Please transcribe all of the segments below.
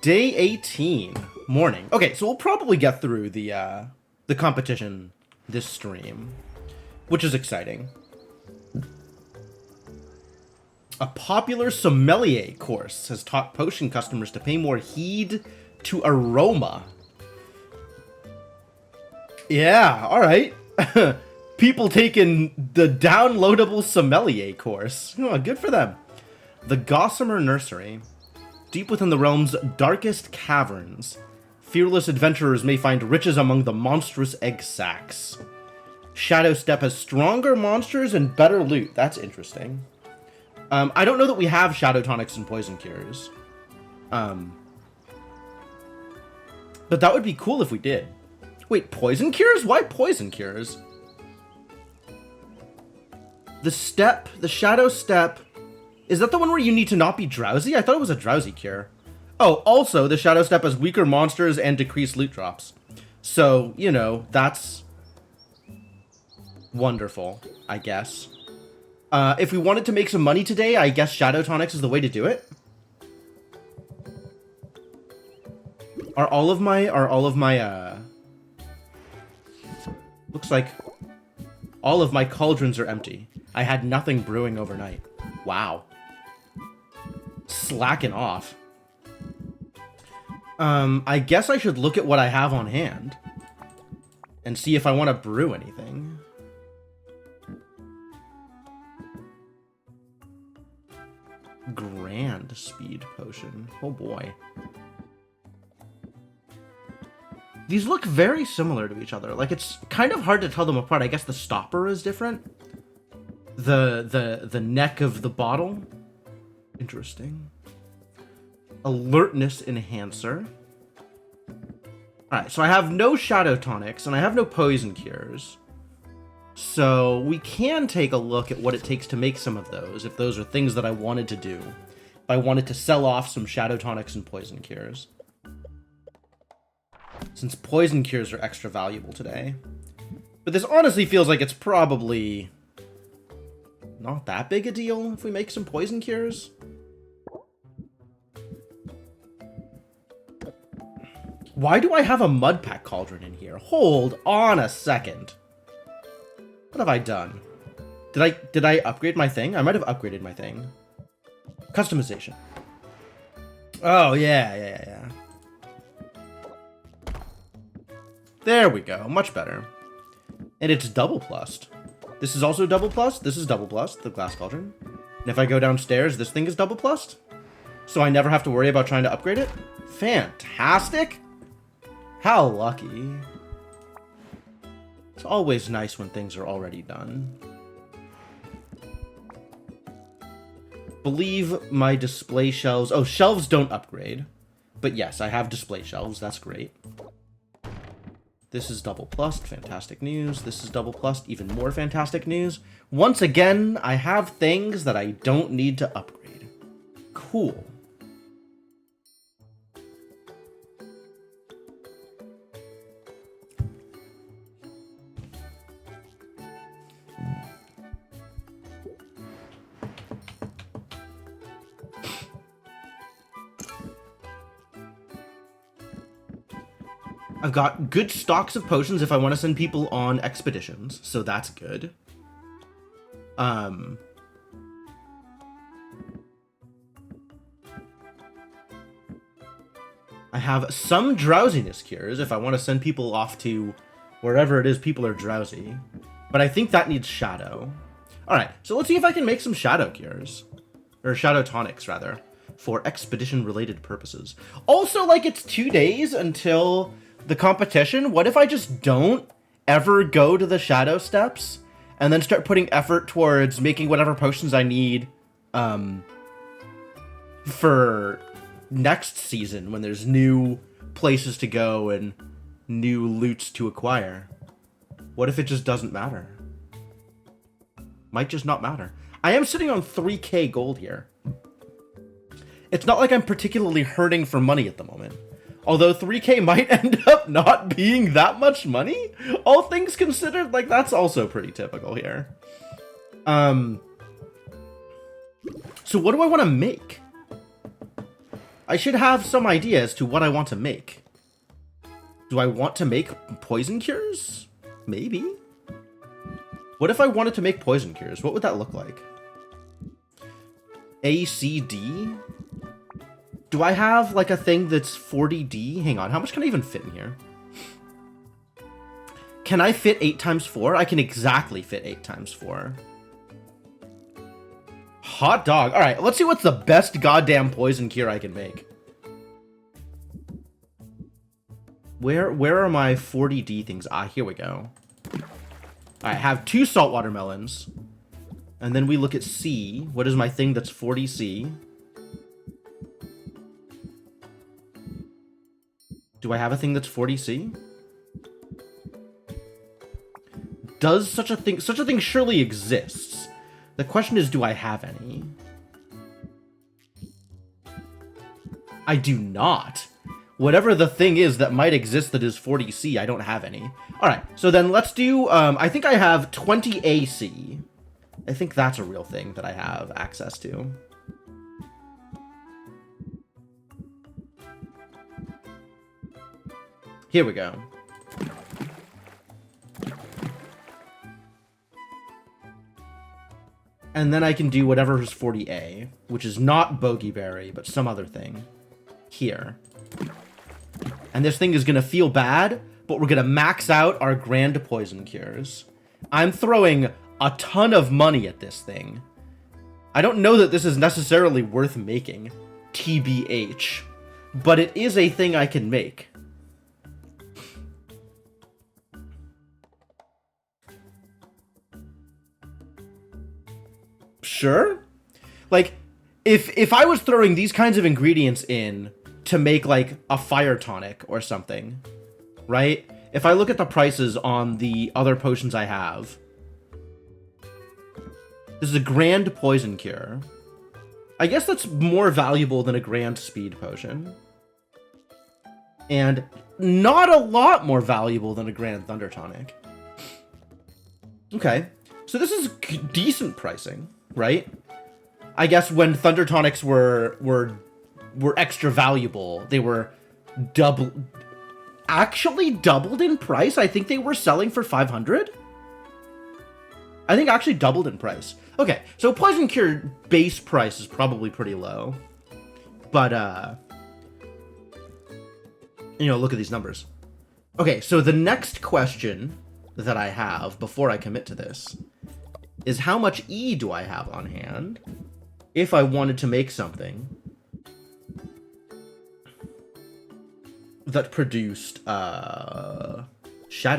Day 18, morning. Okay, so we'll probably get through the competition this stream, which is exciting. A popular sommelier course has taught potion customers to pay more heed to aroma. Yeah, all right. People taking the downloadable sommelier course. Oh, good for them. The Gossamer Nursery. Deep within the realm's darkest caverns, fearless adventurers may find riches among the monstrous egg sacs. Shadow Step has stronger monsters and better loot. That's interesting. I don't know that we have Shadow Tonics and Poison Cures. But that would be cool if we did. Wait, Poison Cures? Why Poison Cures? The Shadow Step... Is that the one where you need to not be drowsy? I thought it was a drowsy cure. Oh, also, the Shadow Step has weaker monsters and decreased loot drops. So, you know, that's wonderful, I guess. If we wanted to make some money today, I guess Shadow Tonics is the way to do it. Are all of my, looks like all of my cauldrons are empty. I had nothing brewing overnight. Wow. Slacking off. I guess I should look at what I have on hand and see if I want to brew anything. Grand speed potion. Oh boy. These look very similar to each other. Like, it's kind of hard to tell them apart. I guess the stopper is different. The neck of the bottle. Interesting. Alertness enhancer. Alright, so I have no Shadow Tonics, and I have no Poison Cures. So we can take a look at what it takes to make some of those, if those are things that I wanted to do. If I wanted to sell off some Shadow Tonics and Poison Cures. Since Poison Cures are extra valuable today. But this honestly feels like it's probably not that big a deal if we make some Poison Cures. Why do I have a mud pack cauldron in here? Hold on a second. What have I done? Did I upgrade my thing? I might have upgraded my thing. Customization. Oh, yeah. There we go. Much better. And it's double plussed. This is also double plussed. This is double plussed, the glass cauldron. And if I go downstairs, this thing is double plussed. So I never have to worry about trying to upgrade it. Fantastic. How lucky. It's always nice when things are already done. Believe my display shelves... Oh, shelves don't upgrade. But yes, I have display shelves. That's great. This is double plussed. Fantastic news. This is double plussed. Even more fantastic news. Once again, I have things that I don't need to upgrade. Cool. I've got good stocks of potions if I want to send people on expeditions, so that's good. I have some drowsiness cures if I want to send people off to wherever it is people are drowsy. But I think that needs shadow. Alright, so let's see if I can make some shadow cures. Or shadow tonics, rather. For expedition-related purposes. Also, like, it's 2 days until the competition. What if I just don't ever go to the Shadow Steps and then start putting effort towards making whatever potions I need for next season when there's new places to go and new loots to acquire? What if it just doesn't matter? Might just not matter. I am sitting on 3k gold here. It's not like I'm particularly hurting for money at the moment. Although 3k might end up not being that much money, all things considered, like, that's also pretty typical here. So what do I want to make? I should have some idea as to what I want to make. Do I want to make poison cures? Maybe. What if I wanted to make poison cures? What would that look like? ACD? Do I have like a thing that's 40D? Hang on, how much can I even fit in here? Can I fit 8 times 4? I can exactly fit 8 times 4. Hot dog. All right, let's see what's the best goddamn poison cure I can make. Where are my 40D things? Ah, here we go. All right, have 2 salt watermelons. And then we look at C. What is my thing that's 40C? Do I have a thing that's 40C? Does such a thing surely exists? The question is, do I have any? I do not. Whatever the thing is that might exist that is 40C, I don't have any. Alright, so then let's do, I think I have 20 AC. I think that's a real thing that I have access to. Here we go. And then I can do whatever is 40A, which is not Bogeyberry, but some other thing. Here. And this thing is going to feel bad, but we're going to max out our grand poison cures. I'm throwing a ton of money at this thing. I don't know that this is necessarily worth making, TBH, but it is a thing I can make. Sure. Like, if I was throwing these kinds of ingredients in to make, like, a fire tonic or something, right? If I look at the prices on the other potions I have, this is a grand poison cure. I guess that's more valuable than a grand speed potion. And not a lot more valuable than a grand thunder tonic. Okay, so this is decent pricing. Right? I guess when Thunder Tonics were extra valuable, they were actually doubled in price. I think they were selling for 500. I think actually doubled in price. Okay, so Poison Cure base price is probably pretty low. But you know, look at these numbers. Okay, so the next question that I have before I commit to this is how much E do I have on hand if I wanted to make something that produced shadow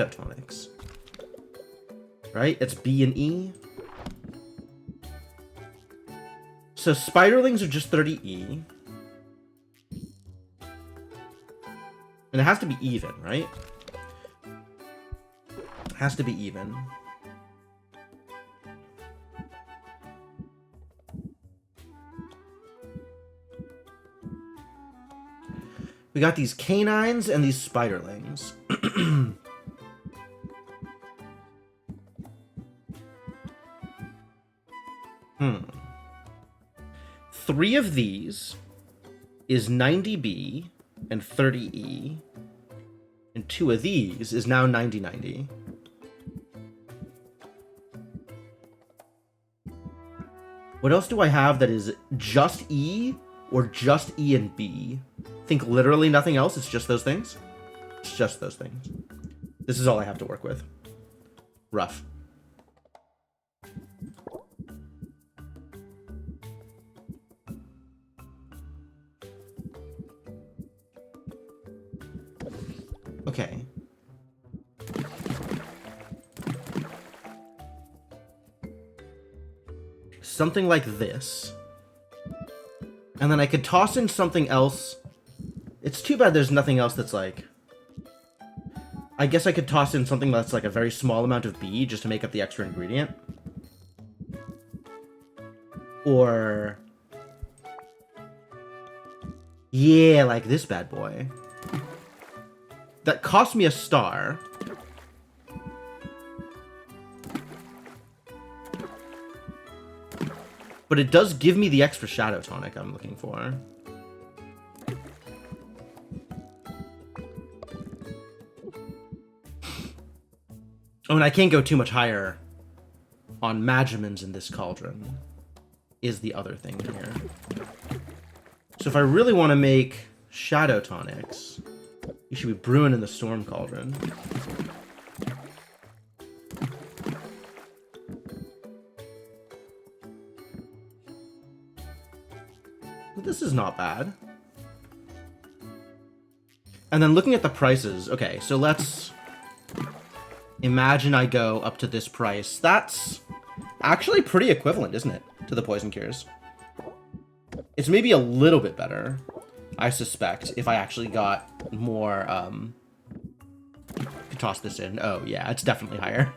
tonics, right? It's B and E. So spiderlings are just 30 E. And it has to be even, right? It has to be even. We got these canines and these spiderlings. Three of these is 90B and 30E. And 2 of these is now 9090. What else do I have that is just E or just E and B? Think literally nothing else, it's just those things? It's just those things. This is all I have to work with. Rough. Okay. Something like this. And then I could toss in something else. It's too bad there's nothing else that's like... I guess I could toss in something that's like a very small amount of B just to make up the extra ingredient. Or... yeah, like this bad boy. That cost me a star. But it does give me the extra shadow tonic I'm looking for. Oh, and I can't go too much higher on Magimans in this cauldron, is the other thing here. So if I really want to make Shadow Tonics, you should be brewing in the Storm Cauldron. This is not bad. And then looking at the prices, okay, so let's imagine I go up to this price. That's actually pretty equivalent, isn't it, to the Poison Cures? It's maybe a little bit better, I suspect, if I actually got more, could toss this in. Oh, yeah, it's definitely higher.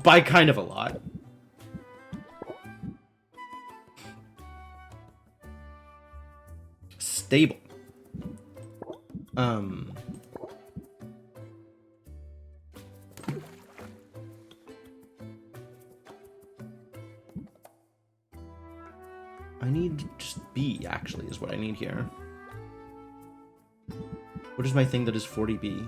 By kind of a lot. Stable. I need just B, actually, is what I need here. What is my thing that is 40B?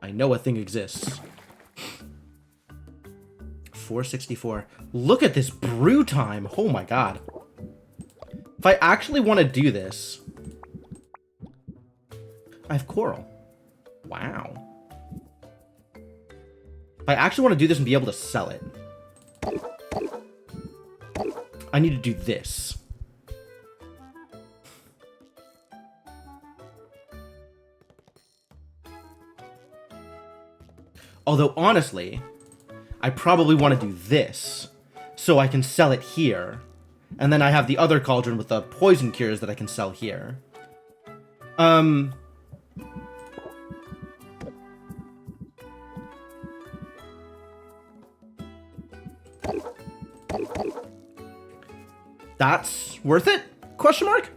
I know a thing exists. 464. Look at this brew time. Oh my god. If I actually want to do this, I have coral. Wow. If I actually want to do this and be able to sell it, I need to do this. Although, honestly, I probably want to do this, so I can sell it here. And then I have the other cauldron with the poison cures that I can sell here. That's worth it? Question mark?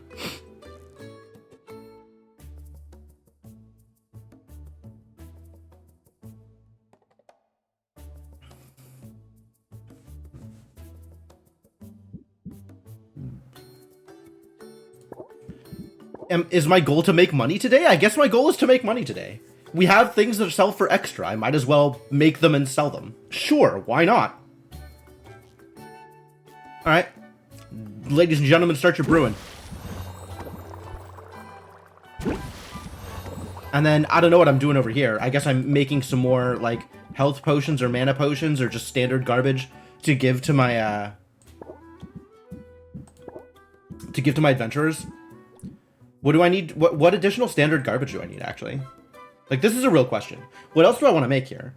Is my goal to make money today? I guess my goal is to make money today. We have things that sell for extra. I might as well make them and sell them. Sure, why not? Alright. Ladies and gentlemen, start your brewing. And then, I don't know what I'm doing over here. I guess I'm making some more, like, health potions or mana potions or just standard garbage to give to my, adventurers. What do I need? What additional standard garbage do I need, actually? Like, this is a real question. What else do I want to make here?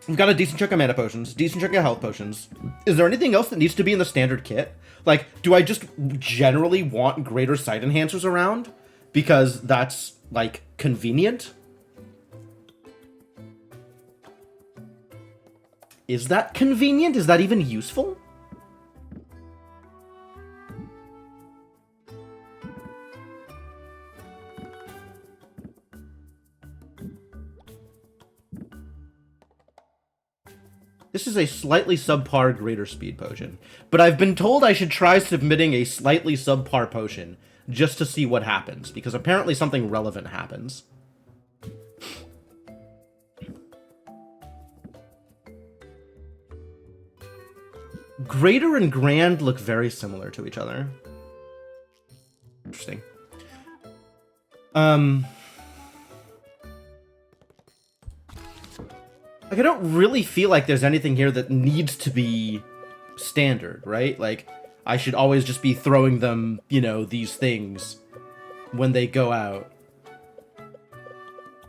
We've got a decent chunk of mana potions, decent chunk of health potions. Is there anything else that needs to be in the standard kit? Like, do I just generally want greater sight enhancers around? Because that's, like, convenient? Is that convenient? Is that even useful? This is a slightly subpar greater speed potion, but I've been told I should try submitting a slightly subpar potion just to see what happens, because apparently something relevant happens. Greater and Grand look very similar to each other. Interesting. Like, I don't really feel like there's anything here that needs to be standard, right? Like, I should always just be throwing them, you know, these things when they go out.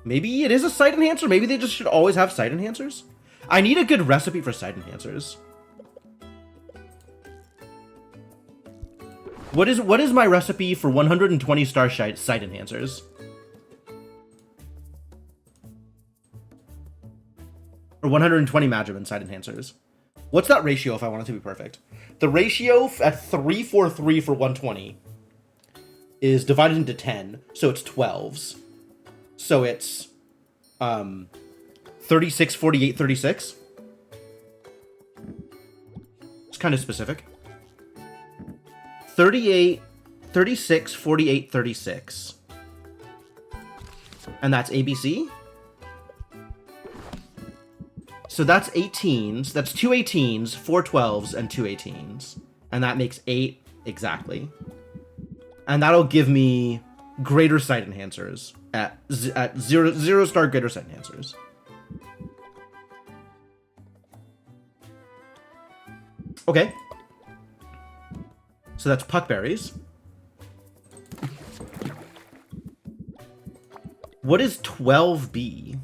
Maybe it is a sight enhancer? Maybe they just should always have sight enhancers? I need a good recipe for sight enhancers. What is my recipe for 120 star sight enhancers? Or 120 Magiman sight enhancers. What's that ratio if I want it to be perfect? The ratio at 343 for 120 is divided into 10, so it's 12s. So it's 36, 48, 36. It's kind of specific. 38, 36, 48, 36. And that's ABC. So that's 18s. That's 2 18s, 4 12s, and 2 18s. And that makes 8 exactly. And that'll give me greater sight enhancers at 0 star greater sight enhancers. Okay. So that's puckberries. What is 12B?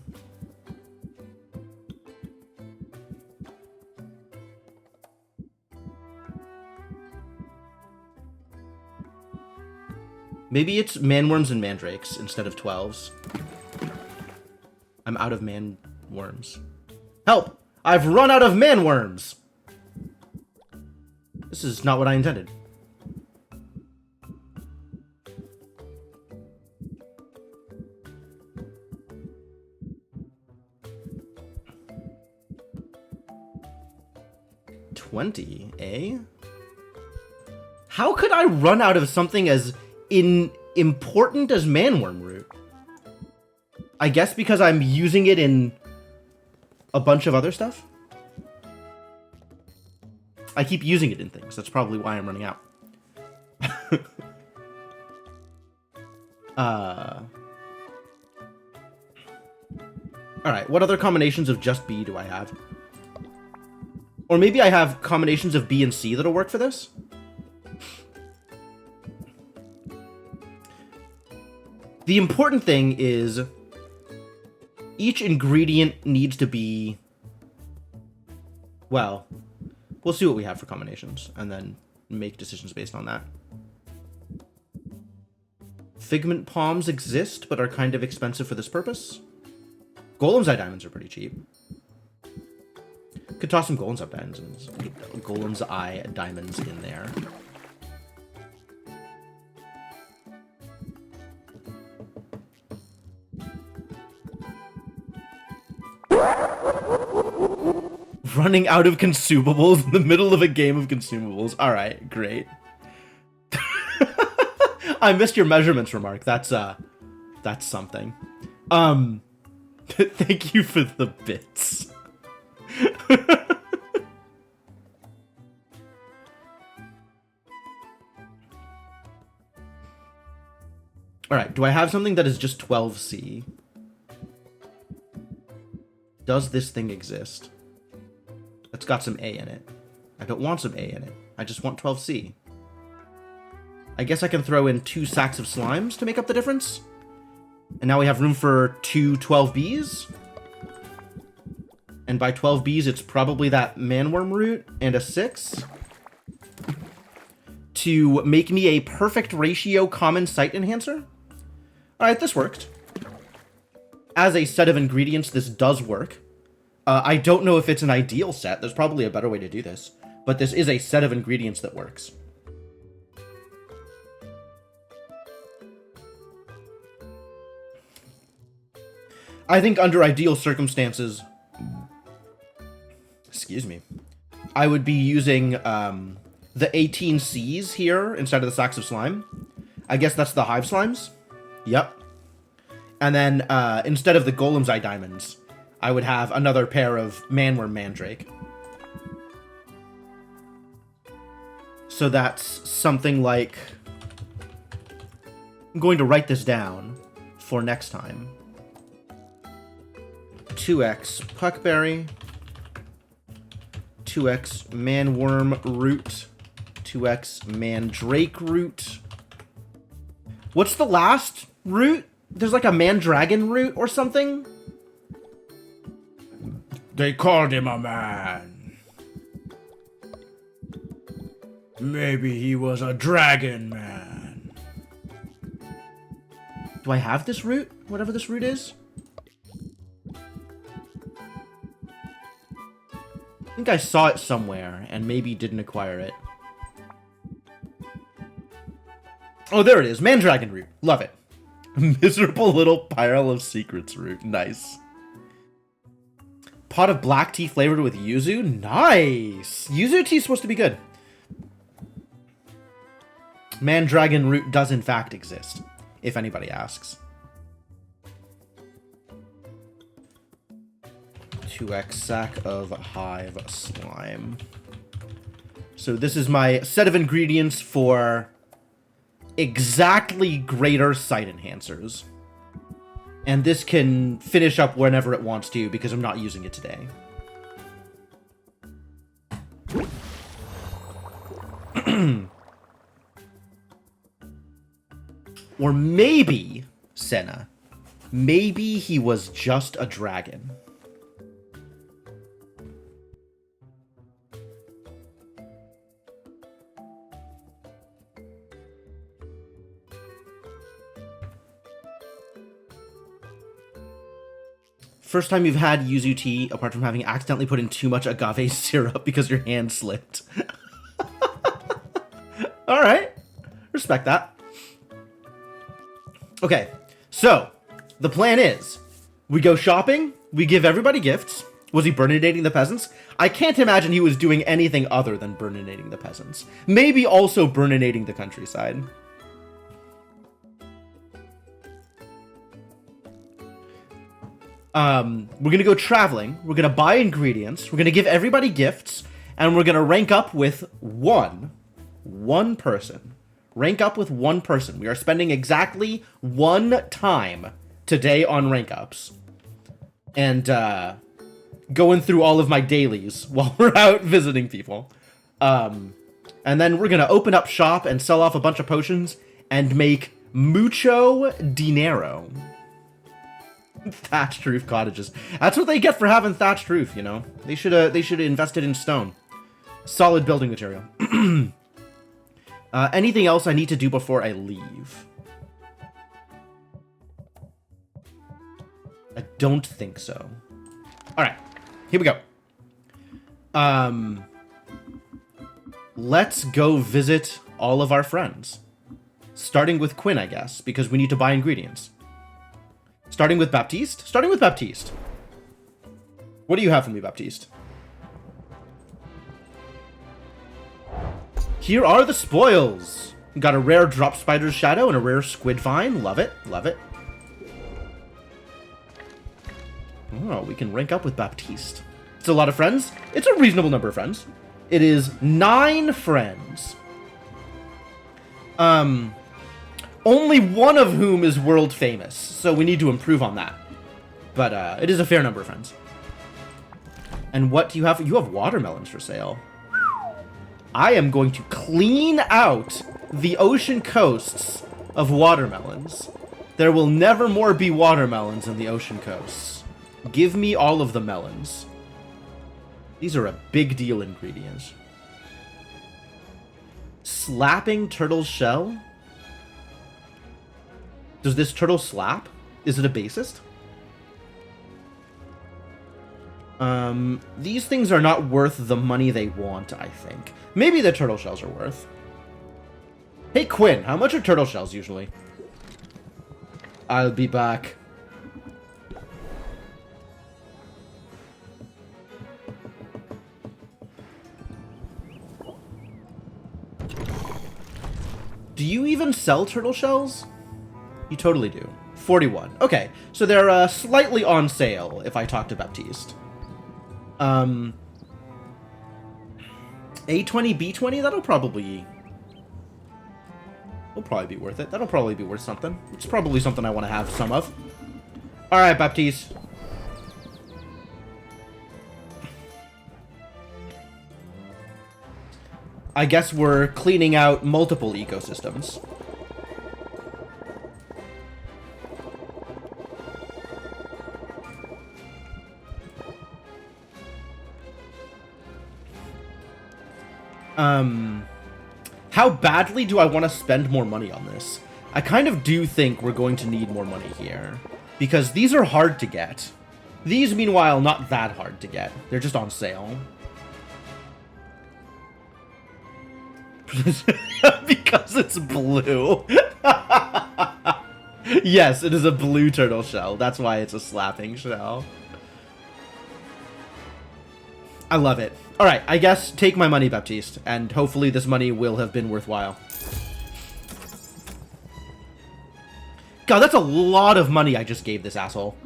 Maybe it's manworms and mandrakes instead of 12s. I'm out of manworms. Help! I've run out of manworms! This is not what I intended. $20, eh? How could I run out of something as important as manworm root? I guess because I'm using it in a bunch of other stuff? I keep using it in things. That's probably why I'm running out. Alright, what other combinations of just B do I have? Or maybe I have combinations of B and C that'll work for this? The important thing is each ingredient needs to be, well, we'll see what we have for combinations and then make decisions based on that. Figment palms exist, but are kind of expensive for this purpose. Golem's eye diamonds are pretty cheap. Could toss some Golem's eye diamonds in there. Running out of consumables in the middle of a game of consumables. Alright, great. I missed your measurements remark. That's something. Thank you for the bits. Alright, do I have something that is just 12C? Does this thing exist? It's got some A in it. I don't want some A in it. I just want 12C. I guess I can throw in 2 sacks of slimes to make up the difference. And now we have room for 2 12Bs. And by 12Bs, it's probably that manworm root and a 6. To make me a perfect ratio common sight enhancer. Alright, this worked. As a set of ingredients, this does work. I don't know if it's an ideal set. There's probably a better way to do this. But this is a set of ingredients that works. I think under ideal circumstances, excuse me, I would be using the 18Cs here instead of the sacks of slime. I guess that's the hive slimes. Yep. And then instead of the Golem's eye diamonds, I would have another pair of manworm mandrake. So that's something like, I'm going to write this down for next time. 2x puckberry, 2x manworm root, 2x mandrake root. What's the last root? There's like a mandragon root or something? They called him a man. Maybe he was a dragon man. Do I have this root? Whatever this root is? I think I saw it somewhere and maybe didn't acquire it. Oh, there it is. Mandragon root. Love it. Miserable little pile of secrets root. Nice. Pot of black tea flavored with yuzu? Nice! Yuzu tea is supposed to be good. Mandragon root does in fact exist, if anybody asks. 2x sack of hive slime. So this is my set of ingredients for exactly greater sight enhancers. And this can finish up whenever it wants to, because I'm not using it today. Or maybe, Senna, maybe he was just a dragon. First time you've had yuzu tea, apart from having accidentally put in too much agave syrup because your hand slipped. Alright. Respect that. Okay, so, the plan is, we go shopping, we give everybody gifts. Was he burninating the peasants? I can't imagine he was doing anything other than burninating the peasants. Maybe also burninating the countryside. We're gonna go traveling, we're gonna buy ingredients, we're gonna give everybody gifts, and we're gonna rank up with one person. Rank up with one person. We are spending exactly one time today on rank ups. And, going through all of my dailies while we're out visiting people. And then we're gonna open up shop and sell off a bunch of potions and make mucho dinero. Thatched roof cottages. That's what they get for having thatched roof, you know? They should have invested in stone. Solid building material. Anything else I need to do before I leave? I don't think so. Alright, here we go. Let's go visit all of our friends. Starting with Quinn, I guess, because we need to buy ingredients. Starting with Baptiste? Starting with Baptiste. What do you have for me, Baptiste? Here are the spoils. Got a rare drop spider's shadow and a rare squid vine. Love it. Love it. Oh, we can rank up with Baptiste. It's a lot of friends. It's a reasonable number of friends. It is 9 friends. Only one of whom is world famous, so we need to improve on that. But it is a fair number of friends. And what do you have? You have watermelons for sale. I am going to clean out the ocean coasts of watermelons. There will never more be watermelons in the ocean coasts. Give me all of the melons. These are a big deal ingredients. Slapping turtle shell? Does this turtle slap? Is it a bassist? These things are not worth the money they want, I think. Maybe the turtle shells are worth. Hey, Quinn, how much are turtle shells usually? I'll be back. Do you even sell turtle shells? You totally do. 41. Okay, so they're slightly on sale if I talk to Baptiste. A20, B20, that'll probably be worth it. That'll probably be worth something. It's probably something I want to have some of. Alright, Baptiste. I guess we're cleaning out multiple ecosystems. How badly do I want to spend more money on this? I kind of do think we're going to need more money here. Because these are hard to get. These, meanwhile, not that hard to get. They're just on sale. Because it's blue. Yes, it is a blue turtle shell. That's why it's a slapping shell. I love it. Alright, I guess take my money, Baptiste, and hopefully this money will have been worthwhile. God, that's a lot of money I just gave this asshole.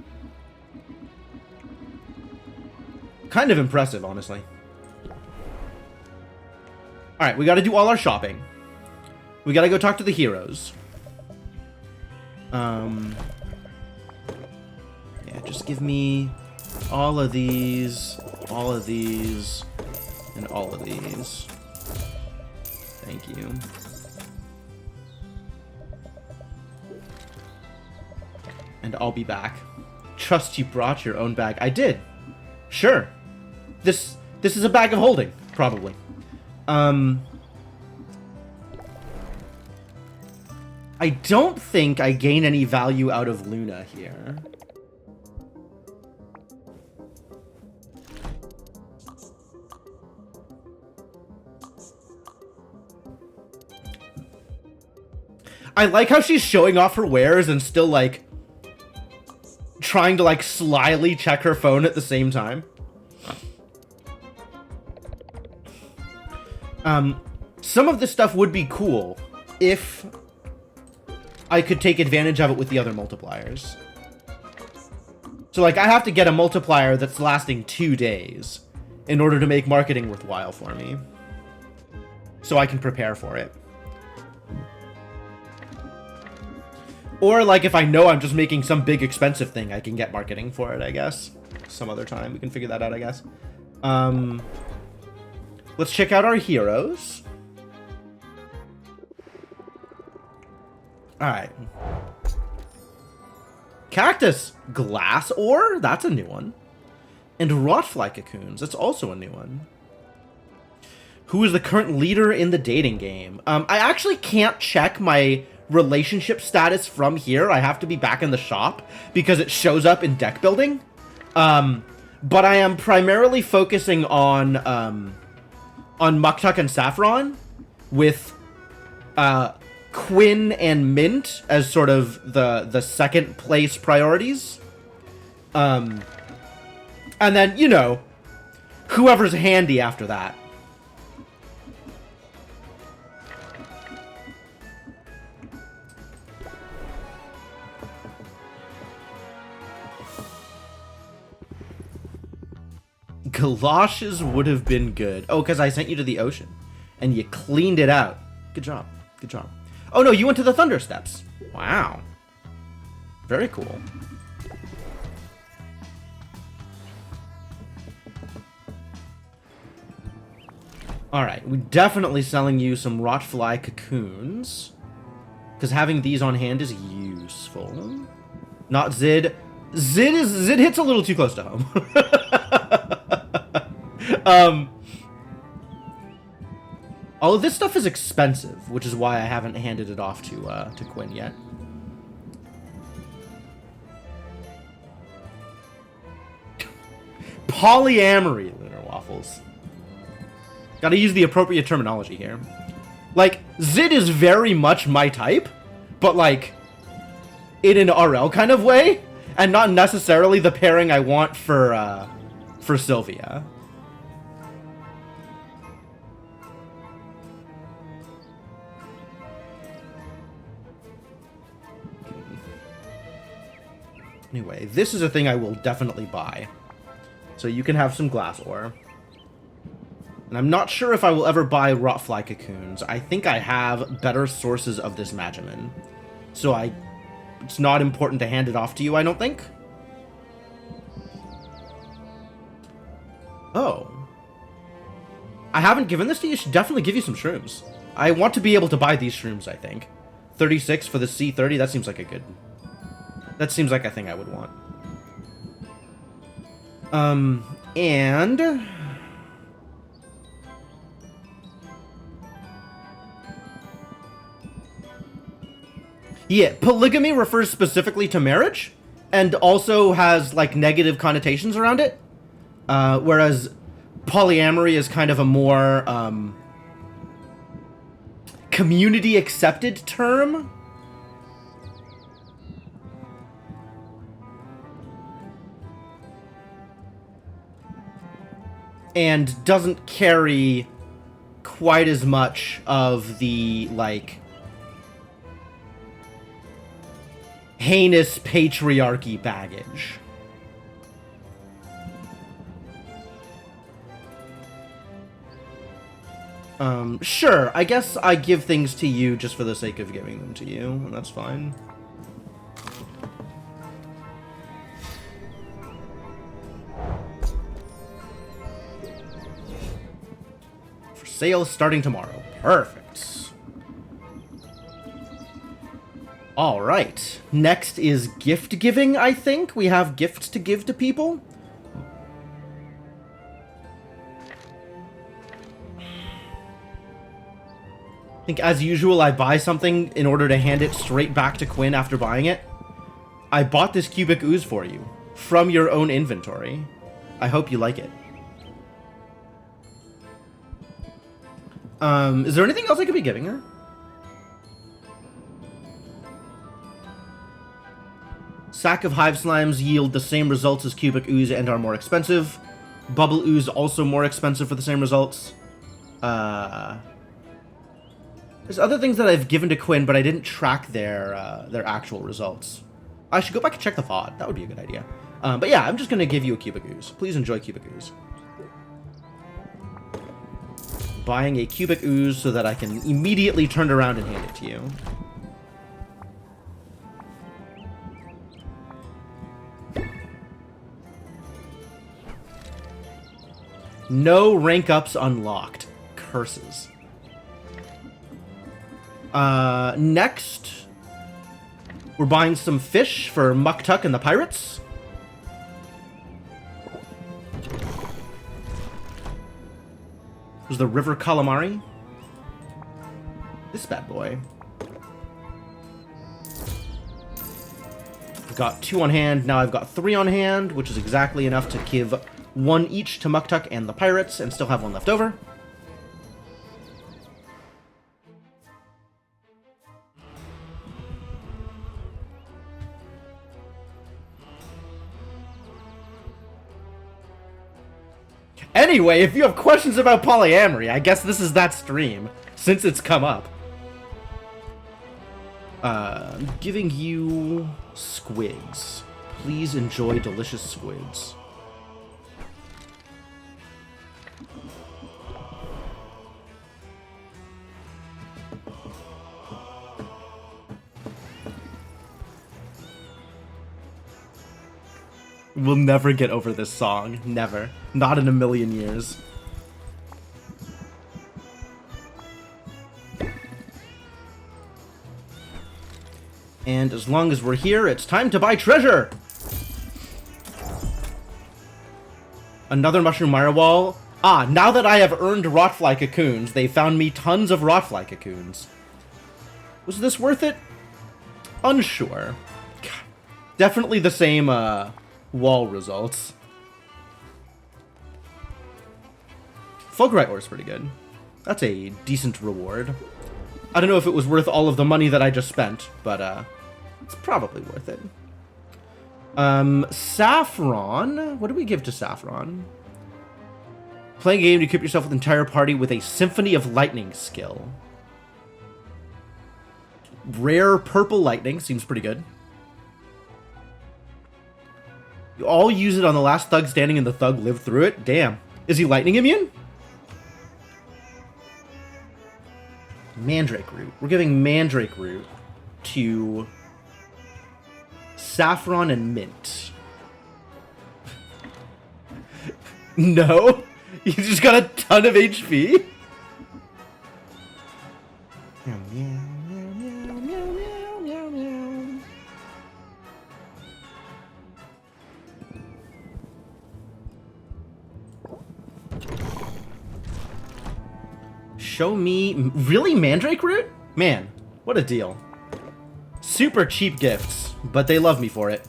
Kind of impressive, honestly. Alright, we gotta do all our shopping. We gotta go talk to the heroes. Yeah, just give me all of these, and all of these. Thank you. And I'll be back. Trust you brought your own bag. I did. Sure. This is a bag of holding, probably. I don't think I gain any value out of Luna here. I like how she's showing off her wares and still, like, trying to, like, slyly check her phone at the same time. Some of this stuff would be cool if I could take advantage of it with the other multipliers. So, like, I have to get a multiplier that's lasting 2 days in order to make marketing worthwhile for me. So I can prepare for it. Or, like, if I know I'm just making some big expensive thing, I can get marketing for it, I guess. Some other time. We can figure that out, I guess. Let's check out our heroes. Alright. Cactus. Glass ore? That's a new one. And rotfly cocoons. That's also a new one. Who is the current leader in the dating game? I actually can't check my relationship status from here. I have to be back in the shop because it shows up in deck building. But I am primarily focusing on Muktuk and Saffron with Quinn and Mint as sort of the second place priorities. And then, you know, whoever's handy after that. Galoshes would have been good. Oh, because I sent you to the ocean. And you cleaned it out. Good job. Good job. Oh, no, you went to the Thunder Steps. Wow. Very cool. Alright, we're definitely selling you some Rotfly cocoons. Because having these on hand is useful. Not Zid. Zid hits a little too close to home. All of this stuff is expensive, which is why I haven't handed it off to Quinn yet. Polyamory, Lunar Waffles. Gotta use the appropriate terminology here. Like, Zid is very much my type, but like, in an RL kind of way, and not necessarily the pairing I want for Sylvia. Anyway, this is a thing I will definitely buy. So you can have some glass ore. And I'm not sure if I will ever buy Rotfly cocoons. I think I have better sources of this Magimin. So it's not important to hand it off to you, I don't think. Oh. I haven't given this to you. I should definitely give you some shrooms. I want to be able to buy these shrooms, I think. 36 for the C30, that seems like a good... That seems like a thing I would want. And... Yeah, polygamy refers specifically to marriage, and also has, like, negative connotations around it. Whereas polyamory is kind of a more, community-accepted term. And doesn't carry quite as much of the, like, heinous patriarchy baggage. Sure, I guess I give things to you just for the sake of giving them to you, and that's fine. For sale starting tomorrow. Perfect. Alright, next is gift giving, I think. We have gifts to give to people. I think, as usual, I buy something in order to hand it straight back to Quinn after buying it. I bought this cubic ooze for you, from your own inventory. I hope you like it. Is there anything else I could be giving her? Sack of hive slimes yield the same results as cubic ooze and are more expensive. Bubble ooze also more expensive for the same results. There's other things that I've given to Quinn, but I didn't track their actual results. I should go back and check the VOD. That would be a good idea. But yeah, I'm just going to give you a cubic ooze. Please enjoy cubic ooze. Buying a cubic ooze so that I can immediately turn around and hand it to you. No rank ups unlocked. Curses. Next, we're buying some fish for Muktuk and the pirates. There's the river calamari. This bad boy. I've got 2 on hand, now I've got 3 on hand, which is exactly enough to give 1 each to Muktuk and the pirates, and still have 1 left over. Anyway, if you have questions about polyamory, I guess this is that stream, since it's come up. I'm giving you squids. Please enjoy delicious squids. We'll never get over this song. Never. Not in a million years. And as long as we're here, it's time to buy treasure! Another mushroom mirewall. Ah, now that I have earned rotfly cocoons, they found me tons of rotfly cocoons. Was this worth it? Unsure. Definitely the same, wall results. Fulgurite ore is pretty good. That's a decent reward. I don't know if it was worth all of the money that I just spent, but it's probably worth it. Saffron. What do we give to Saffron? Playing a game to equip yourself with an entire party with a Symphony of Lightning skill. Rare purple lightning seems pretty good. You all use it on the last thug standing and the thug lived through it? Damn. Is he lightning immune? Mandrake root. We're giving Mandrake root to Saffron and Mint. No? You just got a ton of HP? Show me... Really? Mandrake root? Man, what a deal. Super cheap gifts, but they love me for it.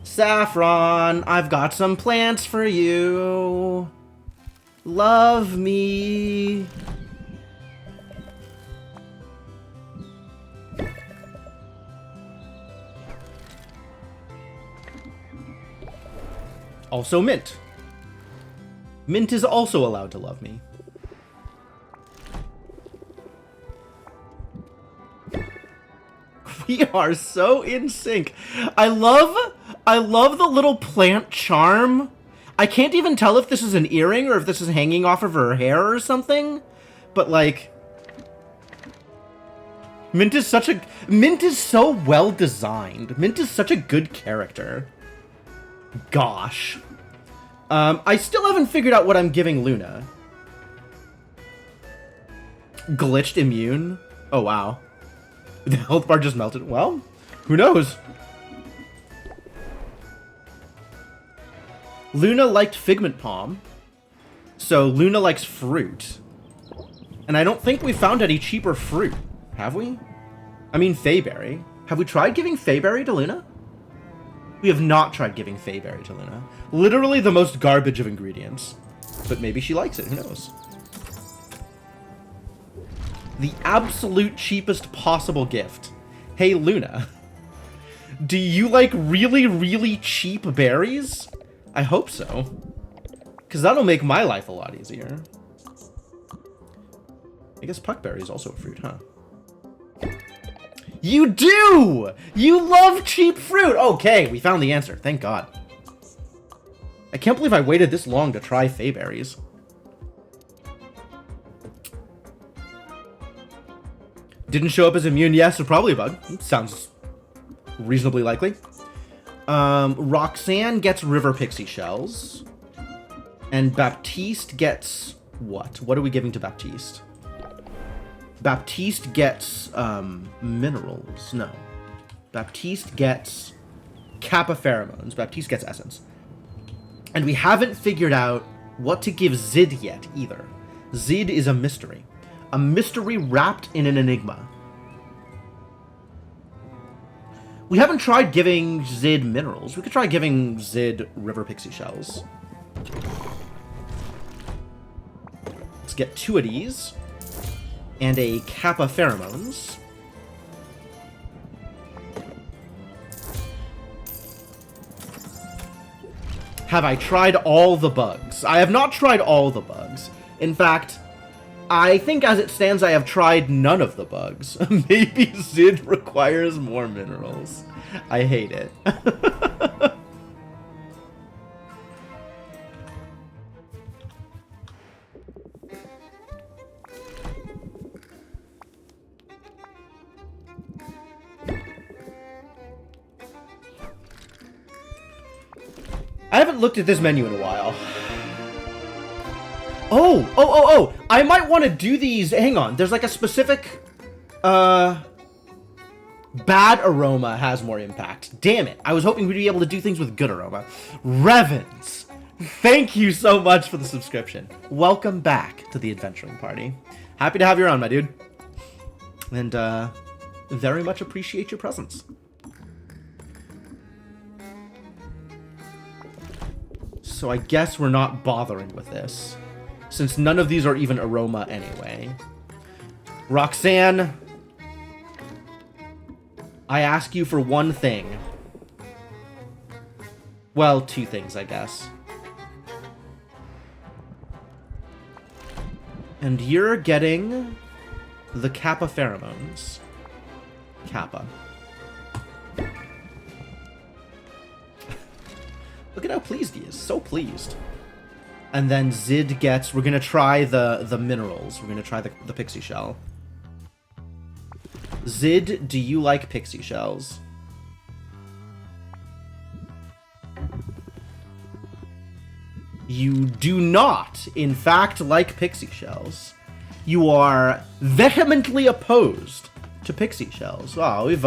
Saffron, I've got some plants for you. Love me. Also Mint. Mint is also allowed to love me. We are so in sync. I love the little plant charm. I can't even tell if this is an earring or if this is hanging off of her hair or something. But, like... Mint is so well designed. Mint is such a good character. Gosh. I still haven't figured out what I'm giving Luna. Glitched immune? Oh, wow. The health bar just melted. Well, who knows? Luna liked Figment Palm. So Luna likes fruit. And I don't think we found any cheaper fruit. Have we? I mean, Fayberry. Have we tried giving Fayberry to Luna? We have not tried giving Fayberry to Luna. Literally the most garbage of ingredients. But maybe she likes it. Who knows? The absolute cheapest possible gift. Hey, Luna. Do you like really, really cheap berries? I hope so. Because that'll make my life a lot easier. I guess puckberry is also a fruit, huh? You do! You love cheap fruit! Okay, we found the answer. Thank God. I can't believe I waited this long to try Fayberries. Didn't show up as immune, yes, so probably a bug. Sounds reasonably likely. Roxanne gets River Pixie Shells. And Baptiste gets... what? What are we giving to Baptiste? Baptiste gets, minerals. No. Baptiste gets Kappa Pheromones. Baptiste gets Essence. And we haven't figured out what to give Zid yet, either. Zid is a mystery. A mystery wrapped in an enigma. We haven't tried giving Zid minerals. We could try giving Zid River Pixie Shells. Let's get 2 of these. And a Kappa Pheromones. Have I tried all the bugs? I have not tried all the bugs. In fact, I think as it stands, I have tried none of the bugs. Maybe Zid requires more minerals. I hate it. I haven't looked at this menu in a while. Oh! I might want to do these. Hang on. There's like a specific... bad aroma has more impact. Damn it. I was hoping we'd be able to do things with good aroma. Revens. Thank you so much for the subscription. Welcome back to the adventuring party. Happy to have you around, my dude. And, very much appreciate your presence. So I guess we're not bothering with this, since none of these are even aroma anyway. Roxanne, I ask you for one thing. Well, 2 things, I guess. And you're getting the Kappa Pheromones. Kappa. Look at how pleased he is. So pleased. And then Zid gets... we're going to try the minerals. We're going to try the Pixie Shell. Zid, do you like Pixie Shells? You do not, in fact, like Pixie Shells. You are vehemently opposed to Pixie Shells. Wow, we've,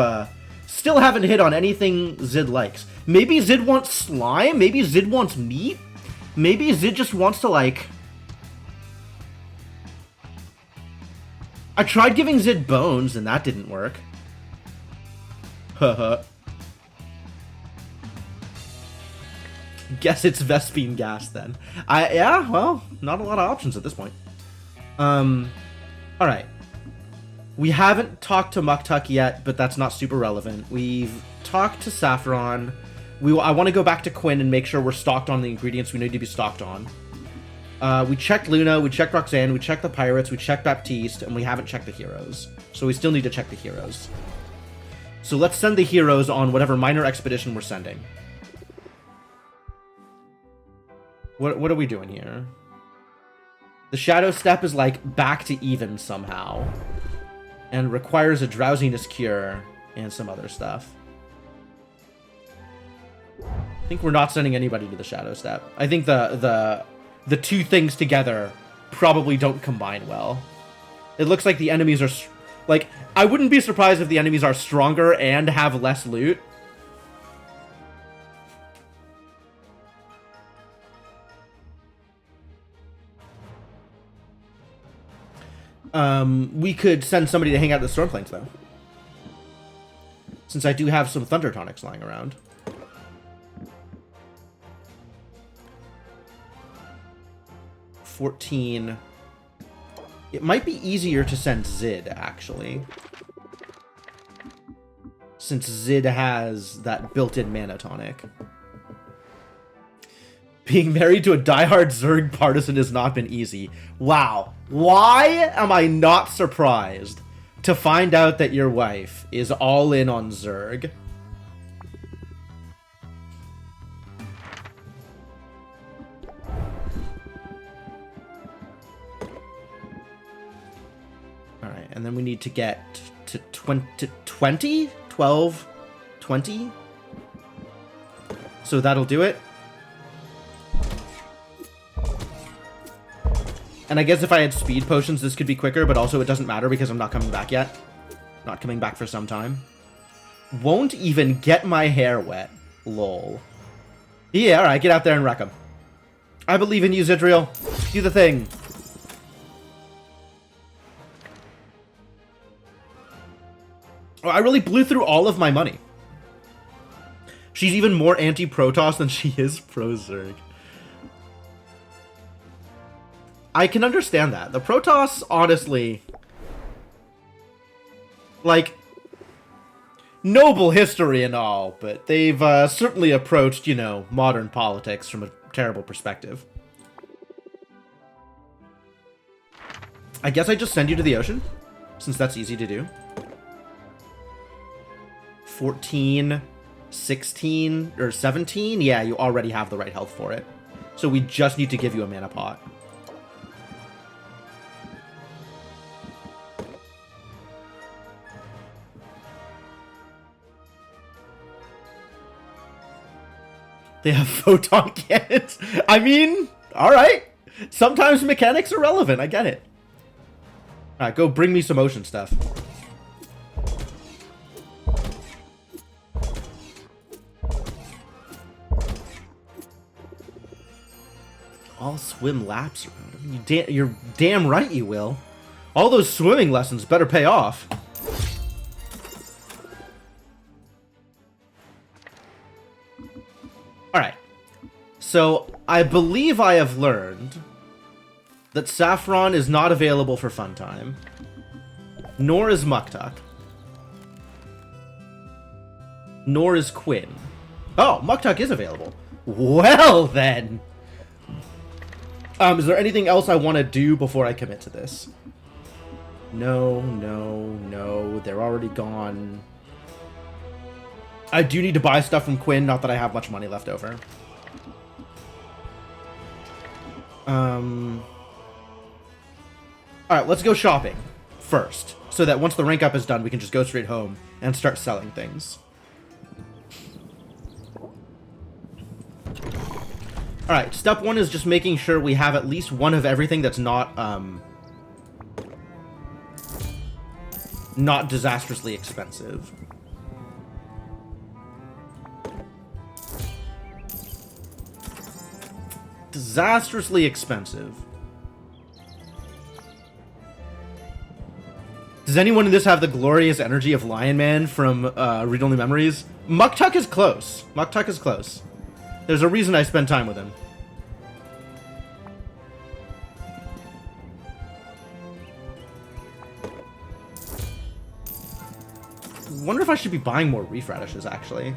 still haven't hit on anything Zid likes. Maybe Zid wants slime? Maybe Zid wants meat? Maybe Zid just wants to, like... I tried giving Zid bones, and that didn't work. Haha. Guess it's Vespine gas, then. Yeah, well, not a lot of options at this point. Alright. We haven't talked to Muktuk yet, but that's not super relevant. We've talked to Saffron. I want to go back to Quinn and make sure we're stocked on the ingredients we need to be stocked on. We checked Luna, we checked Roxanne, we checked the Pirates, we checked Baptiste, and we haven't checked the Heroes. So we still need to check the Heroes. So let's send the Heroes on whatever minor expedition we're sending. What are we doing here? The shadow step is like back to even somehow. And requires a drowsiness cure and some other stuff. I think we're not sending anybody to the shadow step. I think the two things together probably don't combine well. It looks like the enemies are... Like, I wouldn't be surprised if the enemies are stronger and have less loot. We could send somebody to hang out at the storm plains, though. Since I do have some thunder tonics lying around. $14. It might be easier to send Zid, actually. Since Zid has that built-in mana tonic. Being married to a diehard Zerg partisan has not been easy. Wow. Why am I not surprised to find out that your wife is all in on Zerg? Alright, and then we need to get to 20? 12? 20? So that'll do it. And I guess if I had speed potions, this could be quicker, but also it doesn't matter because I'm not coming back yet. Not coming back for some time. Won't even get my hair wet. Lol. Yeah, alright, get out there and wreck them. I believe in you, Zidriel. Do the thing. Oh, I really blew through all of my money. She's even more anti-Protoss than she is pro-Zerg. I can understand that. The Protoss, honestly... Like... Noble history and all, but they've certainly approached, you know, modern politics from a terrible perspective. I guess I just send you to the ocean, since that's easy to do. 14, 16, or 17? Yeah, you already have the right health for it. So we just need to give you a mana pot. They have photon cannons. I mean, alright. Sometimes mechanics are relevant. I get it. Alright, go bring me some ocean stuff. I'll swim laps around him. You're damn right you will. All those swimming lessons better pay off. Alright. So, I believe I have learned that Saffron is not available for fun time. Nor is Muktuk. Nor is Quinn. Oh, Muktuk is available. Well, then. Is there anything else I want to do before I commit to this? No, no, no. They're already gone. I do need to buy stuff from Quinn, not that I have much money left over. Alright, let's go shopping first. So that once the rank up is done, we can just go straight home and start selling things. Alright, step one is just making sure we have at least one of everything that's not disastrously expensive. Disastrously expensive. Does anyone in this have the glorious energy of Lion Man from Read Only Memories? Muktuk is close. Muktuk is close. There's a reason I spend time with him. Wonder if I should be buying more reef radishes, actually.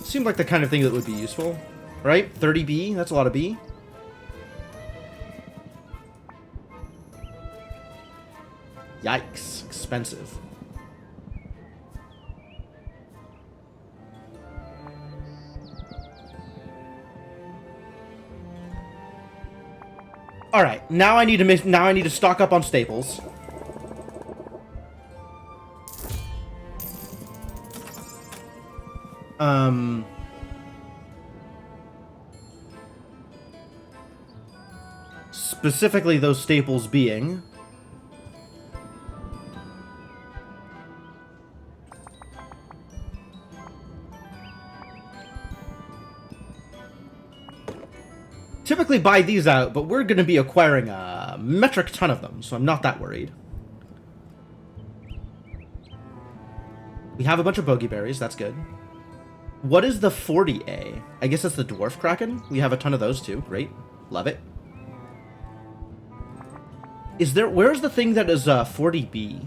Seemed like the kind of thing that would be useful. Right? 30B? That's a lot of B. Yikes. Expensive. All right, now I need to stock up on staples. Specifically those staples being typically buy these out, but we're going to be acquiring a metric ton of them, so I'm not that worried. We have a bunch of bogey berries, that's good. What is the 40A? I guess that's the dwarf kraken. We have a ton of those too. Great. Love it. Where's the thing that is 40B?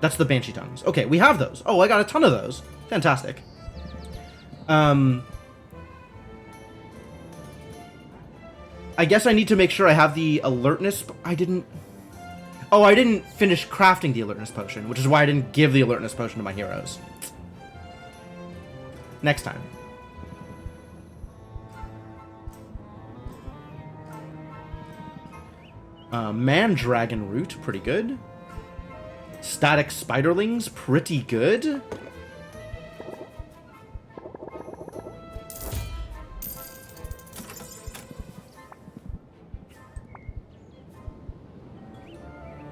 That's the banshee tongues. Okay, we have those. Oh, I got a ton of those. Fantastic. I guess I need to make sure I have the alertness. I didn't finish crafting the alertness potion, which is why I didn't give the alertness potion to my heroes. Next time. Man-dragon root, pretty good. Static spiderlings, pretty good.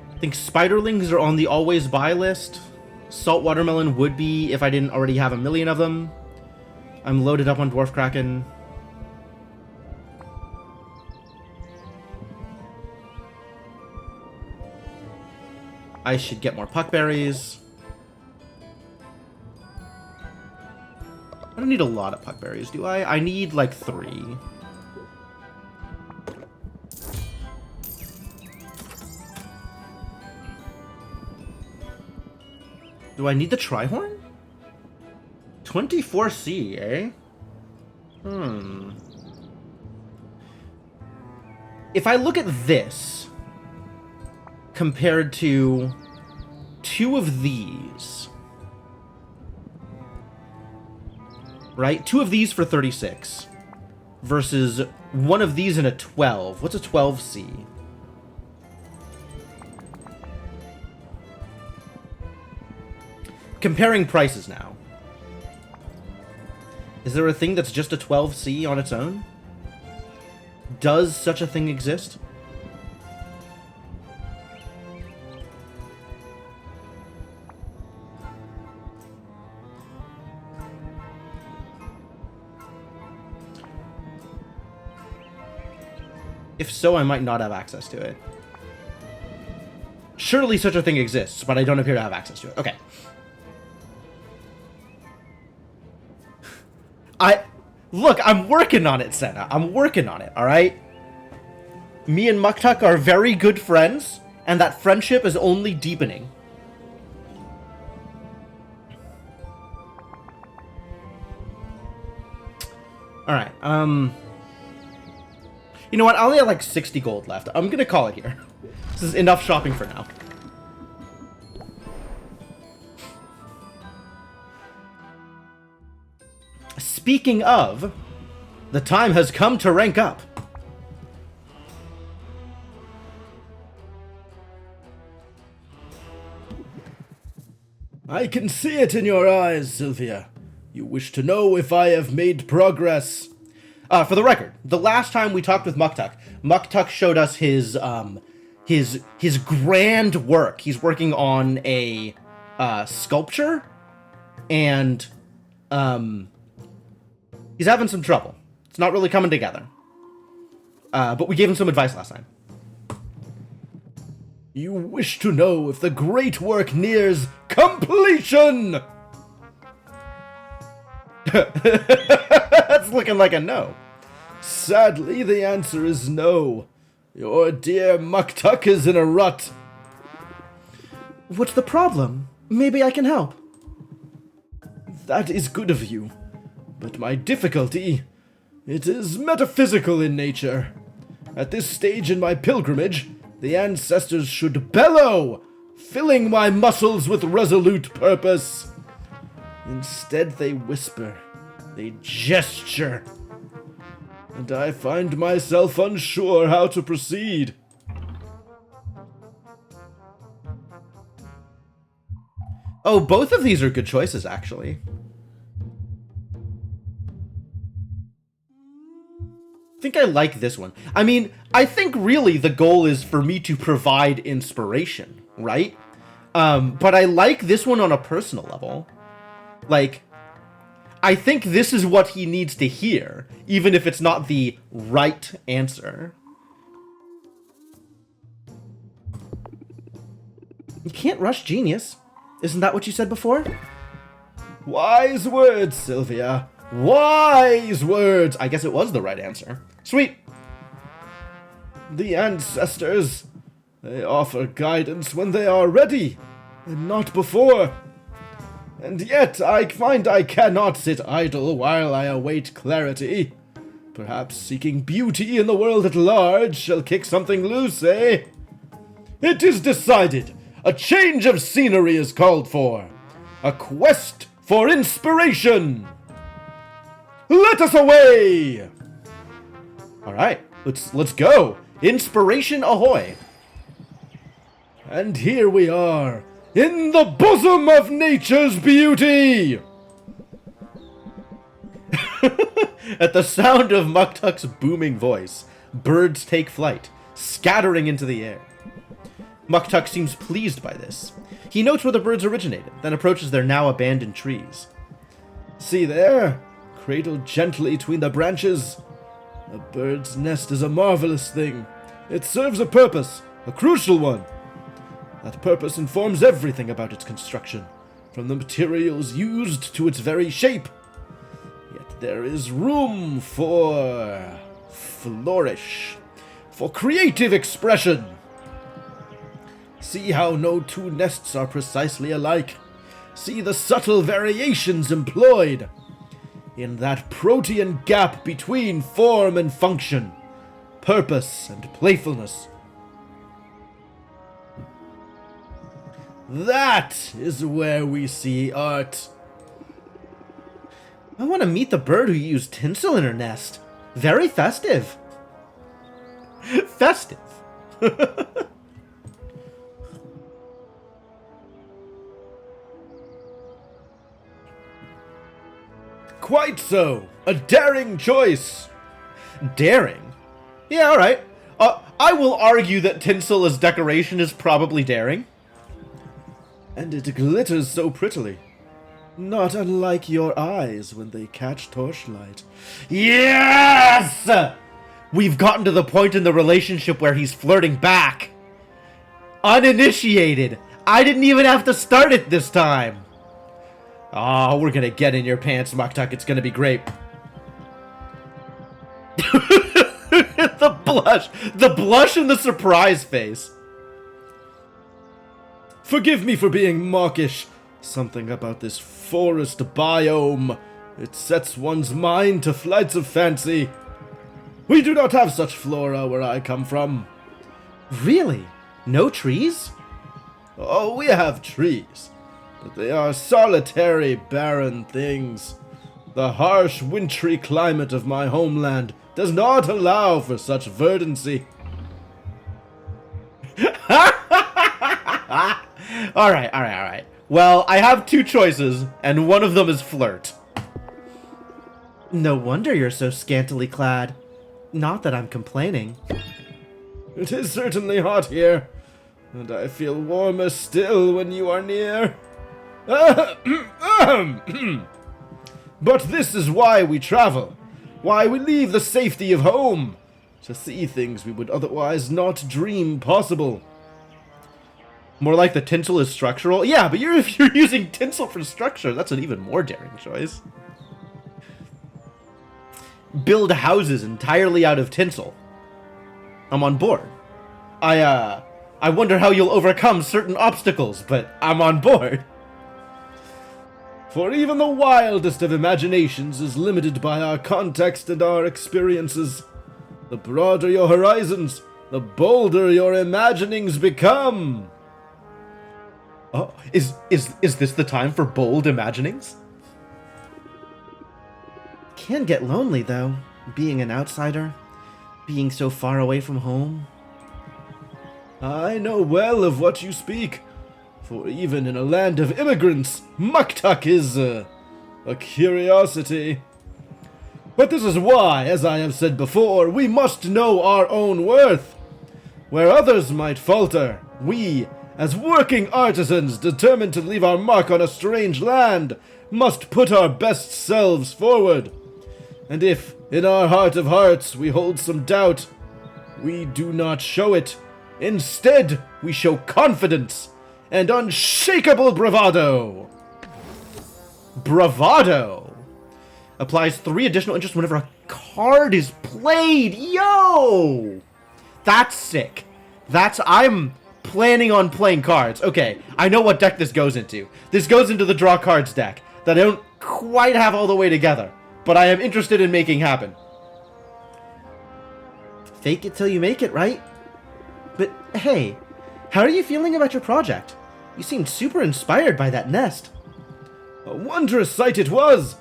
I think spiderlings are on the always buy list. Salt watermelon would be if I didn't already have a million of them. I'm loaded up on dwarf kraken. I should get more puckberries. I don't need a lot of puckberries, do I? I need like 3. Do I need the Trihorn? 24C, eh? If I look at this, compared to 2 of these, right? 2 of these for 36, versus 1 of these in a 12. What's a 12C? Comparing prices now. Is there a thing that's just a 12C on its own? Does such a thing exist? If so, I might not have access to it. Surely such a thing exists, but I don't appear to have access to it. Okay. Look, I'm working on it, Senna. I'm working on it, alright? Me and Muktuk are very good friends, and that friendship is only deepening. Alright, you know what? I only have like 60 gold left. I'm gonna call it here. This is enough shopping for now. Speaking of, the time has come to rank up. I can see it in your eyes, Sylvia. You wish to know if I have made progress. For the record, the last time we talked with Muktuk, Muktuk showed us his grand work. He's working on a sculpture, and he's having some trouble. It's not really coming together. But we gave him some advice last time. You wish to know if the great work nears completion! That's looking like a no. Sadly, the answer is no. Your dear Muktuk is in a rut. What's the problem? Maybe I can help. That is good of you. But my difficulty, it is metaphysical in nature. At this stage in my pilgrimage, the ancestors should bellow, filling my muscles with resolute purpose. Instead, they whisper, they gesture. and I find myself unsure how to proceed. Oh, both of these are good choices, actually. I think I like this one. I mean, I think really the goal is for me to provide inspiration, right? But I like this one on a personal level. Like, I think this is what he needs to hear, even if it's not the right answer. You can't rush genius. Isn't that what you said before? Wise words, Sylvia. Wise words! I guess it was the right answer. Sweet. The ancestors, they offer guidance when they are ready, and not before. And yet I find I cannot sit idle while I await clarity. Perhaps seeking beauty in the world at large shall kick something loose, eh? It is decided. A change of scenery is called for. A quest for inspiration. Let us away! All right, let's go. Inspiration ahoy. And here we are, in the bosom of nature's beauty! At the sound of Muktuk's booming voice, birds take flight, scattering into the air. Muktuk seems pleased by this. He notes where the birds originated, then approaches their now abandoned trees. See there? Cradled gently between the branches. A bird's nest is a marvelous thing. It serves a purpose, a crucial one. That purpose informs everything about its construction, from the materials used to its very shape. Yet there is room for flourish, for creative expression. See how no two nests are precisely alike. See the subtle variations employed. In that protean gap between form and function, purpose and playfulness. That is where we see art. I want to meet the bird who used tinsel in her nest. Very festive. Festive. Quite so. A daring choice. Daring? Yeah, alright. I will argue that tinsel as decoration is probably daring. And it glitters so prettily. Not unlike your eyes when they catch torchlight. Yes! We've gotten to the point in the relationship where he's flirting back. Uninitiated. I didn't even have to start it this time. Oh, we're gonna get in your pants, Muktuk. It's gonna be great. The blush and the surprise face. Forgive me for being mawkish. Something about this forest biome. It sets one's mind to flights of fancy. We do not have such flora where I come from. Really? No trees? Oh, we have trees, but they are solitary, barren things. The harsh, wintry climate of my homeland does not allow for such verdancy. Alright. Well, I have two choices, and one of them is flirt. No wonder you're so scantily clad. Not that I'm complaining. It is certainly hot here, and I feel warmer still when you are near. But this is why we travel, why we leave the safety of home, to see things we would otherwise not dream possible. More like the tinsel is structural? Yeah, but if you're using tinsel for structure, that's an even more daring choice. Build houses entirely out of tinsel. I'm on board. I wonder how you'll overcome certain obstacles, but I'm on board. For even the wildest of imaginations is limited by our context and our experiences. The broader your horizons, the bolder your imaginings become. Oh, is this the time for bold imaginings? Can get lonely, though. being an outsider, being so far away from home. I know well of what you speak, for even in a land of immigrants, Muktuk is a curiosity. But this is why, as I have said before, we must know our own worth. Where others might falter, we, as working artisans determined to leave our mark on a strange land, must put our best selves forward. And if, in our heart of hearts, we hold some doubt, we do not show it. Instead, we show confidence and unshakable bravado. Bravado applies 3 additional interest whenever a card is played. Yo! That's sick. I'm planning on playing cards. Okay, I know what deck this goes into. This goes into the draw cards deck that I don't quite have all the way together, but I am interested in making happen. Fake it till you make it, right? But hey, how are you feeling about your project? You seemed super inspired by that nest. A wondrous sight it was!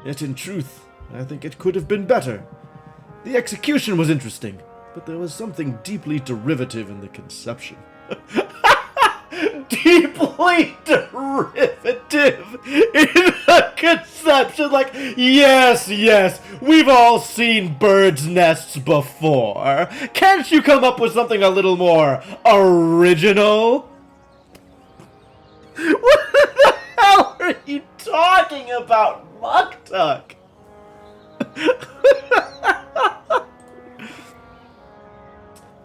Yet in truth, I think it could have been better. The execution was interesting, but there was something deeply derivative in the conception. Deeply derivative in the conception. Like, yes, we've all seen birds' nests before. Can't you come up with something a little more original? What the hell are you talking about, Muktuk?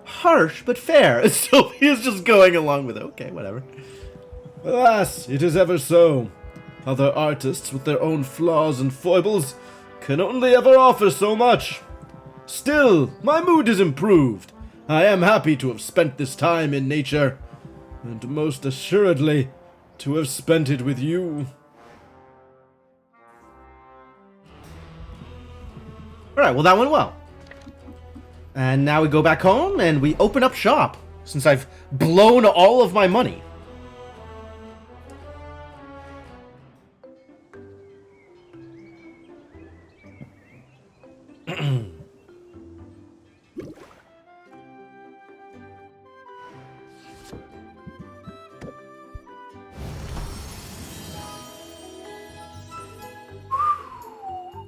Harsh but fair. Sylvia's just going along with it. Okay, whatever. Alas, it is ever so. Other artists with their own flaws and foibles can only ever offer so much. Still, my mood is improved. I am happy to have spent this time in nature, and most assuredly, to have spent it with you. Alright, well that went well. And now we go back home and we open up shop, since I've blown all of my money.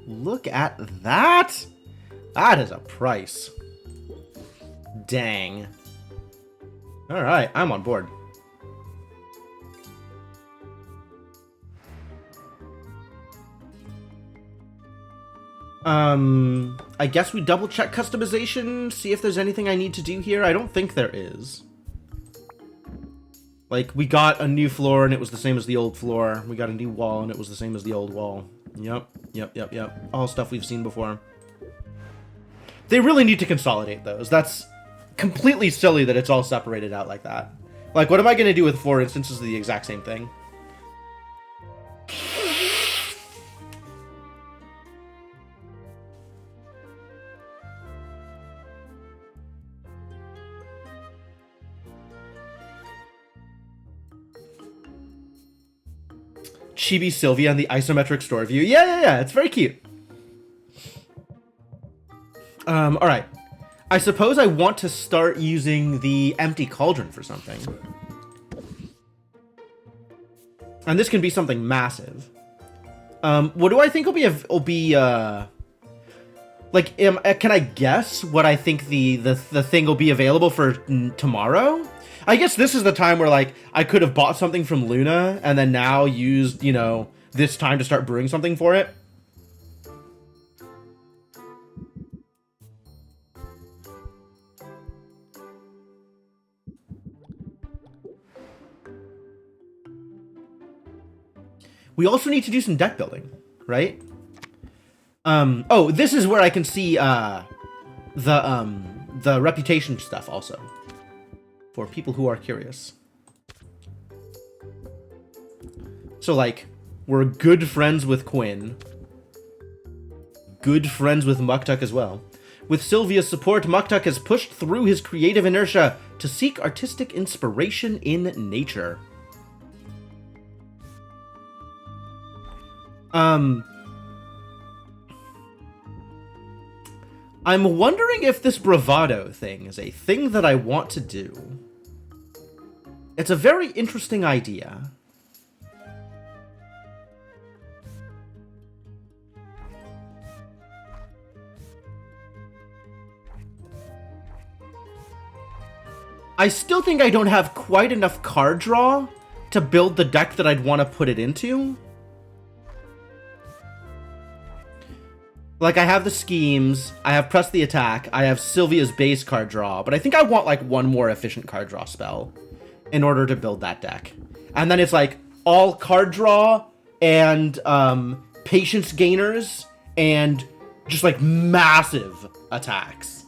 Look at that! That is a price. Dang. Alright, I'm on board. I guess we double check customization, see if there's anything I need to do here. I don't think there is. Like, we got a new floor and it was the same as the old floor. We got a new wall and it was the same as the old wall. Yep. All stuff we've seen before. They really need to consolidate those. That's completely silly that it's all separated out like that. Like, what am I going to do with 4 instances of the exact same thing? Chibi Sylvia and the isometric store view. Yeah, it's very cute. Alright. I suppose I want to start using the empty cauldron for something. And this can be something massive. What do I think will be like, can I guess what I think the thing will be available for tomorrow? I guess this is the time where, like, I could have bought something from Luna and then now used, you know, this time to start brewing something for it. We also need to do some deck building, right? Oh, this is where I can see the reputation stuff also, for people who are curious. So, like, we're good friends with Quinn, good friends with Muktuk as well. With Sylvia's support, Muktuk has pushed through his creative inertia to seek artistic inspiration in nature. I'm wondering if this bravado thing is a thing that I want to do. It's a very interesting idea. I still think I don't have quite enough card draw to build the deck that I'd want to put it into. Like, I have the schemes, I have Press the Attack, I have Sylvia's base card draw, but I think I want, like, one more efficient card draw spell in order to build that deck. And then it's, like, all card draw and patience gainers and just, like, massive attacks.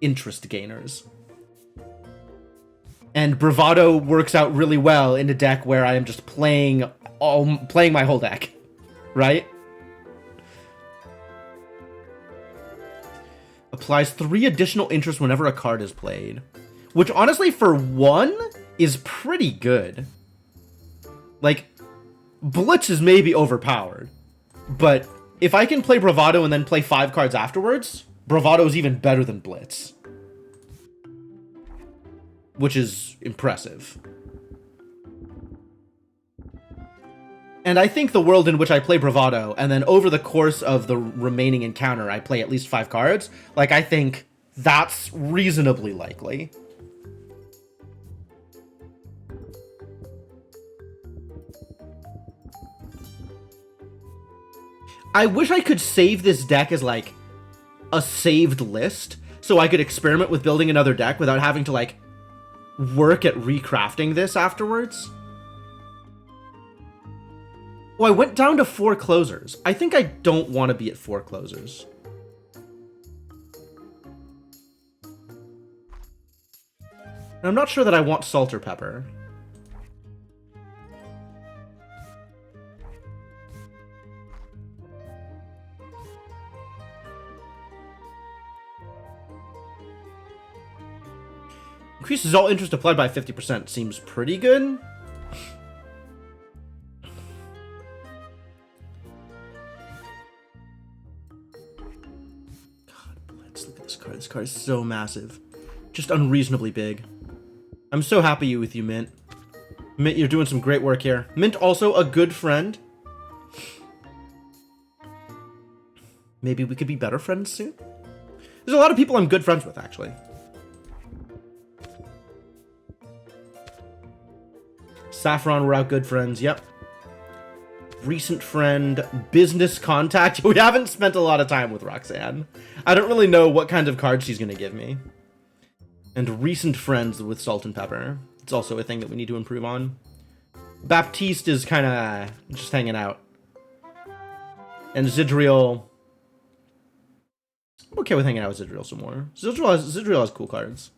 Interest gainers. And Bravado works out really well in a deck where I am just playing my whole deck, right? Applies 3 additional interest whenever a card is played, which honestly for 1 is pretty good. Like, Blitz is maybe overpowered, but if I can play Bravado and then play 5 cards afterwards, Bravado is even better than Blitz. Which is impressive. And I think the world in which I play Bravado, and then over the course of the remaining encounter, I play at least 5 cards, like, I think that's reasonably likely. I wish I could save this deck as, like, a saved list, so I could experiment with building another deck without having to, like, work at recrafting this afterwards. Oh, I went down to 4 closers. I think I don't want to be at 4 closers. And I'm not sure that I want salt or pepper. Increases all interest applied by 50%. Seems pretty good. God, Blitz, look at this card. This card is so massive. Just unreasonably big. I'm so happy with you, Mint. Mint, you're doing some great work here. Mint, also a good friend. Maybe we could be better friends soon? There's a lot of people I'm good friends with, actually. Saffron, we're out good friends, yep. Recent friend, business contact. We haven't spent a lot of time with Roxanne. I don't really know what kind of cards she's going to give me. And recent friends with Salt and Pepper. It's also a thing that we need to improve on. Baptiste is kind of just hanging out. And Zidriel. I'm okay with hanging out with Zidriel some more. Zidriel has cool cards.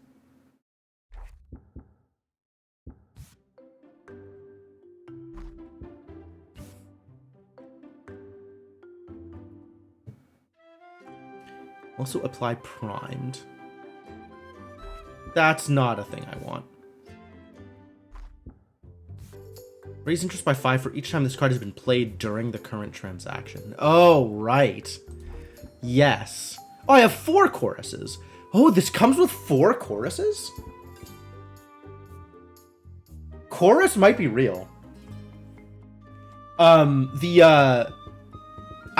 Also apply primed. That's not a thing I want. Raise interest by 5 for each time this card has been played during the current transaction. Oh, right. Yes. Oh, I have 4 choruses. Oh, this comes with 4 choruses? Chorus might be real.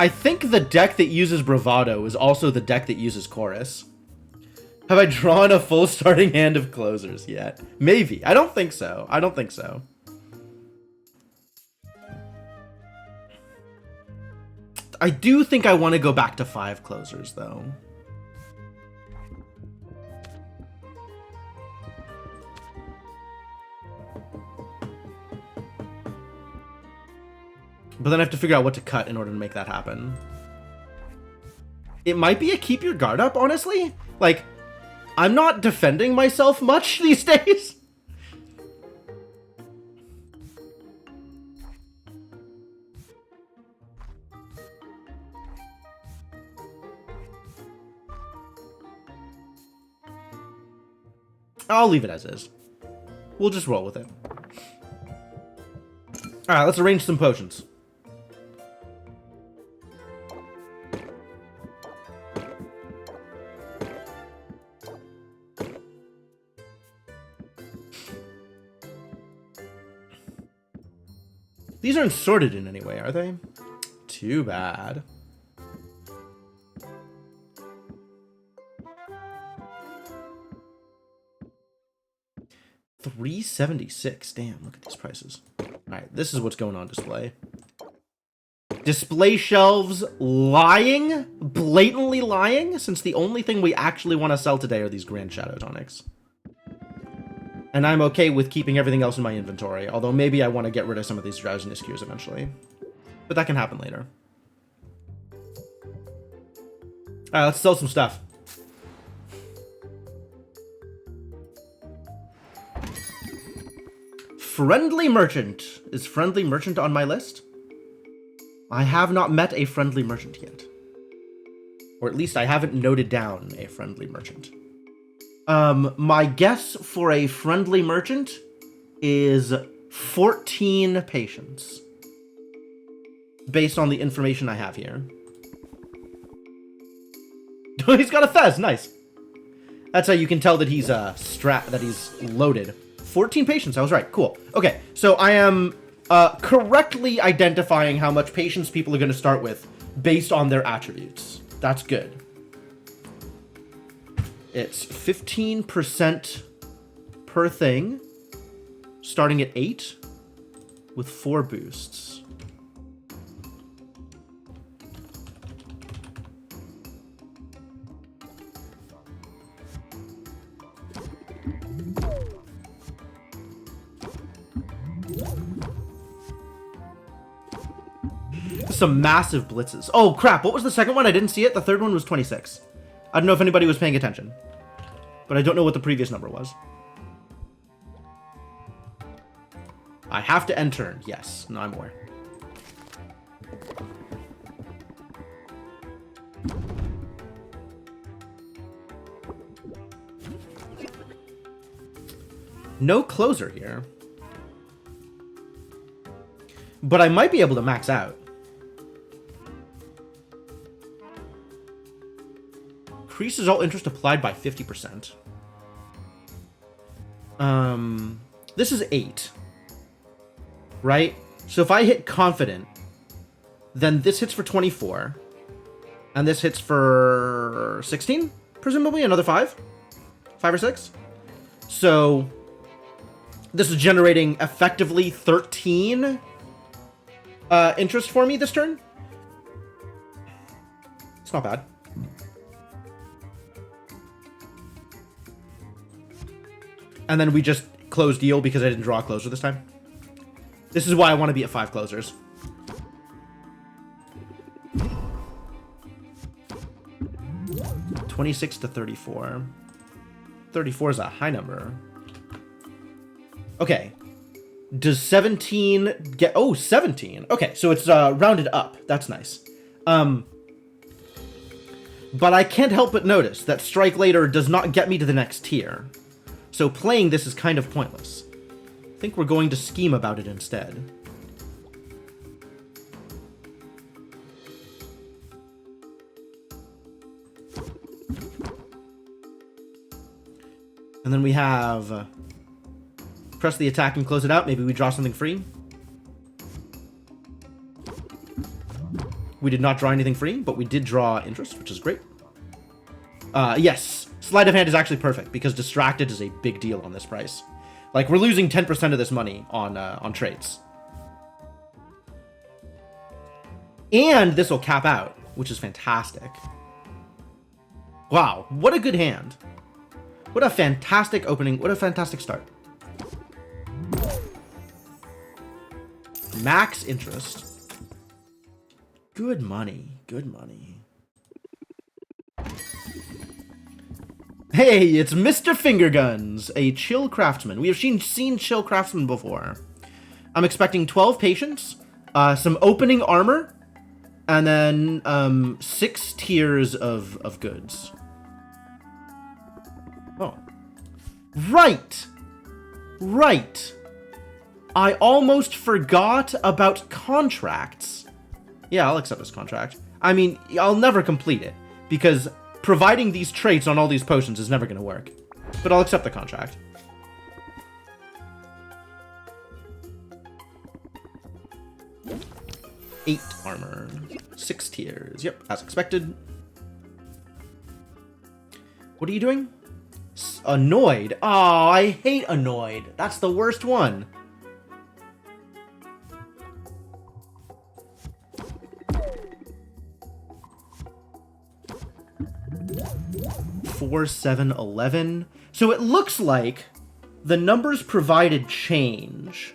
I think the deck that uses Bravado is also the deck that uses Chorus. Have I drawn a full starting hand of closers yet? Maybe. I don't think so. I don't think so. I do think I want to go back to 5 closers, though. But then I have to figure out what to cut in order to make that happen. It might be a keep your guard up, honestly. Like, I'm not defending myself much these days. I'll leave it as is. We'll just roll with it. Alright, let's arrange some potions. These aren't sorted in any way, are they? Too bad. $376. Damn, look at these prices. Alright, this is what's going on display. Display shelves lying? Blatantly lying? Since the only thing we actually want to sell today are these Grand Shadow Tonics. And I'm okay with keeping everything else in my inventory, although maybe I want to get rid of some of these drowsiness cues eventually. But that can happen later. Alright, let's sell some stuff. Friendly Merchant. Is Friendly Merchant on my list? I have not met a Friendly Merchant yet. Or at least I haven't noted down a Friendly Merchant. My guess for a Friendly Merchant is 14 patience. Based on the information I have here. He's got a Fez, nice. That's how you can tell that he's that he's loaded. 14 patience, I was right, cool. Okay, so I am correctly identifying how much patience people are going to start with based on their attributes. That's good. It's 15% per thing, starting at 8, with 4 boosts. Some massive blitzes. Oh, crap. What was the second one? I didn't see it. The third one was 26. I don't know if anybody was paying attention. But I don't know what the previous number was. I have to end turn. Yes. No, I'm aware. No closer here. But I might be able to max out. Increases all interest applied by 50%. This is 8. Right? So if I hit confident, then this hits for 24. And this hits for 16, presumably. Another 5? 5 or 6? So this is generating effectively 13 interest for me this turn. It's not bad. And then we just close deal because I didn't draw a closer this time. This is why I want to be at 5 closers. $26 to 34. 34 is a high number. Okay. Does 17 get... Oh, 17. Okay, so it's rounded up. That's nice. But I can't help but notice that Strike Later does not get me to the next tier. So playing this is kind of pointless. I think we're going to scheme about it instead. And then we have... press the attack and close it out. Maybe we draw something free. We did not draw anything free, but we did draw interest, which is great. Yes. Sleight of hand is actually perfect because distracted is a big deal on this price. Like, we're losing 10% of this money on trades. And this will cap out, which is fantastic. Wow, what a good hand. What a fantastic opening. What a fantastic start. Max interest. Good money. Good money. Hey, it's Mr. Fingerguns, a chill craftsman. We have seen chill craftsman before. I'm expecting 12 patience, some opening armor, and then 6 tiers of goods. Oh. Right! Right! I almost forgot about contracts. Yeah, I'll accept this contract. I mean, I'll never complete it, because providing these traits on all these potions is never going to work. But I'll accept the contract. 8 armor. 6 tiers. Yep, as expected. What are you doing? Annoyed. Oh, I hate annoyed. That's the worst one. Four, 7, 11. So it looks like the numbers provided change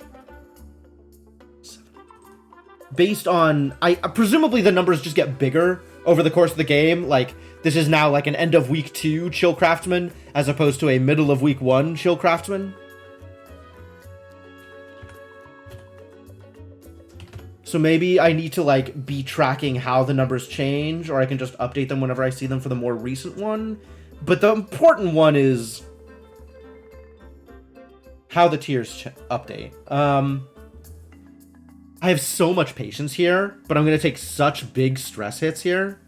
based on, presumably the numbers just get bigger over the course of the game. Like, this is now like an end of week 2 Chill Craftsman as opposed to a middle of week 1 Chill Craftsman. So maybe I need to like be tracking how the numbers change, or I can just update them whenever I see them for the more recent one. But the important one is how the tiers update. I have so much patience here, but I'm going to take such big stress hits here.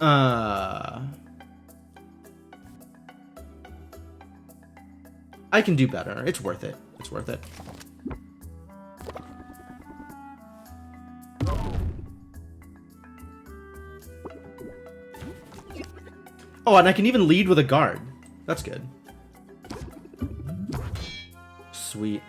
I can do better. It's worth it. It's worth it. Oh, and I can even lead with a guard. That's good. Sweet.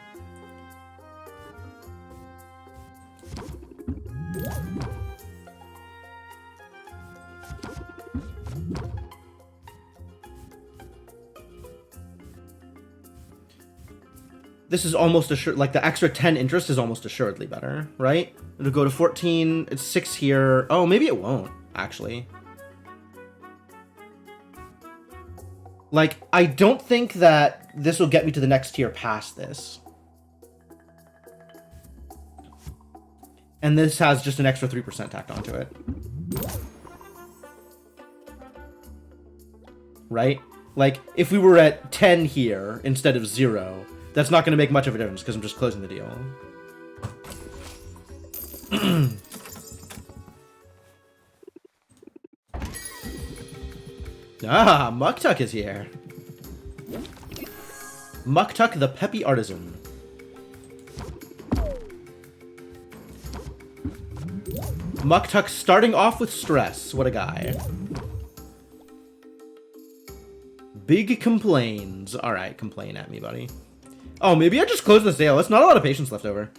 This is almost assured, like the extra 10 interest is almost assuredly better, right? It'll go to 14, it's 6 here. Oh, maybe it won't, actually. Like, I don't think that this will get me to the next tier past this. And this has just an extra 3% tacked onto it. Right? Like, if we were at 10 here instead of 0, that's not going to make much of a difference because I'm just closing the deal. Ah, Muktuk is here. Muktuk the Peppy Artisan. Muktuk starting off with stress. What a guy. Big complains. Alright, complain at me, buddy. Oh, maybe I just closed the sale. That's not a lot of patience left over.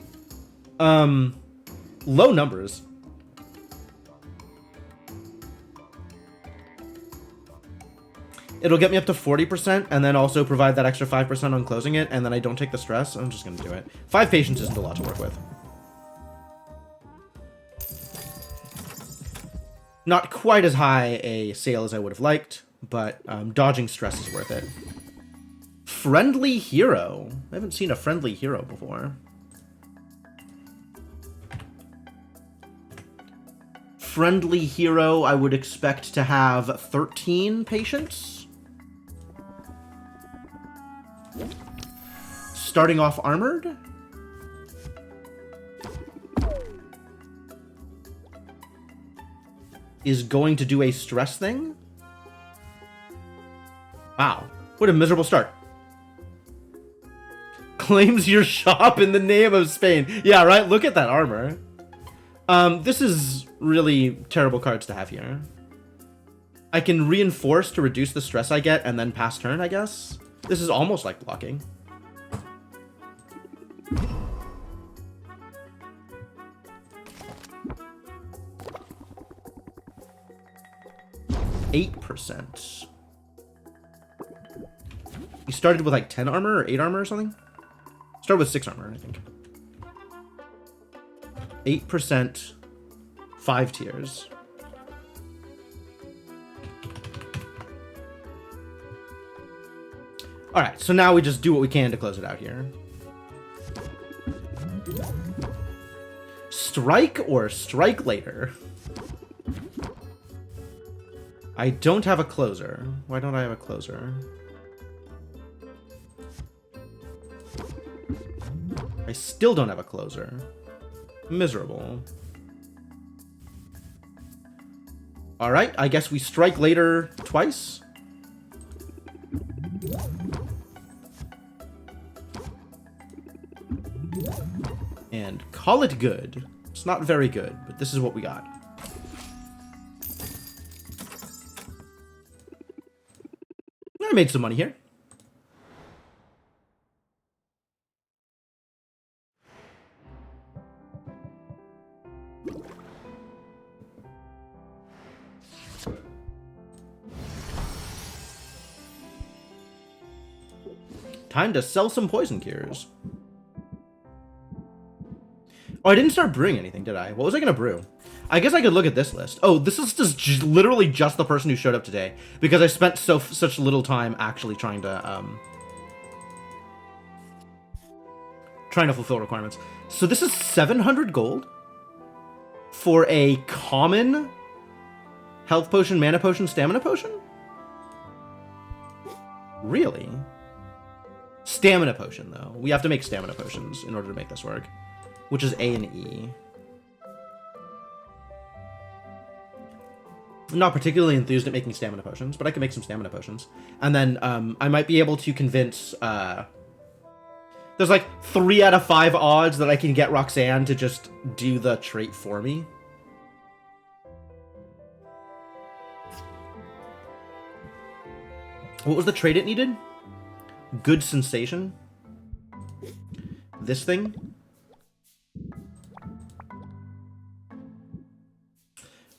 Low numbers. It'll get me up to 40% and then also provide that extra 5% on closing it, and then I don't take the stress. I'm just going to do it. 5 patience isn't a lot to work with. Not quite as high a sale as I would have liked, but dodging stress is worth it. Friendly hero. I haven't seen a friendly hero before. Friendly hero, I would expect to have 13 patience. Starting off armored. Is going to do a stress thing. Wow, what a miserable start. Claims your shop in the name of Spain. Yeah, right? Look at that armor. This is really terrible cards to have here. I can reinforce to reduce the stress I get and then pass turn, I guess. This is almost like blocking. %. You started with like 10 armor or 8 armor or something? Start with 6 armor, I think. 8%, 5 tiers. Alright, so now we just do what we can to close it out here. Strike or strike later? I don't have a closer. Why don't I have a closer? I still don't have a closer. Miserable. Alright, I guess we strike later twice. And call it good. It's not very good, but this is what we got. I made some money here. Time to sell some poison cures. Oh, I didn't start brewing anything, did I? What was I gonna brew? I guess I could look at this list. Oh, this is just literally just the person who showed up today because I spent such little time actually trying to fulfill requirements. So this is 700 gold for a common health potion, mana potion, stamina potion? Really? Stamina potion, though. We have to make stamina potions in order to make this work, which is A and E. I'm not particularly enthused at making stamina potions, but I can make some stamina potions. And then I might be able to convince... there's like 3 out of 5 odds that I can get Roxanne to just do the trait for me. What was the trait it needed? Good sensation. This thing.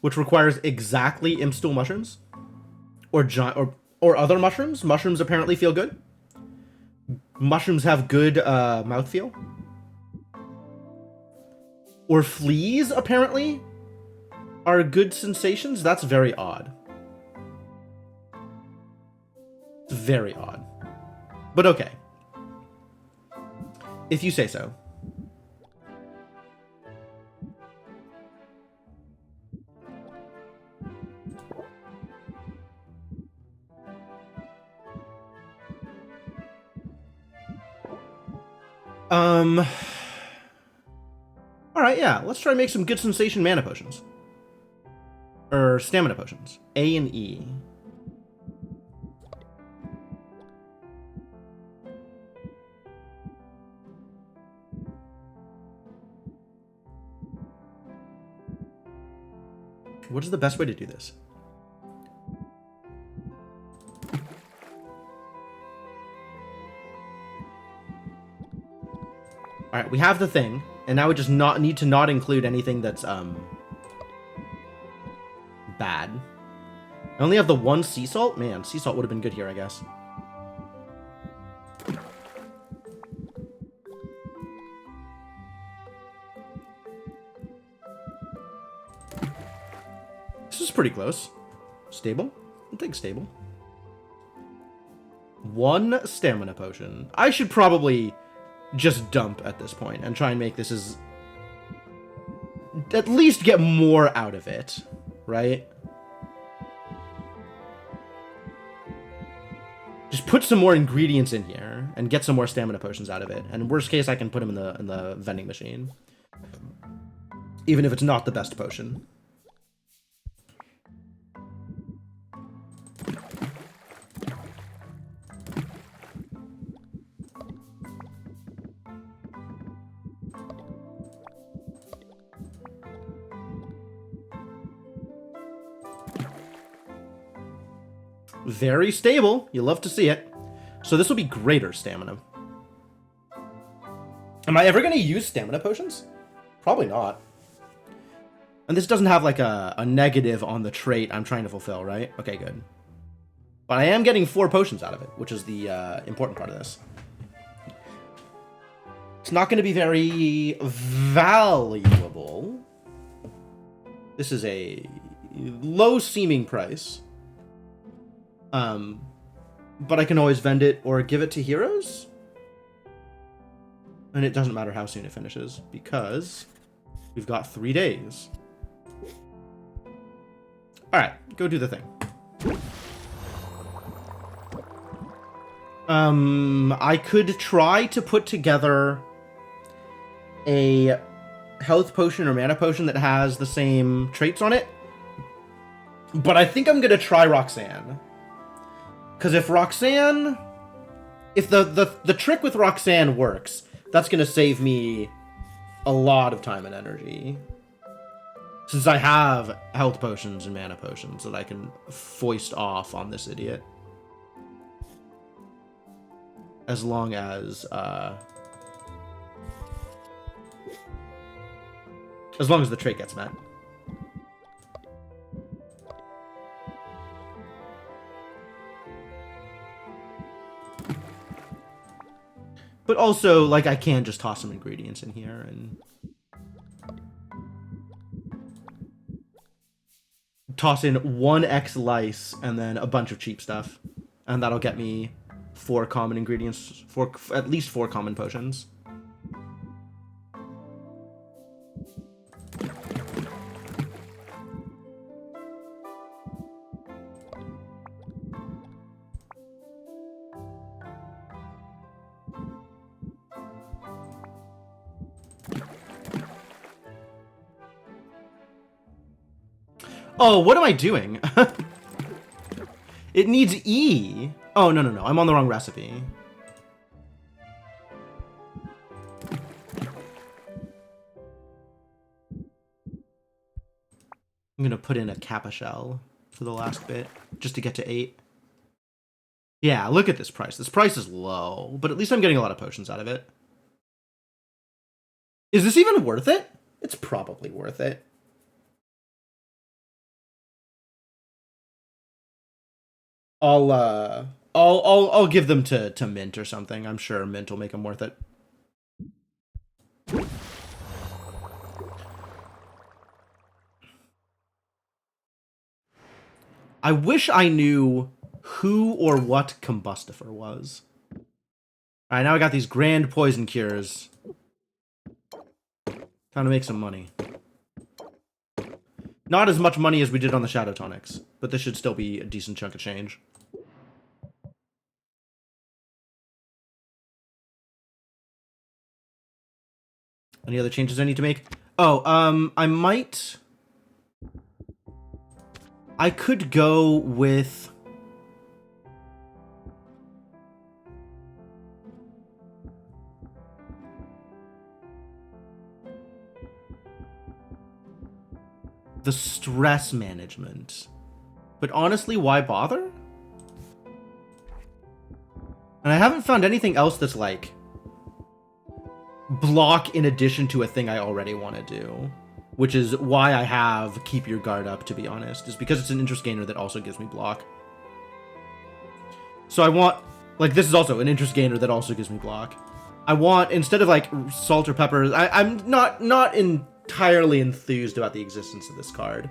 Which requires exactly Impstool mushrooms. Or other mushrooms. Mushrooms apparently feel good. Mushrooms have good mouthfeel. Or fleas, apparently, are good sensations. That's very odd. Very odd. But okay. If you say so. Alright, yeah. Let's try and make some good sensation mana potions. Or stamina potions. A and E. What is the best way to do this? Alright, we have the thing, and now we just need to not include anything that's, bad. I only have the 1 sea salt? Man, sea salt would have been good here, I guess. This is pretty close. Stable? I'll take stable. 1 stamina potion. I should probably just dump at this point and try and make this as... at least get more out of it, right? Just put some more ingredients in here and get some more stamina potions out of it. And worst case, I can put them in the vending machine. Even if it's not the best potion. Very stable. You love to see it. So this will be greater stamina. Am I ever going to use stamina potions? Probably not. And this doesn't have like a negative on the trait I'm trying to fulfill, right? Okay, good. But I am getting 4 potions out of it, which is the important part of this. It's not going to be very valuable. This is a low-seeming price. But I can always vend it or give it to heroes. And it doesn't matter how soon it finishes, because we've got 3 days. Alright, go do the thing. I could try to put together a health potion or mana potion that has the same traits on it. But I think I'm gonna try Roxanne. Because if Roxanne... if the trick with Roxanne works, that's going to save me a lot of time and energy. Since I have health potions and mana potions that I can foist off on this idiot. As long as the trait gets met. But also, like, I can just toss some ingredients in here and toss in 1x lice and then a bunch of cheap stuff. And that'll get me 4 common ingredients, at least 4 common potions. Oh, what am I doing? It needs E. Oh, no, no, no. I'm on the wrong recipe. I'm going to put in a Kappa shell for the last bit, just to get to 8. Yeah, look at this price. This price is low, but at least I'm getting a lot of potions out of it. Is this even worth it? It's probably worth it. I'll give them to Mint or something. I'm sure Mint will make them worth it. I wish I knew who or what Combustifer was. Alright, now I got these grand poison cures. Time to make some money. Not as much money as we did on the Shadow Tonics, but this should still be a decent chunk of change. Any other changes I need to make? Oh, I could go with... the stress management. But honestly, why bother? And I haven't found anything else that's like block in addition to a thing I already want to do, which is why I have Keep Your Guard Up, to be honest, is because it's an interest gainer that also gives me block. So I want, like, this is also an interest gainer that also gives me block. I want, instead of like salt or pepper, I'm not entirely enthused about the existence of this card.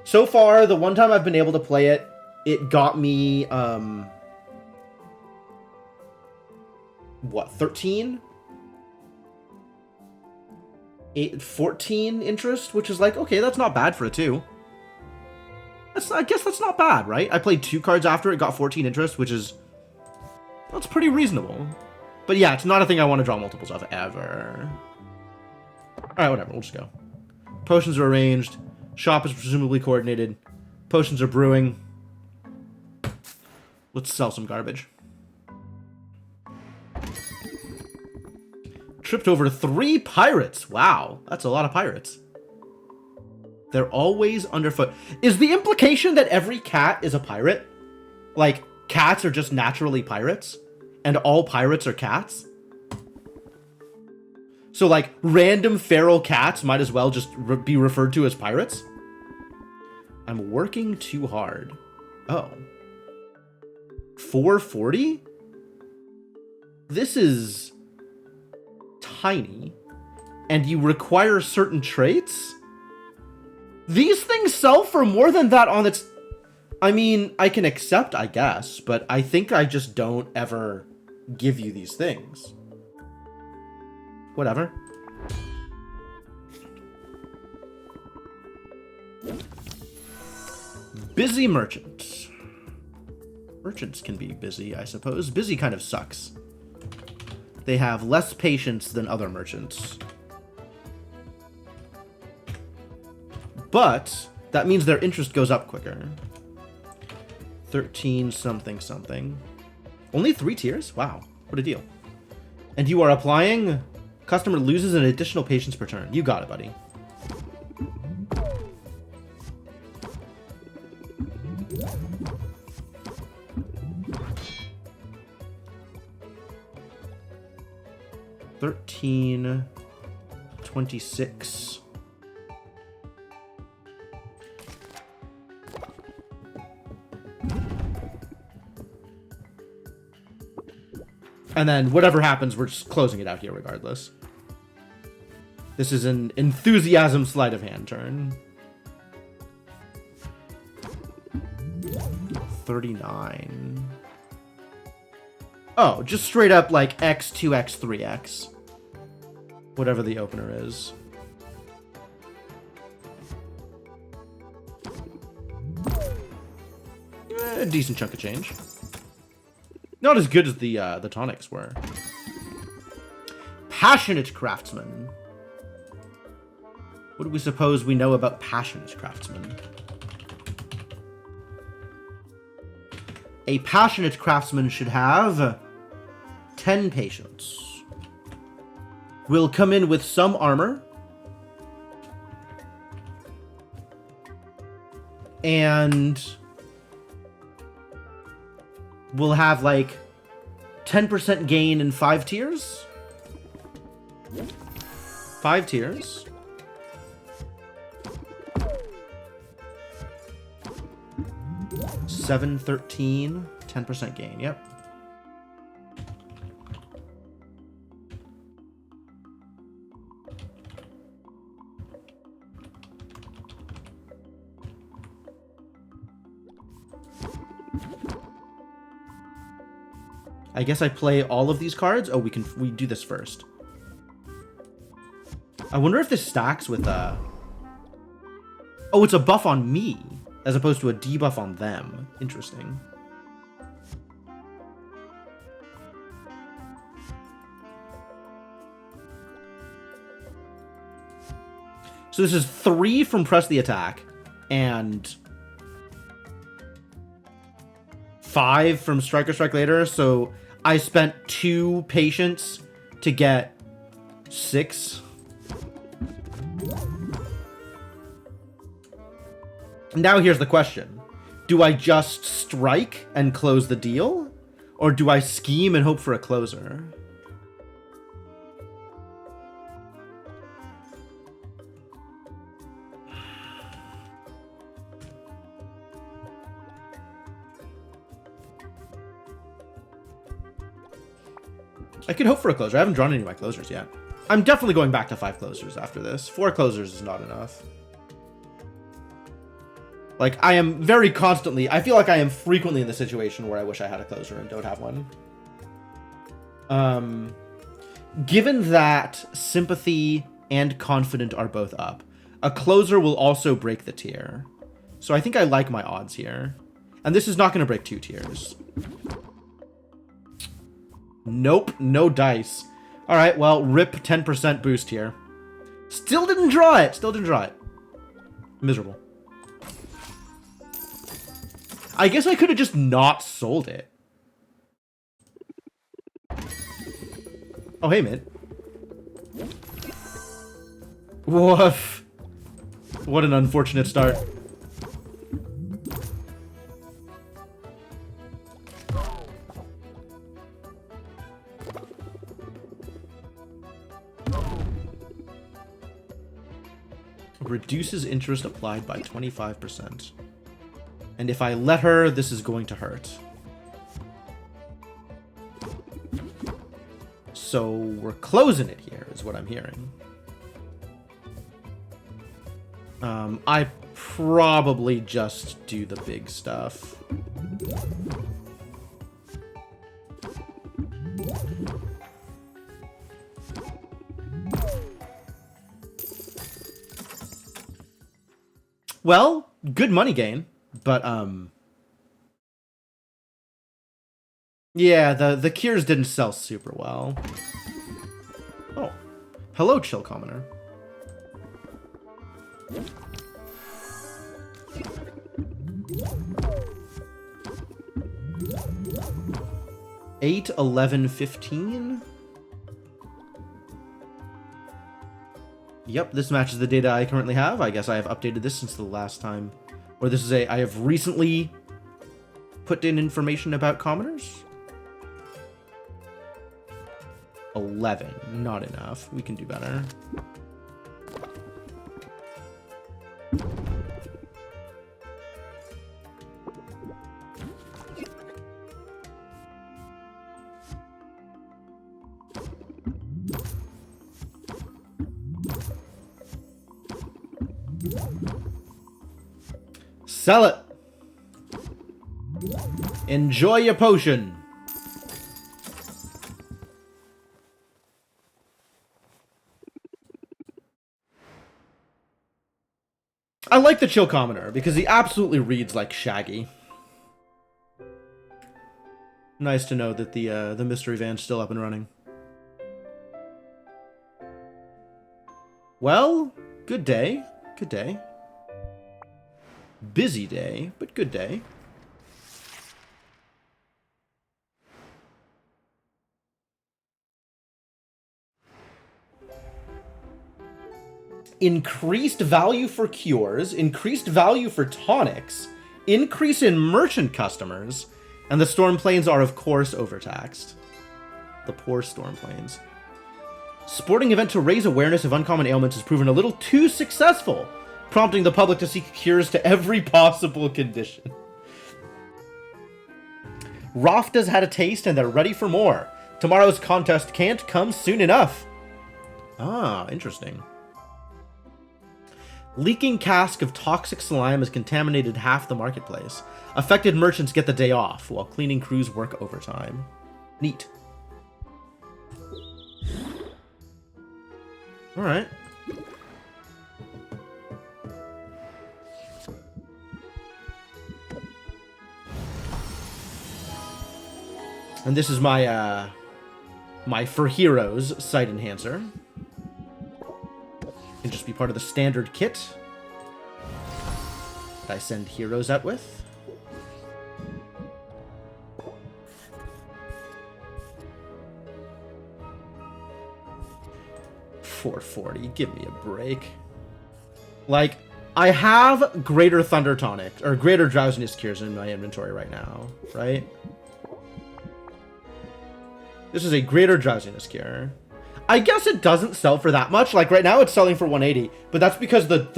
So far, the one time I've been able to play it, it got me, what, 13? 14 interest, which is like, okay, that's not bad for a 2. I guess that's not bad, right? I played 2 cards after it, got 14 interest, which is... that's pretty reasonable. But yeah, it's not a thing I want to draw multiples of, ever. Alright, whatever, we'll just go. Potions are arranged. Shop is presumably coordinated. Potions are brewing. Let's sell some garbage. Tripped over 3 pirates. Wow, that's a lot of pirates. They're always underfoot. Is the implication that every cat is a pirate? Like, cats are just naturally pirates? And all pirates are cats? So, like, random feral cats might as well just be referred to as pirates? I'm working too hard. Oh. 440? This is... tiny, and you require certain traits? These things sell for more than that on its... I mean, I can accept, I guess, but I think I just don't ever give you these things. Whatever. Busy merchant. Merchants can be busy, I suppose. Busy kind of sucks. They have less patience than other merchants. But that means their interest goes up quicker. 13 something something. Only 3 tiers? Wow, what a deal. And you are applying? Customer loses an additional patience per turn. You got it, buddy. 13, 26. And then whatever happens, we're just closing it out here regardless. This is an enthusiasm sleight of hand turn. 39. Oh, just straight up like X, 2X, 3X. Whatever the opener is. A decent chunk of change. Not as good as the tonics were. Passionate craftsman. What do we suppose we know about passionate craftsmen? A passionate craftsman should have 10 patience. Will come in with some armor. And we'll have like 10% gain in 5 tiers. 5 tiers. $7, 13, 10% gain. Yep. I guess I play all of these cards. Oh, we do this first. I wonder if this stacks with oh, it's a buff on me as opposed to a debuff on them. Interesting. So this is 3 from press the attack and 5 from strike or strike later. So I spent 2 patience to get 6. Now here's the question. Do I just strike and close the deal? Or do I scheme and hope for a closer? I could hope for a closer. I haven't drawn any of my closers yet. I'm definitely going back to 5 closers after this. 4 closers is not enough. Like, I am very constantly... I feel like I am frequently in the situation where I wish I had a closer and don't have one. Given that Sympathy and Confident are both up, a closer will also break the tier. So I think I like my odds here. And this is not going to break 2 tiers. Nope, no dice. Alright, well, rip 10% boost here. Still didn't draw it. Still didn't draw it. Miserable. I guess I could have just not sold it. Oh, hey, man. Woof. What an unfortunate start. Reduces interest applied by 25%. And if I let her, this is going to hurt. So we're closing it here, is what I'm hearing. I probably just do the big stuff. Well, good money gain. But, yeah, the cures didn't sell super well. Oh. Hello, Chill Commoner. $8, 11, 15? Yep, this matches the data I currently have. I guess I have updated this since the last time. Or this is I have recently put in information about commoners. 11. Not enough. We can do better. Sell it. Enjoy your potion. I like the Chill Commoner because he absolutely reads like Shaggy. Nice to know that the mystery van's still up and running. Well, good day. Good day. Busy day, but good day. Increased value for cures, increased value for tonics, increase in merchant customers, and the storm plains are of course overtaxed. The poor storm plains. Sporting event to raise awareness of uncommon ailments has proven a little too successful, prompting the public to seek cures to every possible condition. Rafta's had a taste and they're ready for more. Tomorrow's contest can't come soon enough. Ah, interesting. Leaking cask of toxic slime has contaminated half the marketplace. Affected merchants get the day off, while cleaning crews work overtime. Neat. Alright. And this is my, my For Heroes sight enhancer. Can just be part of the standard kit that I send heroes out with. $440, give me a break. Like, I have Greater Thunder Tonic, or Greater Drowsiness Cures in my inventory right now, right? This is a Greater Drowsiness Cure. I guess it doesn't sell for that much. Like, right now it's selling for 180, but that's because there's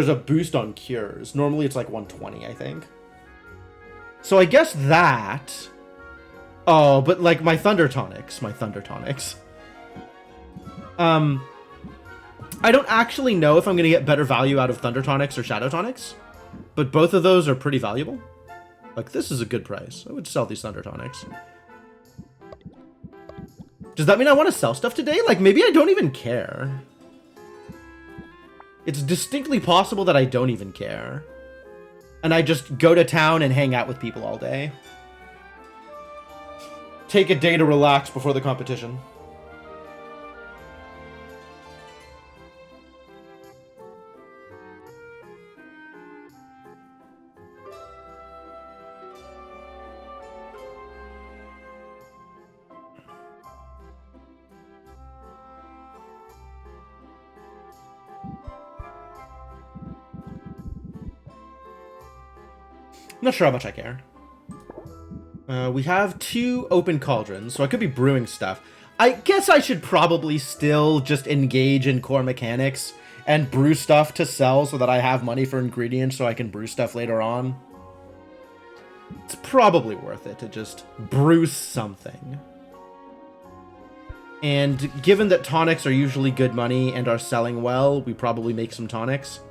a boost on cures. Normally it's like 120, I think. So I guess that... Oh, but like my Thunder Tonics. I don't actually know if I'm going to get better value out of Thunder Tonics or Shadow Tonics, but both of those are pretty valuable. Like, this is a good price. I would sell these Thunder Tonics. Does that mean I want to sell stuff today? Like, maybe I don't even care. It's distinctly possible that I don't even care. And I just go to town and hang out with people all day. Take a day to relax before the competition. I'm not sure how much I care. We have 2 open cauldrons, so I could be brewing stuff. I guess I should probably still just engage in core mechanics and brew stuff to sell so that I have money for ingredients so I can brew stuff later on. It's probably worth it to just brew something. And given that tonics are usually good money and are selling well, we probably make some tonics.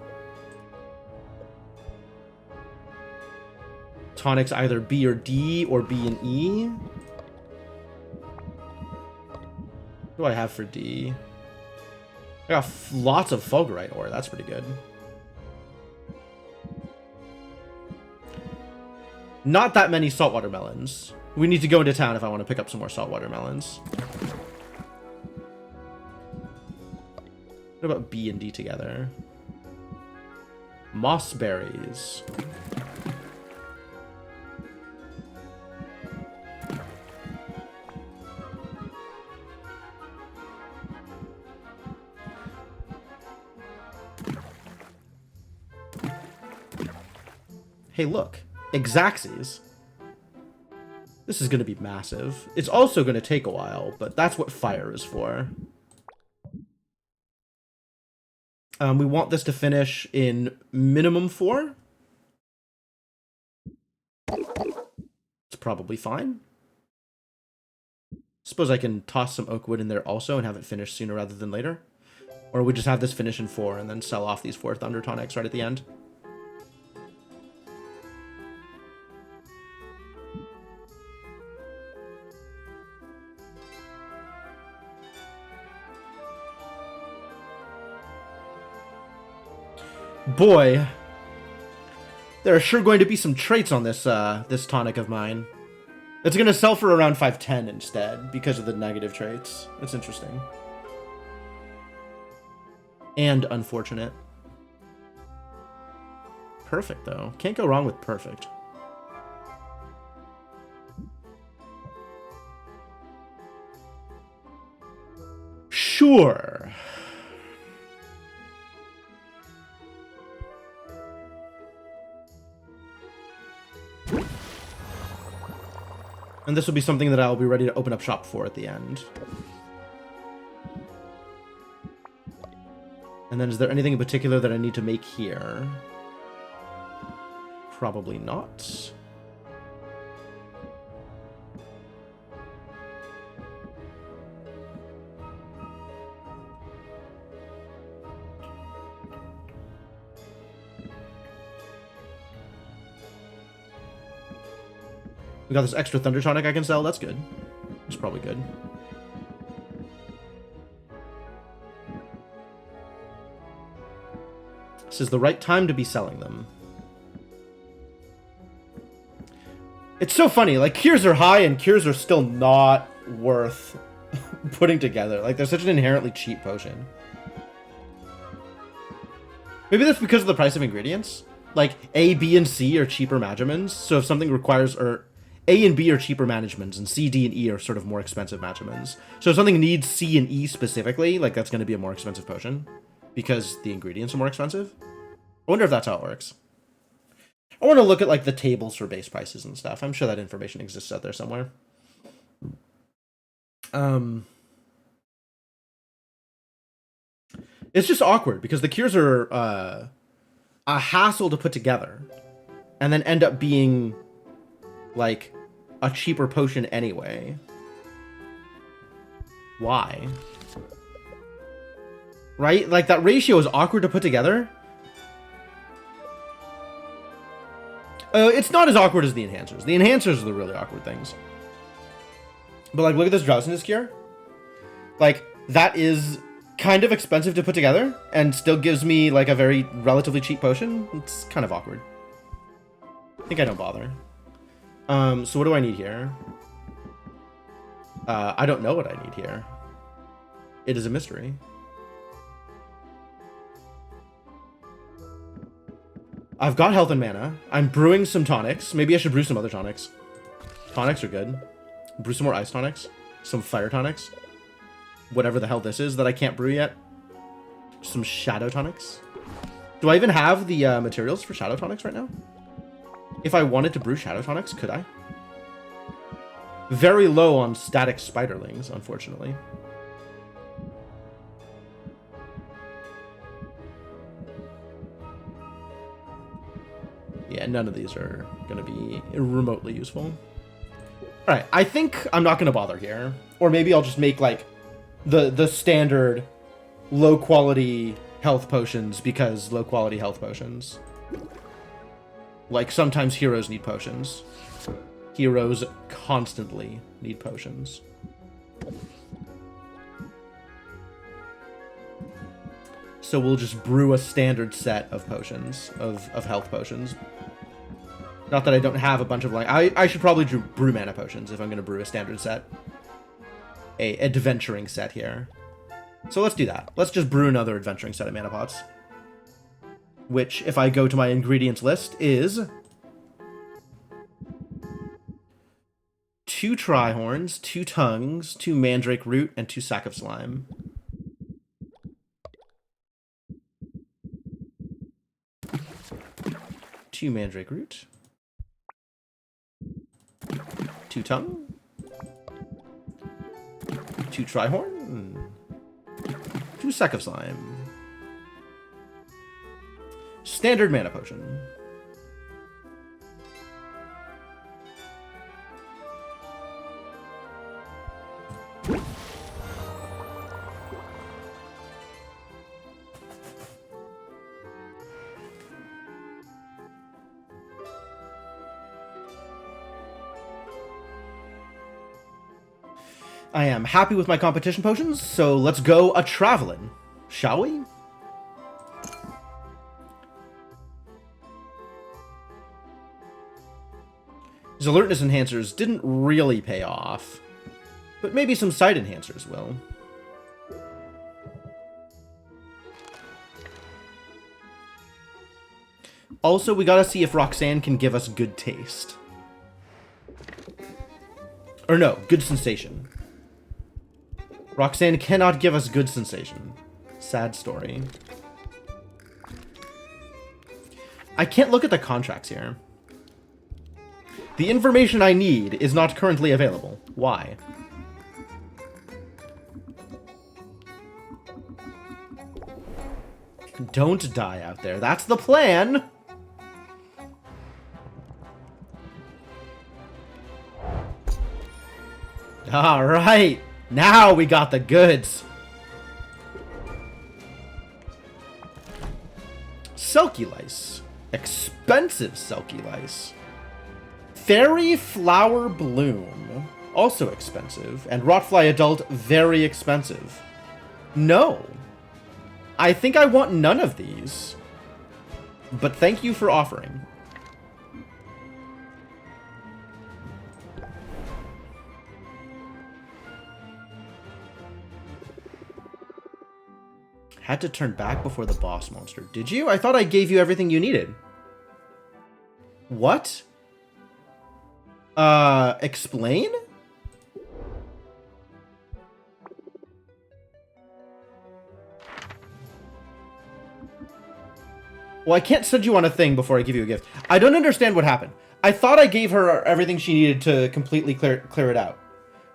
Tonics either B or D or B and E. What do I have for D? I got lots of fulgurite ore. That's pretty good. Not that many saltwater melons. We need to go into town if I want to pick up some more saltwater melons. What about B and D together? Moss berries. Hey, look. Exaxes. This is going to be massive. It's also going to take a while, but that's what fire is for. We want this to finish in minimum 4. It's probably fine. Suppose I can toss some oak wood in there also and have it finish sooner rather than later. Or we just have this finish in 4 and then sell off these 4 Thunder Tonics right at the end. Boy, there are sure going to be some traits on this this tonic of mine. It's going to sell for around 510 instead because of the negative traits. That's interesting. And unfortunate. Perfect, though. Can't go wrong with perfect. Sure. And this will be something that I'll be ready to open up shop for at the end. And then is there anything in particular that I need to make here? Probably not. We got this extra Thunder Tonic I can sell. That's good. That's probably good. This is the right time to be selling them. It's so funny. Like, cures are high and cures are still not worth putting together. Like, they're such an inherently cheap potion. Maybe that's because of the price of ingredients. Like, A, B, and C are cheaper Magimans. So if something requires... A and B are cheaper managements, and C, D, and E are sort of more expensive managements. So if something needs C and E specifically, like, that's going to be a more expensive potion. Because the ingredients are more expensive. I wonder if that's how it works. I want to look at, like, the tables for base prices and stuff. I'm sure that information exists out there somewhere. It's just awkward, because the cures are a hassle to put together. And then end up being, like... a cheaper potion anyway. Why? Right? Like, that ratio is awkward to put together. It's not as awkward as the enhancers. The enhancers are the really awkward things. But, like, look at this drowsiness cure. Like, that is kind of expensive to put together and still gives me, like, a very relatively cheap potion. It's kind of awkward. I think I don't bother. So what do I need here? I don't know what I need here. It is a mystery. I've got health and mana. I'm brewing some tonics. Maybe I should brew some other tonics. Tonics are good. Brew some more ice tonics. Some fire tonics. Whatever the hell this is that I can't brew yet. Some shadow tonics. Do I even have the materials for shadow tonics right now? If I wanted to brew shadow tonics, could I? Very low on static spiderlings, unfortunately. Yeah, none of these are going to be remotely useful. Alright, I think I'm not going to bother here. Or maybe I'll just make, like, the standard low-quality health potions because low-quality health potions. Like, sometimes heroes need potions. Heroes constantly need potions. So we'll just brew a standard set of potions, of health potions. Not that I don't have a bunch of, like... I should probably brew mana potions if I'm going to brew a standard set. A adventuring set here. So let's do that. Let's just brew another adventuring set of mana pots. Which, if I go to my ingredients list, is 2 Trihorns, 2 Tongues, 2 Mandrake Root, and 2 Sack of Slime. Two Mandrake Root, 2 tongue. 2 trihorn. 2 sack of slime. Standard mana potion. I am happy with my competition potions, so let's go a-travelin', shall we? These alertness enhancers didn't really pay off, but maybe some sight enhancers will. Also, we gotta see if Roxanne can give us good taste. Or no, good sensation. Roxanne cannot give us good sensation. Sad story. I can't look at the contracts here. The information I need is not currently available. Why? Don't die out there. That's the plan! Alright! Now we got the goods! Selkie Lice. Expensive Selkie Lice. Fairy Flower Bloom. Also expensive. And Rotfly Adult, very expensive. No. I think I want none of these. But thank you for offering. Had to turn back before the boss monster. Did you? I thought I gave you everything you needed. What? Explain? Well, I can't send you on a thing before I give you a gift. I don't understand what happened. I thought I gave her everything she needed to completely clear it out.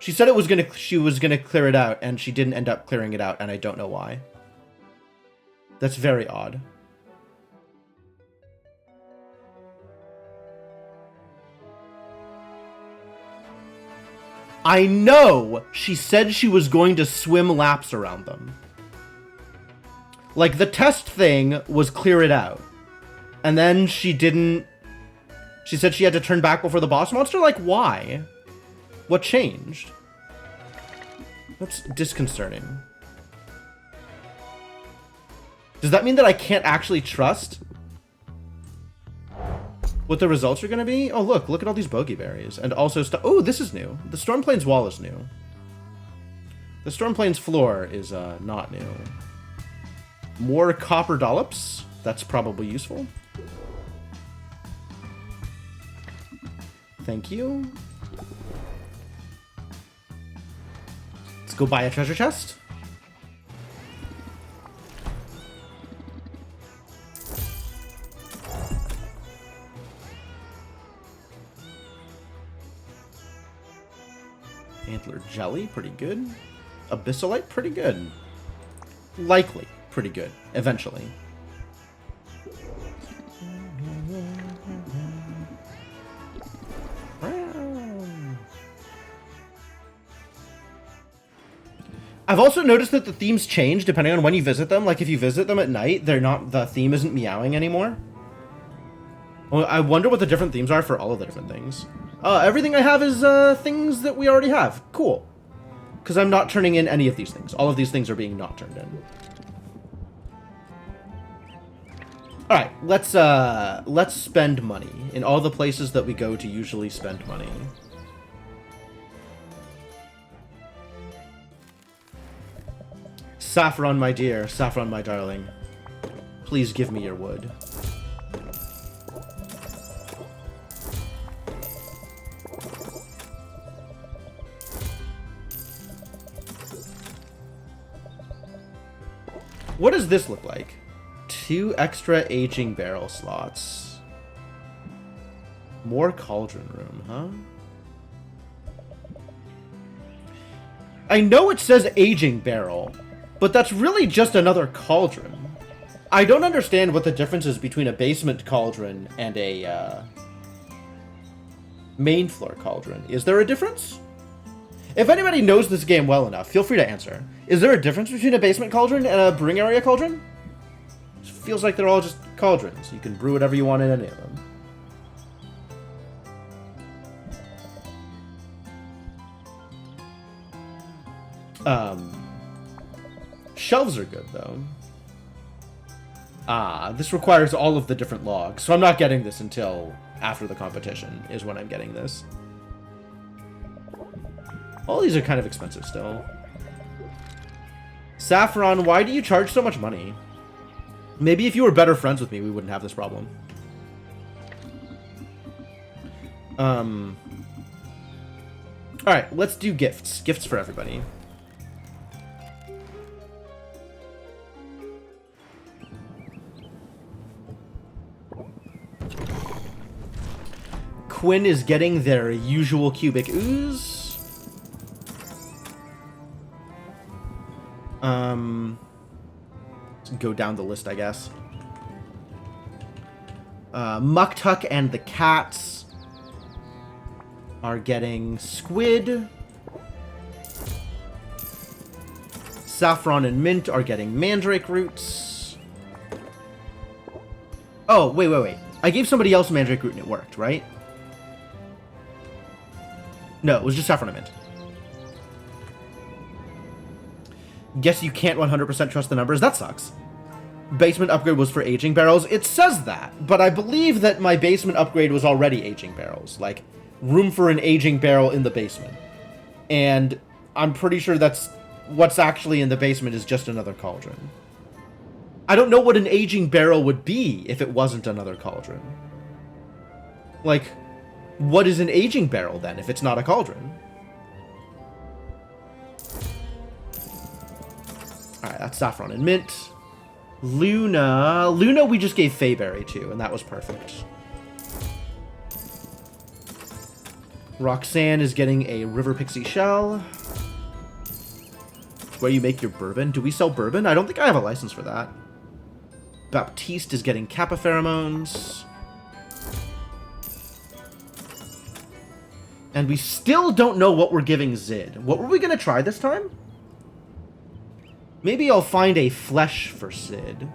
She said she was gonna clear it out, and she didn't end up clearing it out, and I don't know why. That's very odd. I know she said she was going to swim laps around them. Like, the test thing was clear it out. And then she didn't... She said she had to turn back before the boss monster? Like, why? What changed? That's disconcerting. Does that mean that I can't actually trust what the results are going to be? Oh, look at all these bogey berries. And also stuff. Oh, this is new. The Stormplains wall is new. The Stormplains floor is not new. More copper dollops. That's probably useful. Thank you. Let's go buy a treasure chest. Antler jelly, pretty good. Abyssalite, pretty good. Likely, pretty good. Eventually. I've also noticed that the themes change depending on when you visit them. Like, if you visit them at night, the theme isn't meowing anymore. Well, I wonder what the different themes are for all of the different things. Everything I have is things that we already have. Cool. Because I'm not turning in any of these things. All of these things are being not turned in. Alright, let's spend money in all the places that we go to usually spend money. Saffron, my dear. Saffron, my darling. Please give me your wood. What does this look like? 2 extra aging barrel slots. More cauldron room, huh? I know it says aging barrel, but that's really just another cauldron. I don't understand what the difference is between a basement cauldron and a main floor cauldron. Is there a difference? If anybody knows this game well enough, feel free to answer. Is there a difference between a basement cauldron and a brewing area cauldron? It feels like they're all just cauldrons. You can brew whatever you want in any of them. Shelves are good, though. This requires all of the different logs, so I'm not getting this until after the competition is when I'm getting this. All these are kind of expensive still. Saffron, why do you charge so much money? Maybe if you were better friends with me, we wouldn't have this problem. Alright, let's do gifts. Gifts for everybody. Quinn is getting their usual cubic ooze. Let's go down the list, I guess. Muktuk and the cats are getting squid. Saffron and mint are getting mandrake roots. Oh, wait. I gave somebody else mandrake root and it worked, right? No, it was just saffron and mint. Guess you can't 100% trust the numbers? That sucks. Basement upgrade was for aging barrels. It says that, but I believe that my basement upgrade was already aging barrels. Like, room for an aging barrel in the basement. And I'm pretty sure that's what's actually in the basement is just another cauldron. I don't know what an aging barrel would be if it wasn't another cauldron. Like, what is an aging barrel then if it's not a cauldron? Alright, that's saffron and mint. Luna we just gave Fayberry to, and that was perfect. Roxanne is getting a River Pixie shell. Where you make your bourbon. Do we sell bourbon? I don't think I have a license for that. Baptiste is getting Kappa pheromones. And we still don't know what we're giving Zid. What were we going to try this time? Maybe I'll find a flesh for Sid.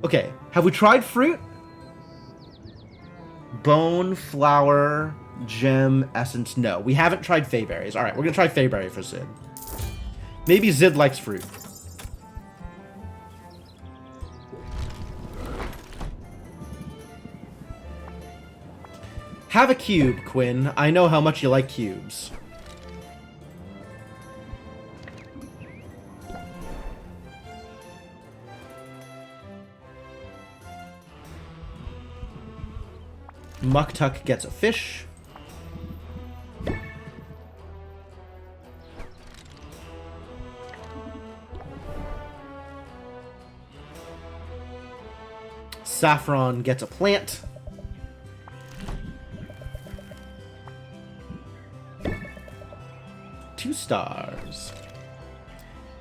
Okay, have we tried fruit? Bone, flour, gem, essence. No, we haven't tried Fayberries. Alright, we're going to try Fayberry for Zid. Maybe Zid likes fruit. Have a cube, Quinn. I know how much you like cubes. Muktuk gets a fish. Saffron gets a plant. Two stars.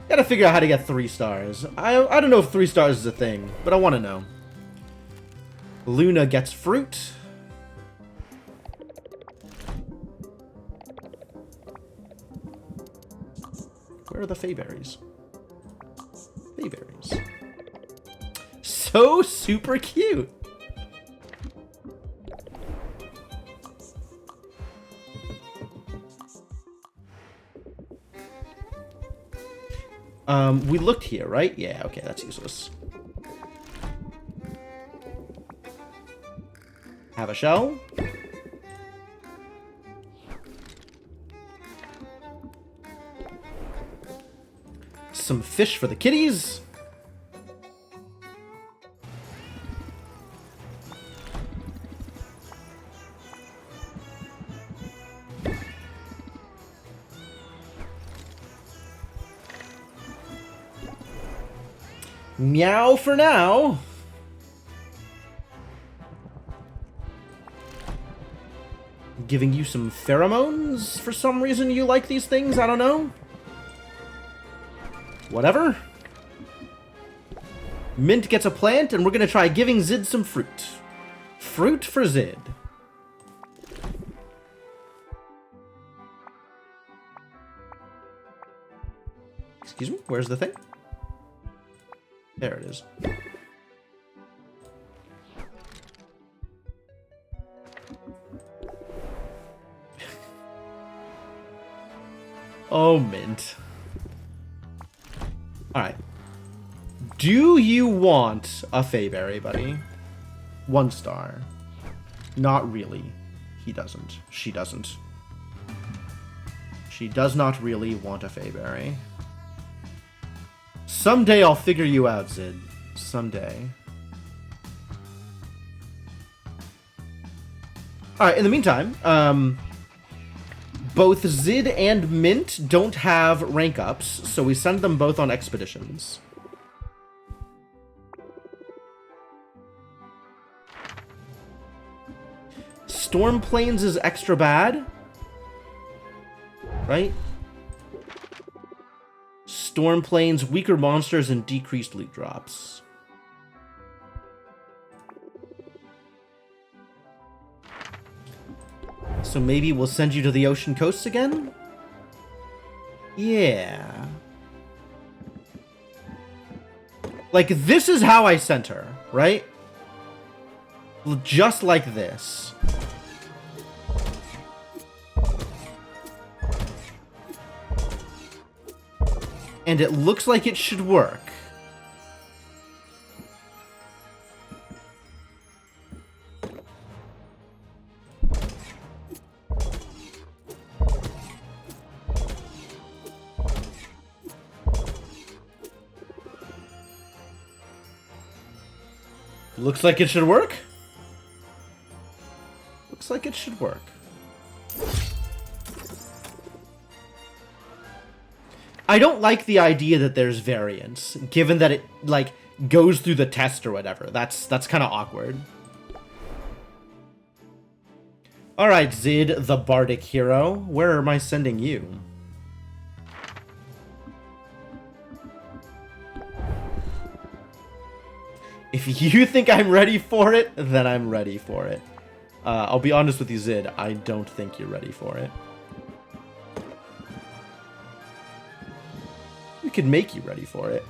Gotta figure out how to get 3 stars. I don't know if 3 stars is a thing, but I want to know. Luna gets fruit. Where are the Fayberries? Fayberries. So super cute. We looked here, right? Yeah, okay, that's useless. Have a shell. Some fish for the kitties. Meow for now. Giving you some pheromones. For some reason you like these things, I don't know. Whatever. Mint gets a plant, and we're gonna try giving Zid some fruit. Fruit for Zid. Excuse me, where's the thing? There it is. Oh, Mint. Alright. Do you want a Fayberry, buddy? 1 star. Not really. He doesn't. She doesn't. She does not really want a Fayberry. Someday I'll figure you out, Zid. Someday. Alright, in the meantime, both Zid and Mint don't have rank ups, so we send them both on expeditions. Storm Plains is extra bad. Right? Storm Plains, weaker monsters, and decreased loot drops. So maybe we'll send you to the ocean coasts again? Yeah. Like, this is how I sent her, right? Just like this. And it looks like it should work. Looks like it should work. Looks like it should work. I don't like the idea that there's variance, given that it, like, goes through the test or whatever. That's kind of awkward. Alright, Zid, the bardic hero. Where am I sending you? If you think I'm ready for it, then I'm ready for it. I'll be honest with you, Zid. I don't think you're ready for it. We could make you ready for it.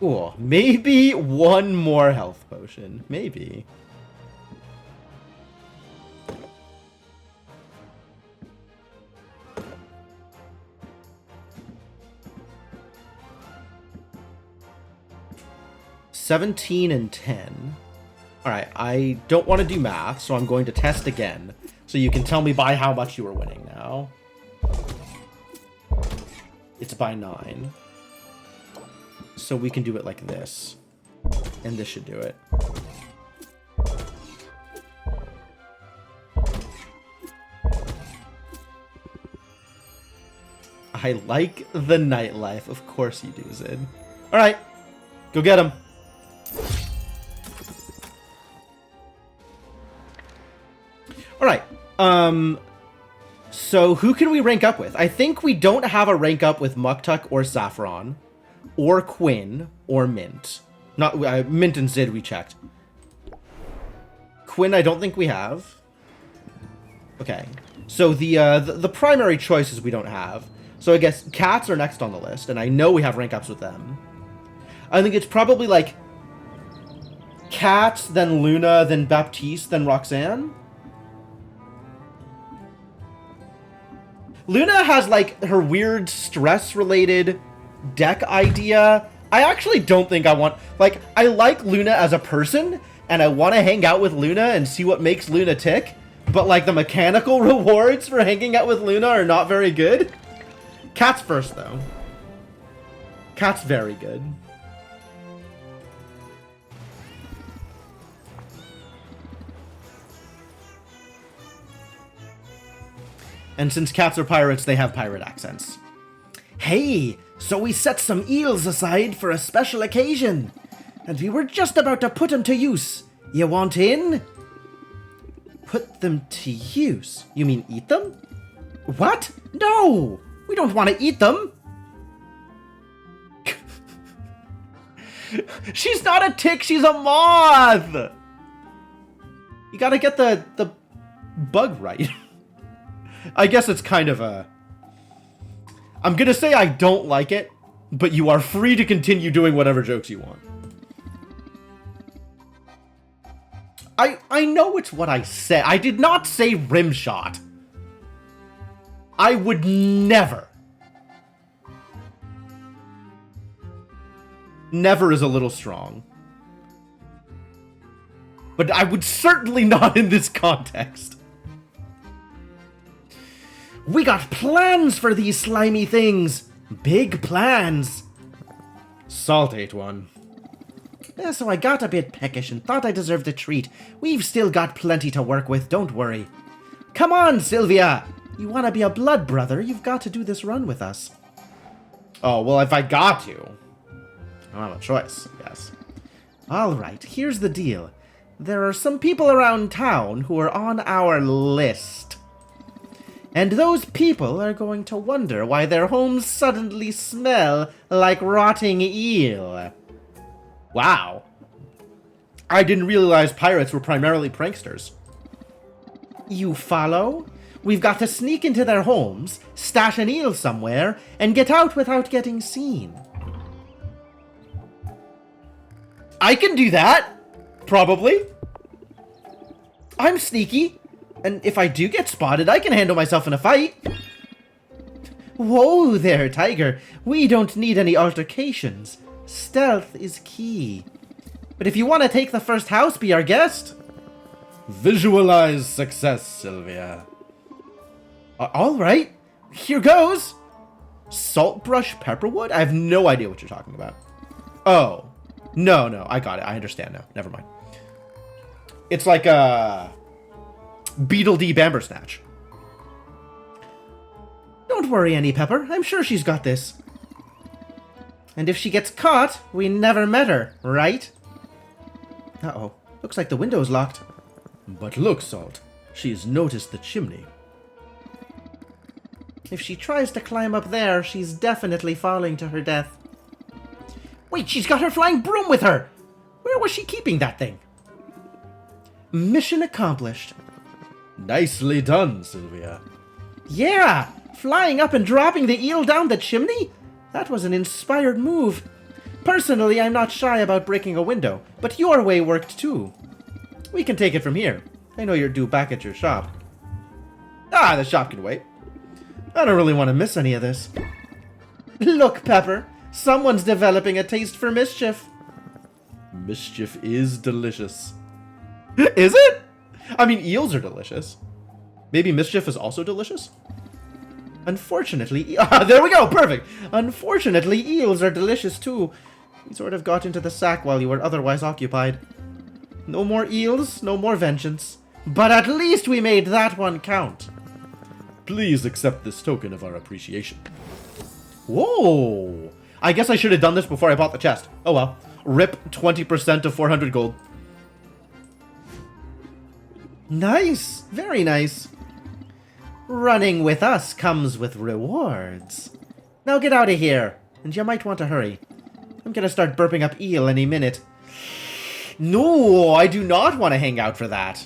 Ooh, maybe one more health potion. Maybe. $17 and $10. Alright, I don't want to do math, so I'm going to test again. So you can tell me by how much you are winning now. It's by 9. So we can do it like this. And this should do it. I like the nightlife. Of course you do, Zid. Alright, go get him. Alright, so who can we rank up with? I think we don't have a rank up with Muktuk or Saffron, or Quinn, or Mint. Not, Mint and Zid we checked. Quinn I don't think we have. Okay, so the primary choices we don't have. So I guess cats are next on the list, and I know we have rank ups with them. I think it's probably like Cats, then Luna, then Baptiste, then Roxanne. Luna has, like, her weird stress-related deck idea. I actually don't think I want... Like, I like Luna as a person, and I want to hang out with Luna and see what makes Luna tick. But, like, the mechanical rewards for hanging out with Luna are not very good. Cat's first, though. Cat's very good. And since cats are pirates, they have pirate accents. Hey, so we set some eels aside for a special occasion. And we were just about to put them to use. You want in? Put them to use? You mean eat them? What? No! We don't want to eat them! She's not a tick, she's a moth! You gotta get the bug right. I guess it's kind of a... I'm gonna say I don't like it, but you are free to continue doing whatever jokes you want. I know it's what I said. I did not say rim shot. I would never. Never is a little strong. But I would certainly not in this context. We got plans for these slimy things. Big plans. Salt ate one. Yeah, so I got a bit peckish and thought I deserved a treat. We've still got plenty to work with, don't worry. Come on, Sylvia! You want to be a blood brother, you've got to do this run with us. Oh, well, if I got to. I don't have a choice, yes. Alright, here's the deal. There are some people around town who are on our list. And those people are going to wonder why their homes suddenly smell like rotting eel. Wow. I didn't realize pirates were primarily pranksters. You follow? We've got to sneak into their homes, stash an eel somewhere, and get out without getting seen. I can do that! Probably. I'm sneaky, and if I do get spotted, I can handle myself in a fight. Whoa there, Tiger. We don't need any altercations. Stealth is key. But if you want to take the first house, be our guest. Visualize success, Sylvia. Alright, here goes. Saltbrush pepperwood? I have no idea what you're talking about. Oh. No, I got it. I understand now. Never mind. It's like a Beetle D Bambersnatch. Don't worry, Annie Pepper. I'm sure she's got this. And if she gets caught, we never met her, right? Uh-oh. Looks like the window's locked. But look, Salt. She's noticed the chimney. If she tries to climb up there, she's definitely falling to her death. Wait, she's got her flying broom with her! Where was she keeping that thing? Mission accomplished. Nicely done, Sylvia. Yeah! Flying up and dropping the eel down the chimney? That was an inspired move. Personally, I'm not shy about breaking a window, but your way worked too. We can take it from here. I know you're due back at your shop. Ah, the shop can wait. I don't really want to miss any of this. Look, Pepper. Someone's developing a taste for mischief. Mischief is delicious. Is it? I mean, eels are delicious. Maybe mischief is also delicious? Unfortunately, there we go, perfect. Unfortunately, eels are delicious too. We sort of got into the sack while you were otherwise occupied. No more eels, no more vengeance. But at least we made that one count. Please accept this token of our appreciation. Whoa! I guess I should have done this before I bought the chest. Oh well. Rip 20% of 400 gold. Nice! Very nice. Running with us comes with rewards. Now get out of here, and you might want to hurry. I'm gonna start burping up eel any minute. No, I do not want to hang out for that.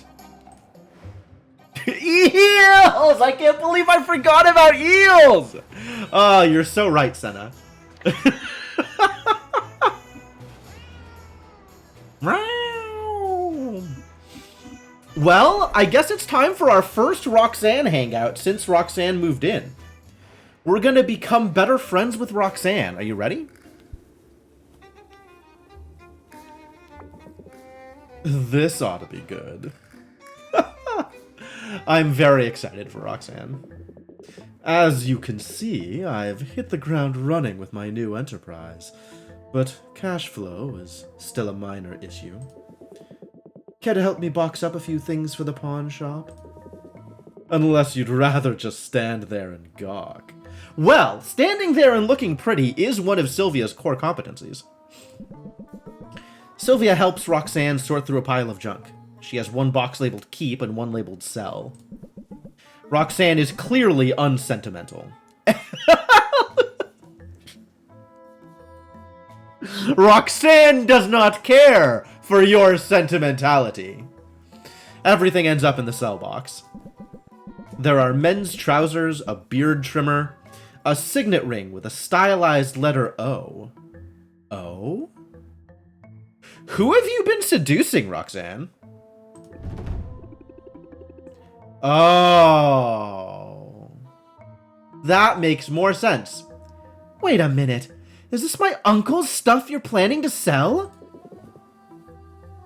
Eels! I can't believe I forgot about eels! Oh, you're so right, Senna. Well, I guess it's time for our first Roxanne hangout since Roxanne moved in. We're gonna become better friends with Roxanne. Are you ready? This ought to be good. I'm very excited for Roxanne. As you can see, I've hit the ground running with my new enterprise, but cash flow is still a minor issue. Care to help me box up a few things for the pawn shop? Unless you'd rather just stand there and gawk. Well, standing there and looking pretty is one of Sylvia's core competencies. Sylvia helps Roxanne sort through a pile of junk. She has one box labeled keep and one labeled sell. Roxanne is clearly unsentimental. Roxanne does not care for your sentimentality. Everything ends up in the sell box. There are men's trousers, a beard trimmer, a signet ring with a stylized letter O. O? Who have you been seducing, Roxanne? Oh. That makes more sense. Wait a minute. Is this my uncle's stuff you're planning to sell?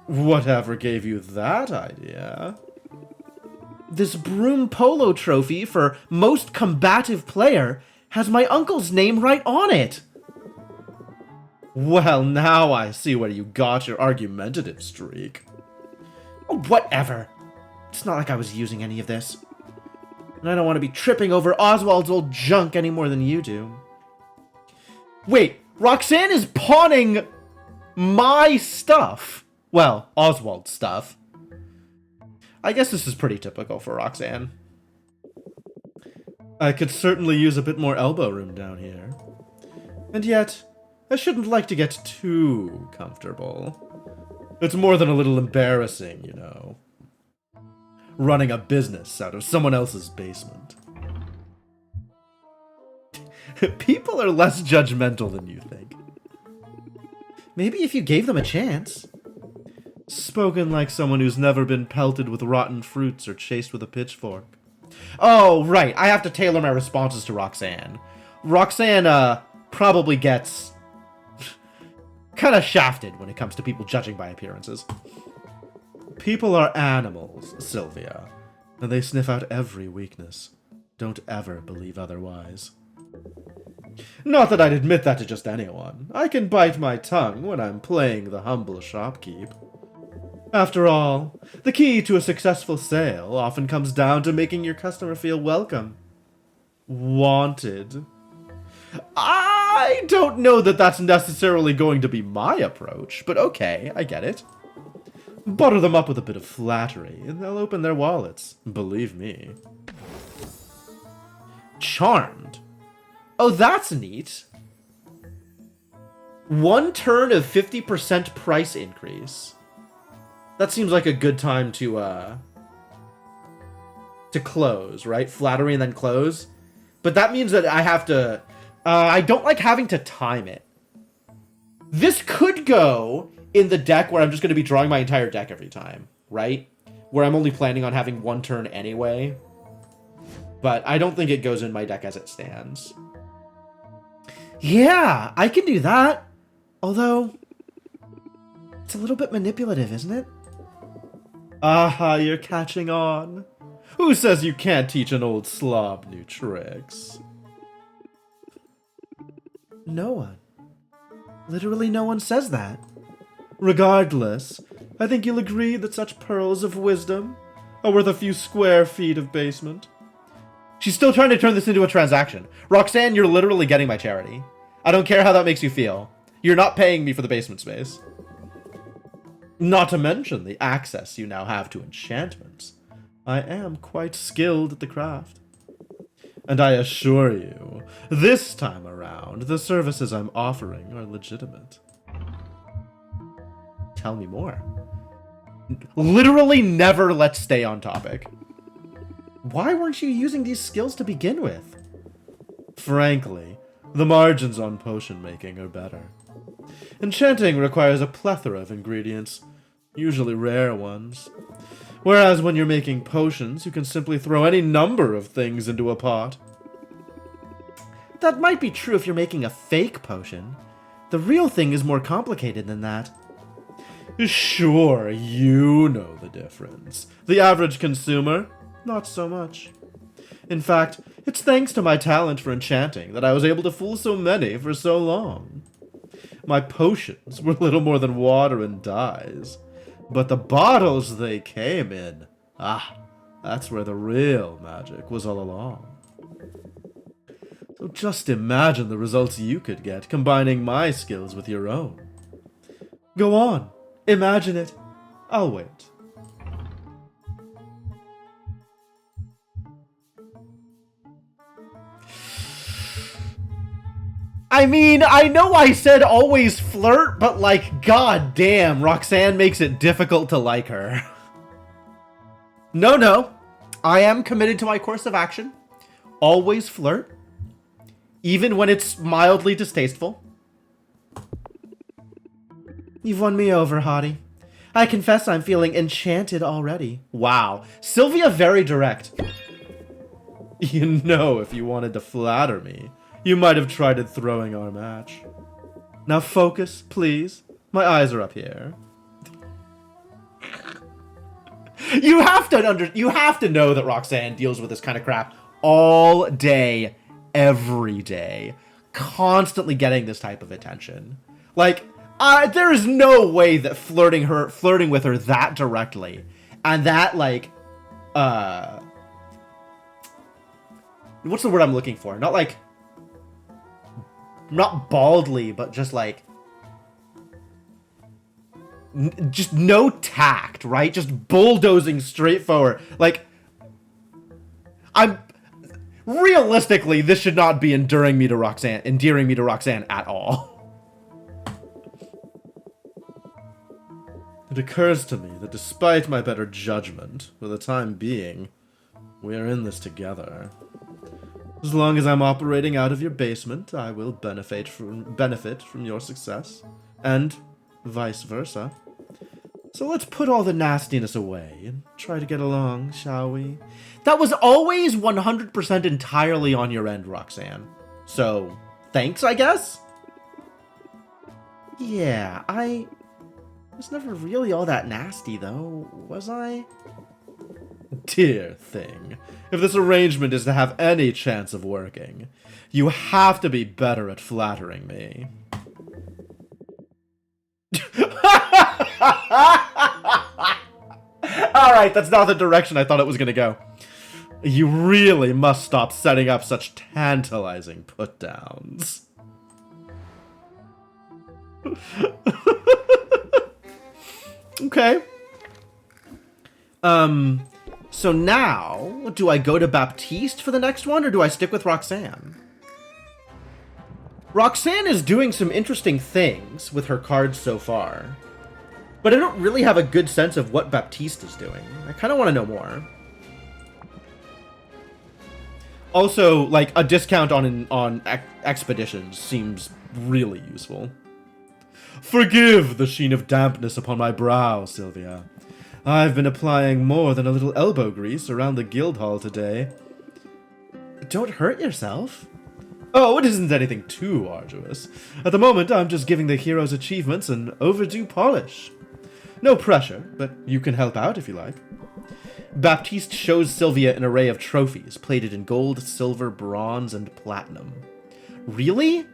Whatever gave you that idea? This Broom Polo trophy for most combative player has my uncle's name right on it. Well, now I see where you got your argumentative streak. Oh, whatever. It's not like I was using any of this. And I don't want to be tripping over Oswald's old junk any more than you do. Wait, Roxanne is pawning my stuff. Well, Oswald's stuff. I guess this is pretty typical for Roxanne. I could certainly use a bit more elbow room down here. And yet, I shouldn't like to get too comfortable. It's more than a little embarrassing, you know. Running a business out of someone else's basement. People are less judgmental than you think. Maybe if you gave them a chance. Spoken like someone who's never been pelted with rotten fruits or chased with a pitchfork. Oh, right. I have to tailor my responses to Roxanne. Roxanne, probably gets kind of shafted when it comes to people judging by appearances. People are animals, Sylvia, and they sniff out every weakness. Don't ever believe otherwise. Not that I'd admit that to just anyone. I can bite my tongue when I'm playing the humble shopkeep. After all, the key to a successful sale often comes down to making your customer feel welcome. Wanted. I don't know that that's necessarily going to be my approach, but okay, I get it. Butter them up with a bit of flattery, and they'll open their wallets. Believe me. Charmed. Oh, that's neat. 1 turn of 50% price increase. That seems like a good time to close, right? Flattery and then close. But that means that I have to... I don't like having to time it. This could go in the deck where I'm just going to be drawing my entire deck every time, right? Where I'm only planning on having 1 turn anyway. But I don't think it goes in my deck as it stands. Yeah, I can do that. Although, it's a little bit manipulative, isn't it? Aha, you're catching on. Who says you can't teach an old slob new tricks? No one. Literally no one says that. Regardless, I think you'll agree that such pearls of wisdom are worth a few square feet of basement. She's still trying to turn this into a transaction. Roxanne, you're literally getting my charity. I don't care how that makes you feel. You're not paying me for the basement space. Not to mention the access you now have to enchantments. I am quite skilled at the craft. And I assure you, this time around, the services I'm offering are legitimate. Tell me more. Literally never let's stay on topic. Why weren't you using these skills to begin with? Frankly, the margins on potion making are better. Enchanting requires a plethora of ingredients, usually rare ones. Whereas when you're making potions, you can simply throw any number of things into a pot. That might be true if you're making a fake potion. The real thing is more complicated than that. Sure, you know the difference. The average consumer, not so much. In fact, it's thanks to my talent for enchanting that I was able to fool so many for so long. My potions were little more than water and dyes. But the bottles they came in, that's where the real magic was all along. So just imagine the results you could get combining my skills with your own. Go on, Imagine it. I'll wait. I mean, I know I said always flirt, but like, god damn, Roxanne makes it difficult to like her. No. I am committed to my course of action. Always flirt. Even when it's mildly distasteful. You've won me over, hottie. I confess I'm feeling enchanted already. Wow. Sylvia very direct. You know, if you wanted to flatter me, you might have tried it throwing our match. Now focus, please. My eyes are up here. You have to know that Roxanne deals with this kind of crap all day, every day, constantly getting this type of attention. Like, there is no way that flirting with her that directly and that, like, what's the word I'm looking for? Not baldly, but just like, just no tact, right? Just bulldozing straight forward. Like, realistically, this should not be endearing me to Roxanne at all. It occurs to me that despite my better judgment, for the time being, we are in this together. As long as I'm operating out of your basement, I will benefit from your success, and vice versa. So let's put all the nastiness away and try to get along, shall we? That was always 100% entirely on your end, Roxanne. So, thanks, I guess? Yeah, I was never really all that nasty, though, was I? Dear thing, if this arrangement is to have any chance of working, you have to be better at flattering me. Alright, that's not the direction I thought it was gonna go. You really must stop setting up such tantalizing put-downs. Okay. So now, do I go to Baptiste for the next one, or do I stick with Roxanne? Roxanne is doing some interesting things with her cards so far, but I don't really have a good sense of what Baptiste is doing. I kind of want to know more. Also, like, a discount on expeditions seems really useful. Forgive the sheen of dampness upon my brow, Sylvia. I've been applying more than a little elbow grease around the guild hall today. Don't hurt yourself. Oh, it isn't anything too arduous. At the moment, I'm just giving the hero's achievements an overdue polish. No pressure, but you can help out if you like. Baptiste shows Sylvia an array of trophies plated in gold, silver, bronze, and platinum. Really?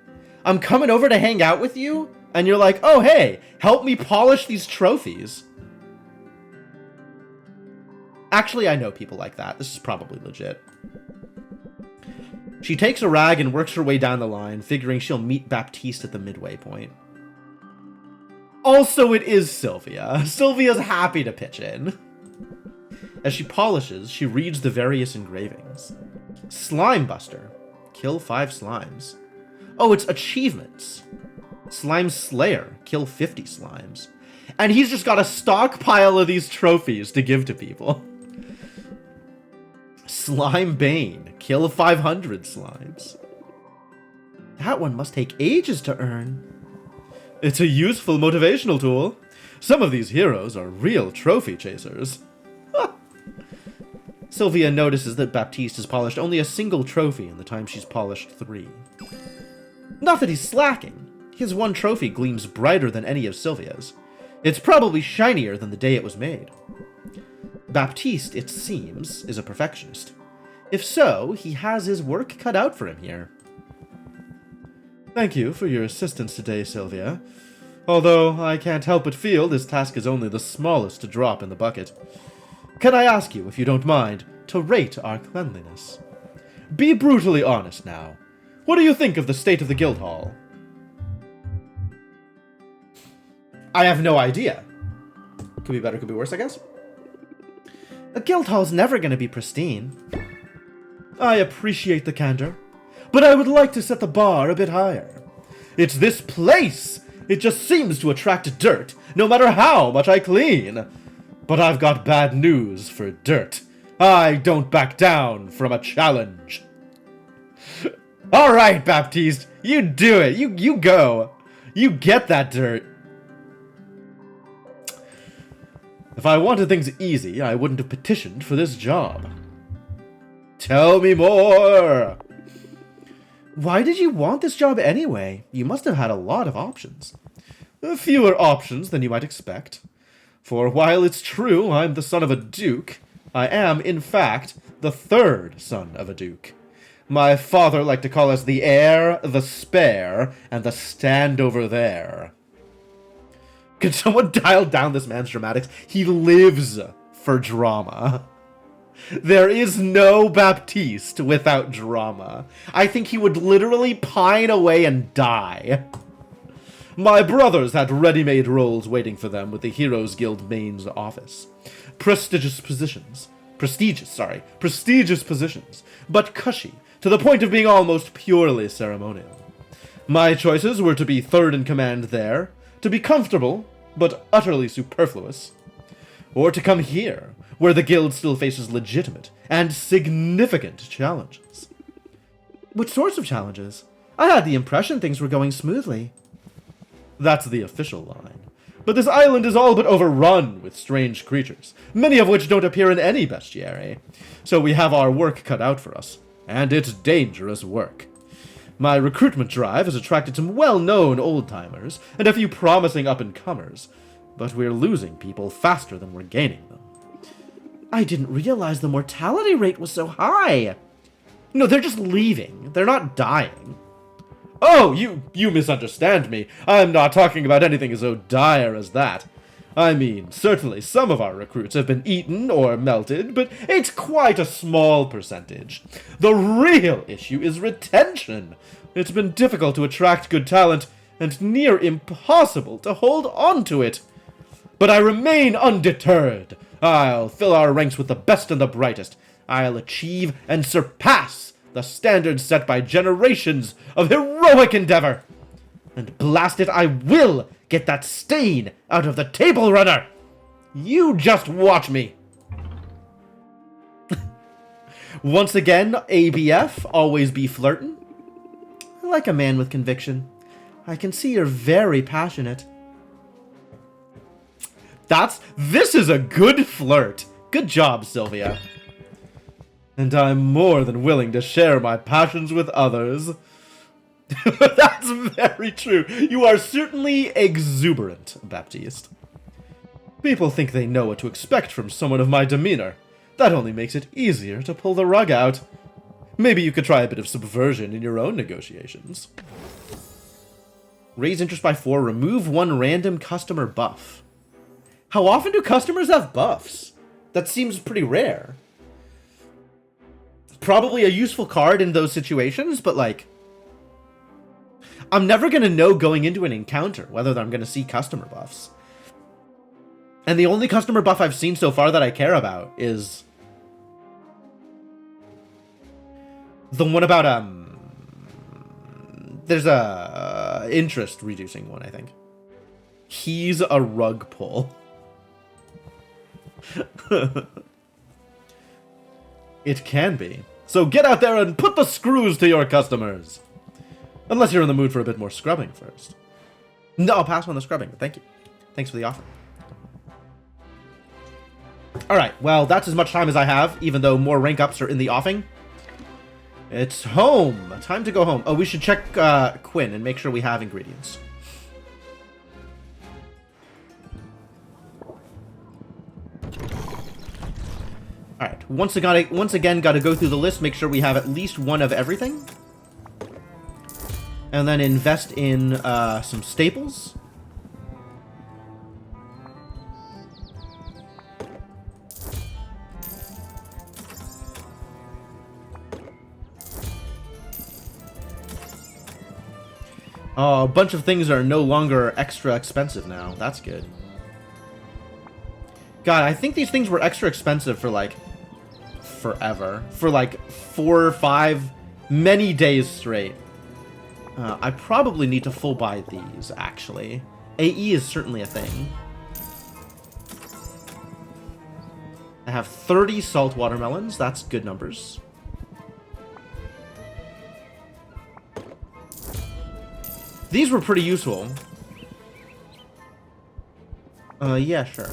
I'm coming over to hang out with you? And you're like, oh hey, help me polish these trophies. Actually, I know people like that. This is probably legit. She takes a rag and works her way down the line, figuring she'll meet Baptiste at the midway point. Also, it is Sylvia. Sylvia's happy to pitch in. As she polishes, she reads the various engravings. Slime Buster. Kill 5 slimes. Oh, it's achievements. Slime Slayer. Kill 50 slimes. And he's just got a stockpile of these trophies to give to people. Slime Bane. Kill 500 slimes. That one must take ages to earn. It's a useful motivational tool. Some of these heroes are real trophy chasers. Sylvia notices that Baptiste has polished only a single trophy in the time she's polished 3. Not that he's slacking. His one trophy gleams brighter than any of Sylvia's. It's probably shinier than the day it was made. Baptiste, it seems, is a perfectionist. If so, he has his work cut out for him here. Thank you for your assistance today, Sylvia. Although I can't help but feel this task is only the smallest drop in the bucket. Can I ask you, if you don't mind, to rate our cleanliness? Be brutally honest now. What do you think of the state of the guild hall? I have no idea. Could be better, could be worse, I guess. A guild hall's never gonna be pristine. I appreciate the candor, but I would like to set the bar a bit higher. It's this place! It just seems to attract dirt, no matter how much I clean. But I've got bad news for dirt. I don't back down from a challenge. Alright, Baptiste, you do it. You go. You get that dirt. If I wanted things easy, I wouldn't have petitioned for this job. Tell me more! Why did you want this job anyway? You must have had a lot of options. Fewer options than you might expect. For while it's true I'm the son of a duke, I am, in fact, the third son of a duke. My father liked to call us the heir, the spare, and the stand over there. Could someone dial down this man's dramatics? He lives for drama. There is no Baptiste without drama. I think he would literally pine away and die. My brothers had ready-made roles waiting for them with the Heroes Guild mains office. Prestigious positions, but cushy, to the point of being almost purely ceremonial. My choices were to be third in command there, to be comfortable, but utterly superfluous, or to come here, where the guild still faces legitimate and significant challenges. What sorts of challenges? I had the impression things were going smoothly. That's the official line. But this island is all but overrun with strange creatures, many of which don't appear in any bestiary. So we have our work cut out for us, and it's dangerous work. My recruitment drive has attracted some well-known old-timers and a few promising up-and-comers, but we're losing people faster than we're gaining them. I didn't realize the mortality rate was so high. No, they're just leaving. They're not dying. Oh, you misunderstand me. I'm not talking about anything as so dire as that. I mean, certainly some of our recruits have been eaten or melted, but it's quite a small percentage. The real issue is retention. It's been difficult to attract good talent, and near impossible to hold on to it. But I remain undeterred. I'll fill our ranks with the best and the brightest. I'll achieve and surpass the standards set by generations of heroic endeavor. And blast it, I will get that stain out of the table runner. You just watch me. Once again, ABF, always be flirtin'. I like a man with conviction. I can see you're very passionate. This is a good flirt. Good job, Sylvia. And I'm more than willing to share my passions with others. That's very true. You are certainly exuberant, Baptiste. People think they know what to expect from someone of my demeanor. That only makes it easier to pull the rug out. Maybe you could try a bit of subversion in your own negotiations. Raise interest by 4. Remove one random customer buff. How often do customers have buffs? That seems pretty rare. Probably a useful card in those situations, but like, I'm never going to know going into an encounter whether I'm going to see customer buffs. And the only customer buff I've seen so far that I care about is the one about, there's a interest reducing one, I think. He's a rug pull. It can be. So get out there and put the screws to your customers. Unless you're in the mood for a bit more scrubbing first. No, I'll pass on the scrubbing, but thank you. Thanks for the offer. Alright, well, that's as much time as I have, even though more rank ups are in the offing. It's home. Time to go home. Oh, we should check Quinn and make sure we have ingredients. Alright, once again, gotta go through the list, make sure we have at least one of everything. And then invest in some staples. Oh, a bunch of things are no longer extra expensive now. That's good. God, I think these things were extra expensive for, like, forever. For, like, 4 or 5, many days straight. I probably need to full buy these, actually. AE is certainly a thing. I have 30 salt watermelons. That's good numbers. These were pretty useful. Yeah, sure.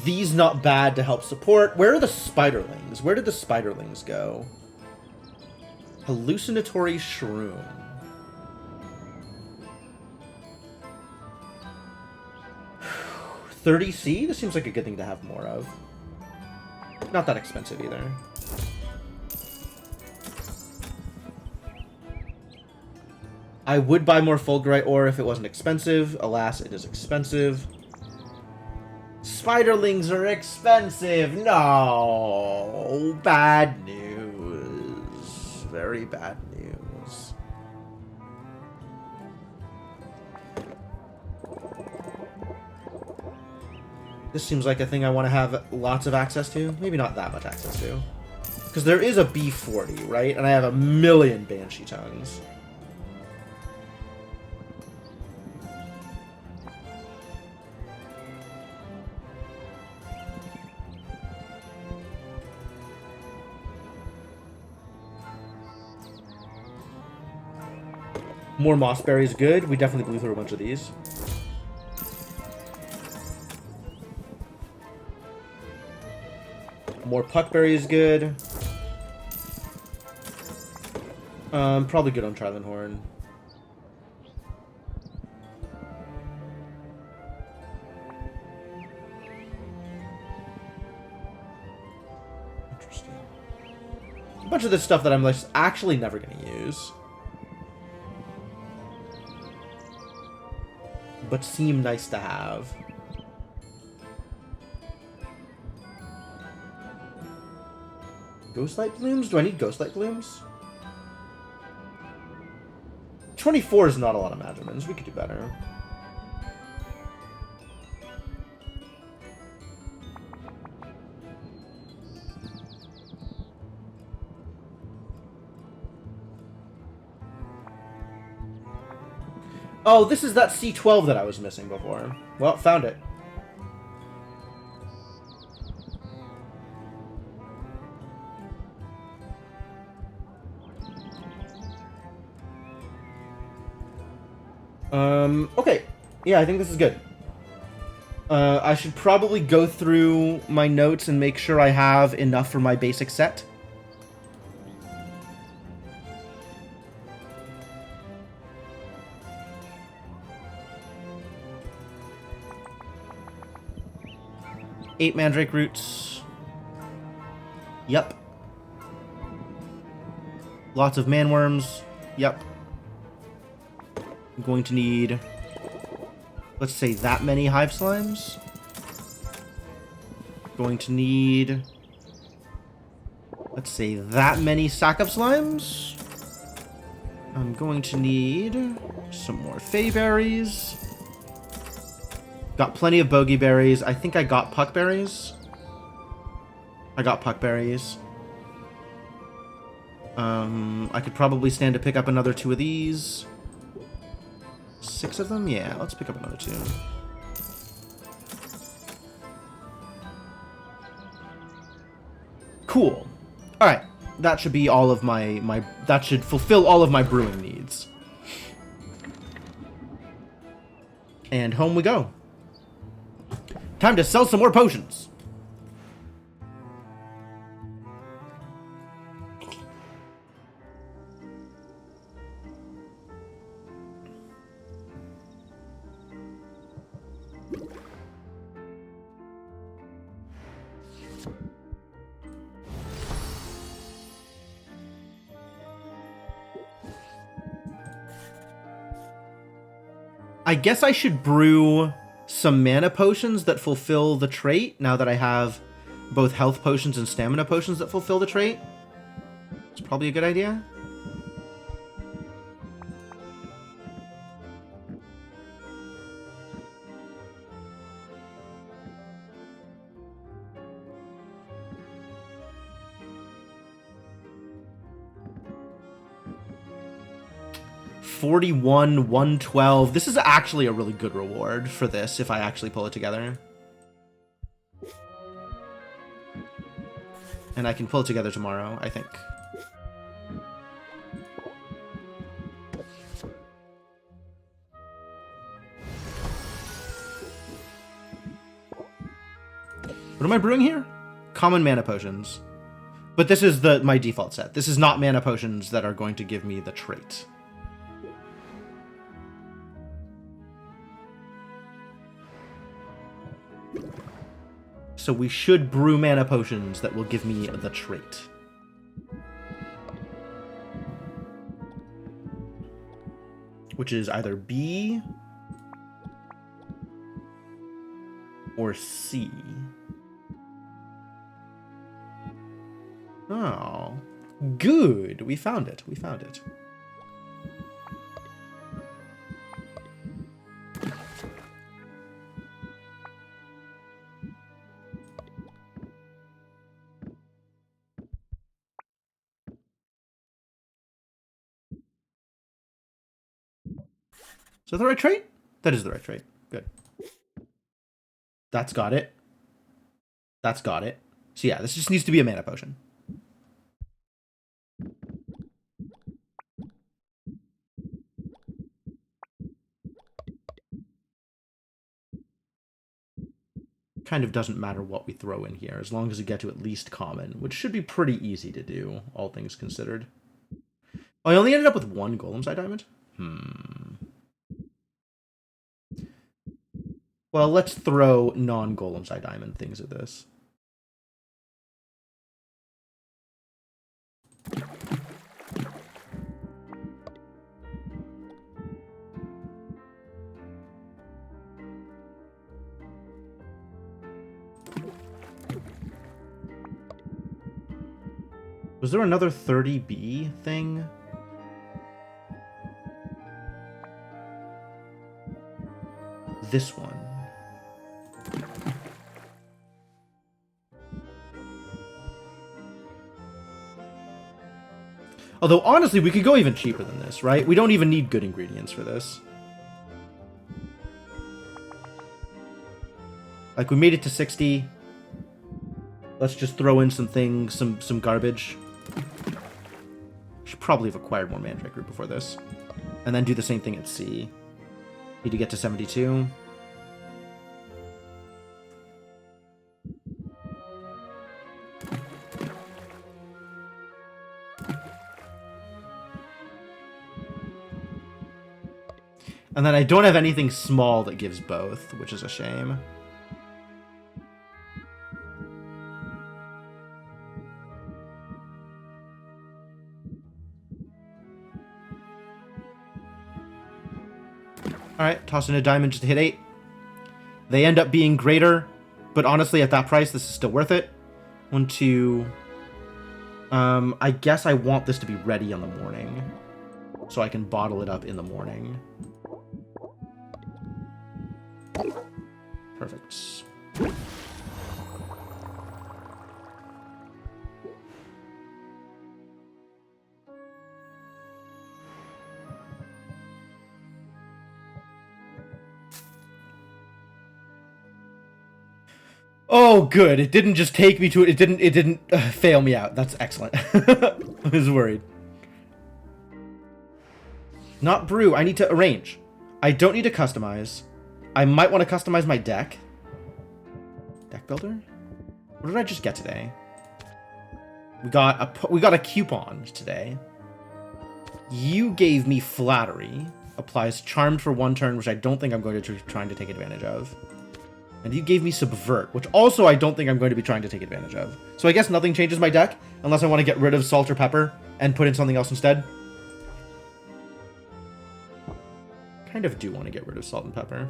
These not bad to help support. Where are the spiderlings? Where did the spiderlings go? Hallucinatory shroom. $30C? This seems like a good thing to have more of. Not that expensive either. I would buy more fulgurite ore if it wasn't expensive. Alas, it is expensive. Spiderlings are expensive. No. Bad news. Very bad news. This seems like a thing I want to have lots of access to. Maybe not that much access to. Because there is a B40, right? And I have a million Banshee tongues. More mossberry is good. We definitely blew through a bunch of these. More puckberry is good. Probably good on Trilon Horn. Interesting. A bunch of this stuff that I'm like actually never going to use. But seem nice to have. Ghostlight blooms? Do I need ghostlight blooms? 24 is not a lot of Magimins. We could do better. Oh, this is that C12 that I was missing before. Well, found it. Okay. Yeah, I think this is good. I should probably go through my notes and make sure I have enough for my basic set. Eight mandrake roots. Yep. Lots of manworms. Yep. I'm going to need, let's say, that many hive slimes. Going to need, let's say, that many sack of slimes. I'm going to need some more fey berries. Got plenty of bogey berries. I think I got puck berries. I got puck berries. I could probably stand to pick up another 2 of these. 6 of them? Yeah, let's pick up another 2. Cool. Alright. That should be all of my... That should fulfill all of my brewing needs. And home we go. Time to sell some more potions. I guess I should brew some mana potions that fulfill the trait now that I have both health potions and stamina potions that fulfill the trait. It's probably a good idea. $41, $112. This is actually a really good reward for this if I actually pull it together. And I can pull it together tomorrow, I think. What am I brewing here? Common mana potions. But this is my default set. This is not mana potions that are going to give me the trait. So we should brew mana potions that will give me the trait. Which is either B or C. Oh, good. We found it. We found it. Is that the right trait? That is the right trait. Good. That's got it. That's got it. So yeah, this just needs to be a mana potion. Kind of doesn't matter what we throw in here, as long as we get to at least common, which should be pretty easy to do, all things considered. Oh, I only ended up with one Golem Side Diamond? Well, let's throw non-Golem Side Diamond things at this. Was there another 30B thing? This one. Although, honestly, we could go even cheaper than this, right? We don't even need good ingredients for this. Like, we made it to 60. Let's just throw in some things, some garbage. Should probably have acquired more Mandrake Root before this. And then do the same thing at C. Need to get to 72. And then I don't have anything small that gives both, which is a shame. Alright, toss in a diamond just to hit 8. They end up being greater, but honestly, at that price, this is still worth it. 1, 2... I guess I want this to be ready in the morning, so I can bottle it up in the morning. Perfect. Oh, good. It didn't just take me to it. It didn't fail me out. That's excellent. I was worried. Not brew. I need to arrange. I don't need to customize. I might want to customize my deck. Deck builder? What did I just get today? We got a coupon today. You gave me Flattery. Applies Charmed for 1 turn, which I don't think I'm going to be trying to take advantage of. And you gave me Subvert, which also I don't think I'm going to be trying to take advantage of. So I guess nothing changes my deck, unless I want to get rid of Salt or Pepper and put in something else instead. Kind of do want to get rid of Salt and Pepper.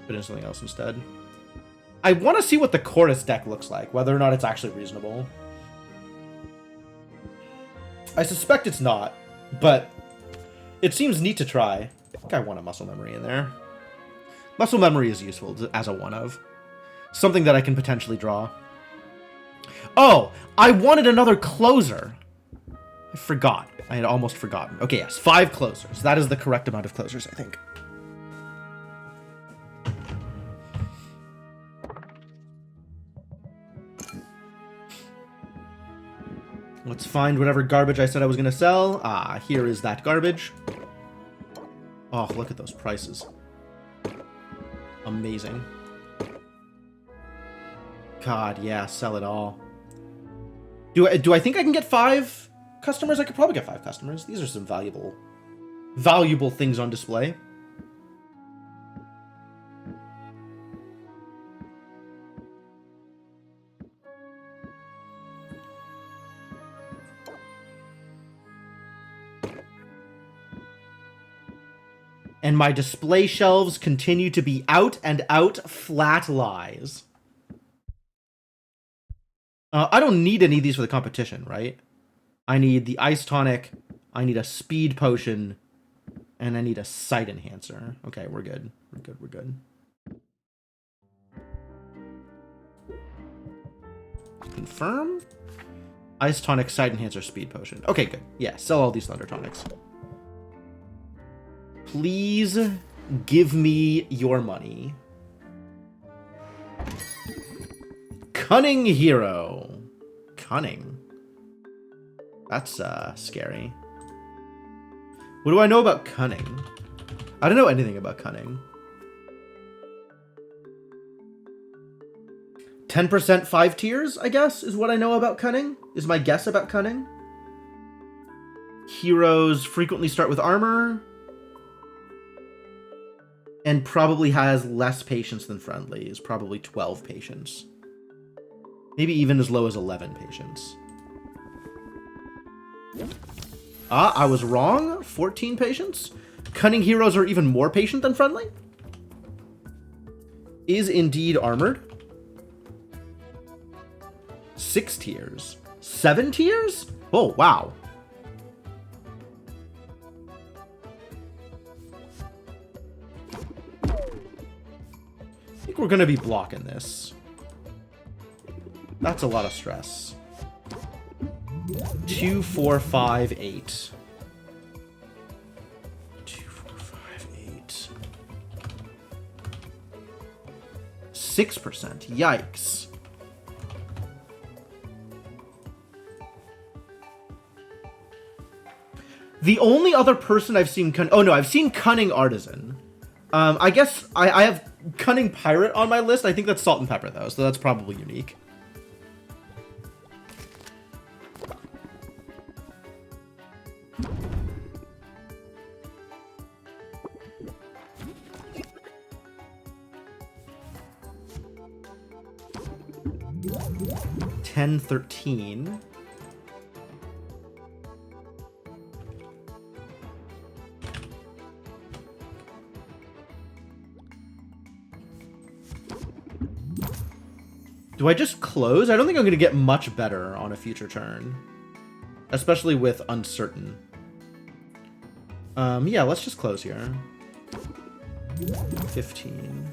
Put in something else instead. I want to see what the chorus deck looks like, whether or not it's actually reasonable. I suspect it's not, but it seems neat to try. I think I want a muscle memory in there. Muscle memory is useful as a one-of. Something that I can potentially draw. Oh, I wanted another closer. I forgot. I had almost forgotten. Okay, yes, 5 closers. That is the correct amount of closers, I think. Let's find whatever garbage I said I was going to sell. Ah, here is that garbage. Oh, look at those prices. Amazing. God, yeah, sell it all. Do I think I can get 5 customers? I could probably get 5 customers. These are some valuable things on display. And my display shelves continue to be out and out flat lies. I don't need any of these for the competition, right? I need the ice tonic, I need a speed potion, and I need a sight enhancer. Okay, we're good. We're good. Confirm. Ice tonic, sight enhancer, speed potion. Okay, good. Yeah, sell all these thunder tonics. Please give me your money. Cunning hero. Cunning. That's scary. What do I know about cunning? I don't know anything about cunning. 10% 5 tiers, I guess, is what I know about cunning. Is my guess about cunning. Heroes frequently start with armor. And probably has less patience than friendlies. Probably 12 patience. Maybe even as low as 11 patience. Ah, I was wrong. 14 patience. Cunning heroes are even more patient than friendly. Is indeed armored. 6 tiers. 7 tiers? Oh, wow. I think we're going to be blocking this. That's a lot of stress. 2, 4, 5, 8. 2, 4, 5, 8. 6%. Yikes. The only other person I've seen oh no, I've seen Cunning Artisan. I guess I have Cunning Pirate on my list. I think that's Salt and Pepper though, so that's probably unique. $10, $13. Do I just close? I don't think I'm going to get much better on a future turn. Especially with uncertain. Yeah, let's just close here. 15.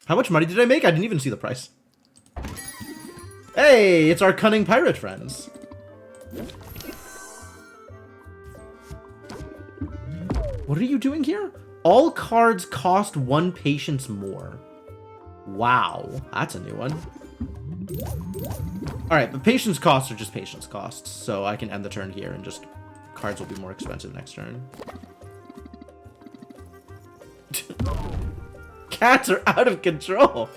How much money did I make? I didn't even see the price. Hey, it's our Cunning Pirate friends. What are you doing here? All cards cost 1 patience more. Wow, that's a new one. Alright, but patience costs are just patience costs, so I can end the turn here and just... cards will be more expensive next turn. Cats are out of control!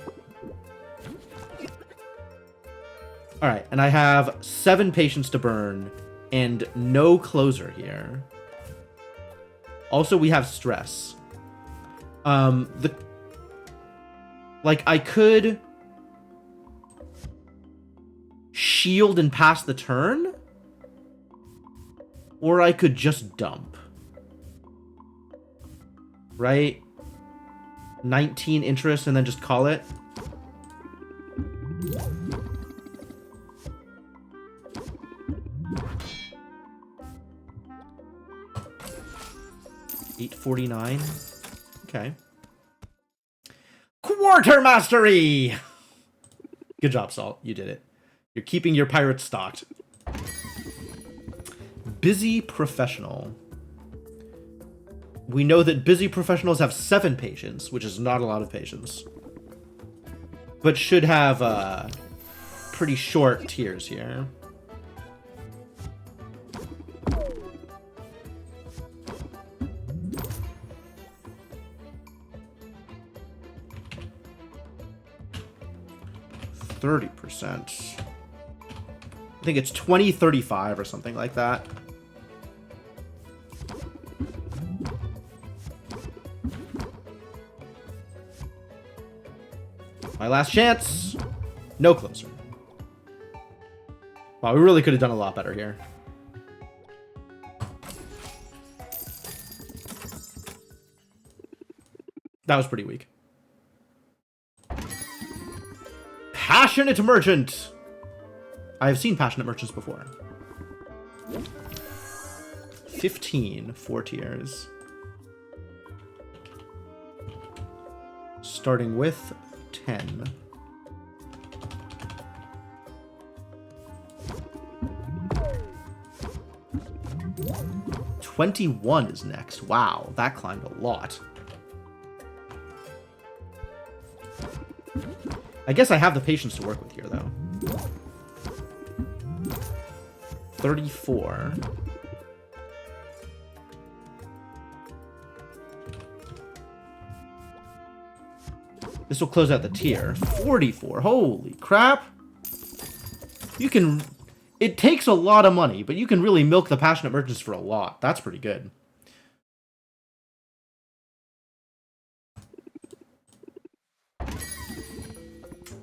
Alright, and I have 7 patience to burn, and no closer here. Also, we have stress. Like, I could shield and pass the turn? Or I could just dump. Right? 19 interest and then just call it. $849. Okay. Quartermastery! Good job, Salt. You did it. You're keeping your pirates stocked. Busy professional. We know that busy professionals have 7 patience, which is not a lot of patience. But should have pretty short tiers here. %. I think it's 2035 or something like that. My last chance. No closer. Wow, we really could have done a lot better here. That was pretty weak. Passionate Merchant! I have seen Passionate Merchants before. 15, 4 tiers. Starting with 10. $21 is next. Wow, that climbed a lot. I guess I have the patience to work with here, though. 34. This will close out the tier. 44. Holy crap. You can... It takes a lot of money, but you can really milk the Passionate Merchants for a lot. That's pretty good.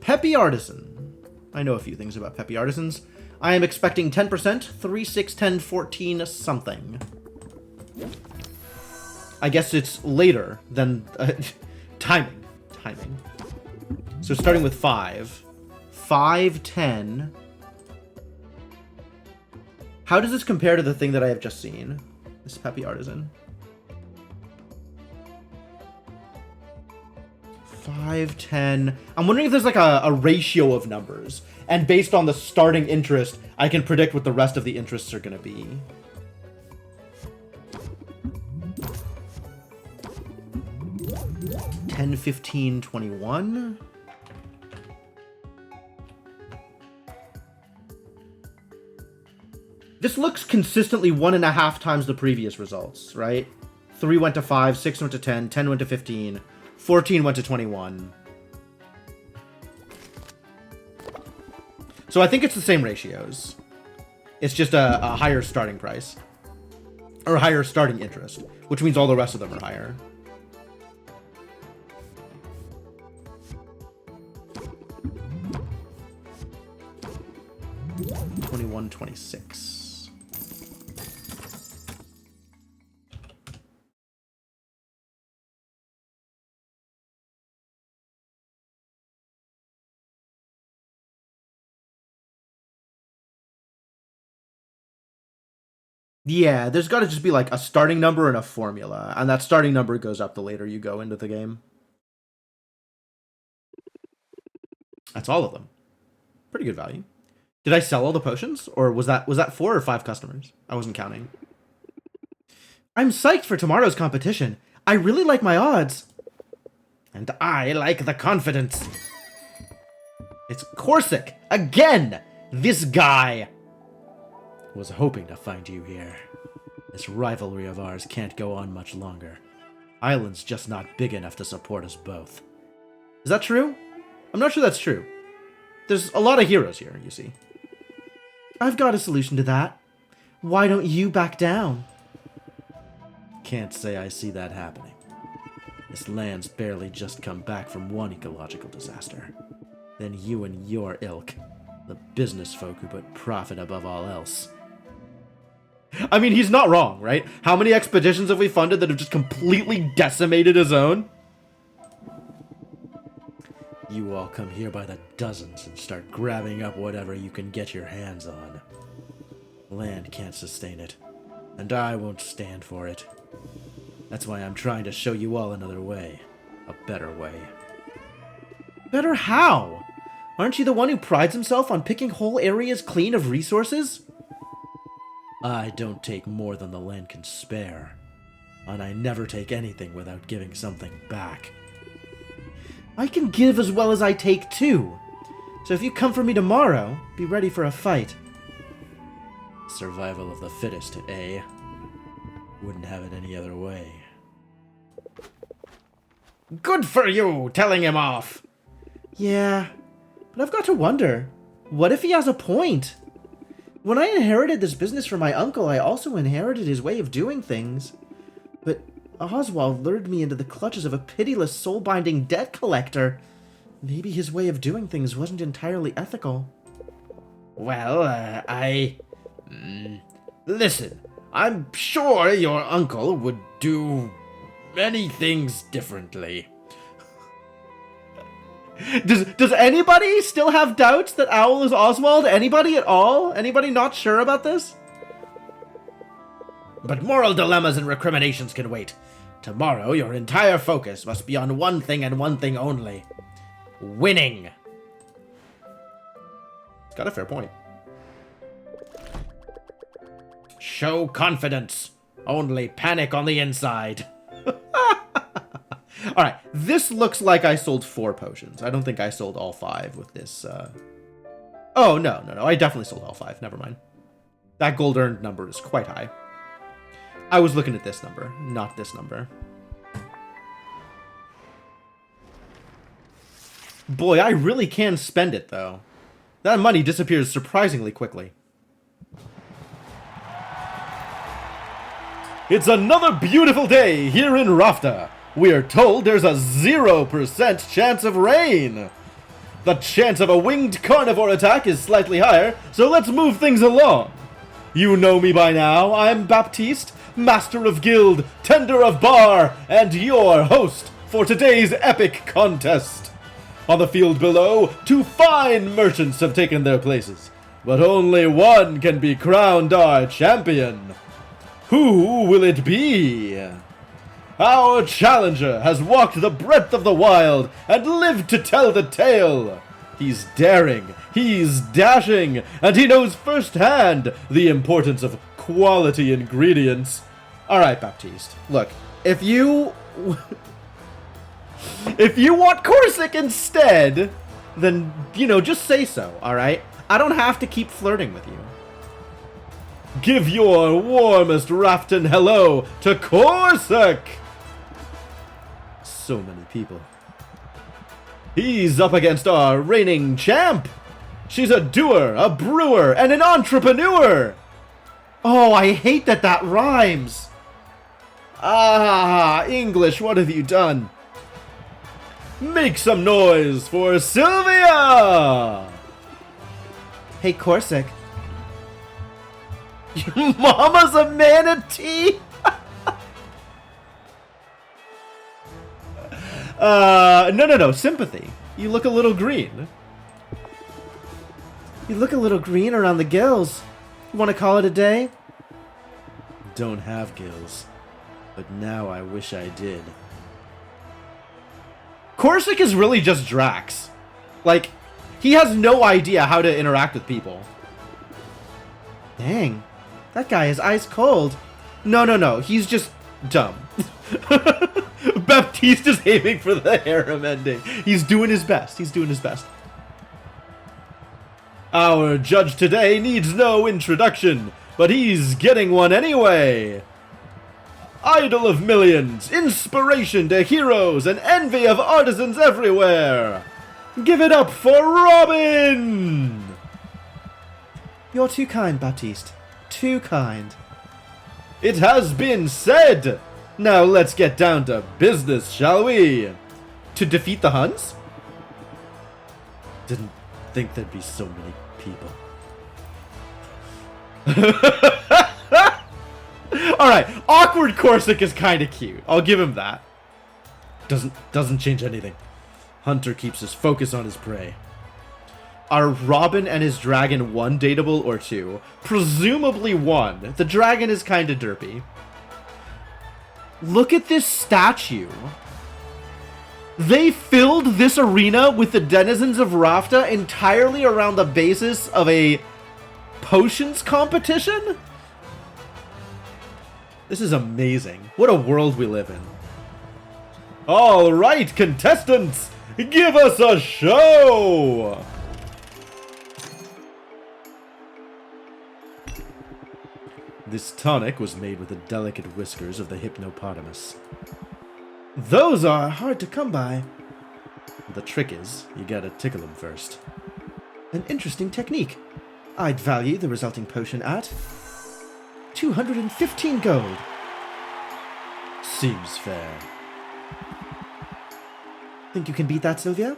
Peppy Artisan. I know a few things about Peppy Artisans. I am expecting 10%, 3, 6, 10, 14, something. I guess it's later than... timing. So starting with 5. 5, 10... How does this compare to the thing that I have just seen? This Peppy Artisan. 5, 10... I'm wondering if there's like a ratio of numbers. And based on the starting interest, I can predict what the rest of the interests are going to be. $10, $15, $21... This looks consistently 1.5 times the previous results, right? 3 went to 5, 6 went to 10, 10 went to 15, 14 went to 21. So I think it's the same ratios. It's just a higher starting price. Or a higher starting interest, which means all the rest of them are higher. $21, $26. Yeah, there's got to just be like a starting number and a formula, and that starting number goes up the later you go into the game. That's all of them. Pretty good value. Did I sell all the potions, or was that 4 or 5 customers? I wasn't counting. I'm psyched for tomorrow's competition. I really like my odds. And I like the confidence. It's Corsic again. This guy. Was hoping to find you here. This rivalry of ours can't go on much longer. Island's just not big enough to support us both. Is that true? I'm not sure that's true. There's a lot of heroes here, you see. I've got a solution to that. Why don't you back down? Can't say I see that happening. This land's barely just come back from one ecological disaster. Then you and your ilk, the business folk who put profit above all else. I mean, he's not wrong, right? How many expeditions have we funded that have just completely decimated his own? You all come here by the dozens and start grabbing up whatever you can get your hands on. Land can't sustain it, and I won't stand for it. That's why I'm trying to show you all another way. A better way. Better how? Aren't you the one who prides himself on picking whole areas clean of resources? I don't take more than the land can spare, and I never take anything without giving something back. I can give as well as I take too, so if you come for me tomorrow, be ready for a fight. Survival of the fittest, eh? Wouldn't have it any other way. Good for you, telling him off! Yeah, but I've got to wonder, what if he has a point? When I inherited this business from my uncle, I also inherited his way of doing things. But Oswald lured me into the clutches of a pitiless, soul-binding debt collector. Maybe his way of doing things wasn't entirely ethical. Well, listen, I'm sure your uncle would do many things differently. Does anybody still have doubts that Owl is Oswald? Anybody at all? Anybody not sure about this? But moral dilemmas and recriminations can wait. Tomorrow, your entire focus must be on one thing and one thing only. Winning. It's got a fair point. Show confidence. Only panic on the inside. Alright, this looks like I sold 4 potions. I don't think I sold all 5 with this, Oh, no. I definitely sold all 5. Never mind. That gold earned number is quite high. I was looking at this number, not this number. Boy, I really can spend it, though. That money disappears surprisingly quickly. It's another beautiful day here in Rafta. We are told there's a 0% chance of rain. The chance of a winged carnivore attack is slightly higher, so let's move things along. You know me by now. I'm Baptiste, Master of Guild, Tender of Bar, and your host for today's epic contest. On the field below, 2 fine merchants have taken their places, but only one can be crowned our champion. Who will it be? Our challenger has walked the breadth of the wild and lived to tell the tale. He's daring, he's dashing, and he knows firsthand the importance of quality ingredients. Alright, Baptiste, look, if you want Corsic instead, then, just say so, alright? I don't have to keep flirting with you. Give your warmest Rafton hello to Corsic! So many people. He's up against our reigning champ. She's a doer, a brewer, and an entrepreneur. Oh, I hate that rhymes. Ah, English, what have you done? Make some noise for Sylvia! Hey, Corsic. Your mama's a manatee? No, sympathy. You look a little green. You look a little green around the gills. You want to call it a day? Don't have gills, but now I wish I did. Corsic is really just Drax. Like, he has no idea how to interact with people. Dang, that guy is ice cold. No, he's just dumb. Baptiste is aiming for the harem ending. He's doing his best. Our judge today needs no introduction, but he's getting one anyway. Idol of millions, inspiration to heroes, and envy of artisans everywhere. Give it up for Robin! You're too kind, Baptiste. Too kind. It has been said! Now let's get down to business, shall we? To defeat the Huns? Didn't think there'd be so many people. Alright, awkward Corsic is kind of cute. I'll give him that. Doesn't change anything. Hunter keeps his focus on his prey. Are Robin and his dragon 1 dateable or 2? Presumably 1. The dragon is kind of derpy. Look at this statue. They filled this arena with the denizens of Rafta entirely around the basis of a potions competition? This is amazing. What a world we live in. All right, contestants, give us a show! This tonic was made with the delicate whiskers of the hippopotamus. Those are hard to come by. The trick is, you gotta tickle them first. An interesting technique. I'd value the resulting potion at 215 gold. Seems fair. Think you can beat that, Sylvia?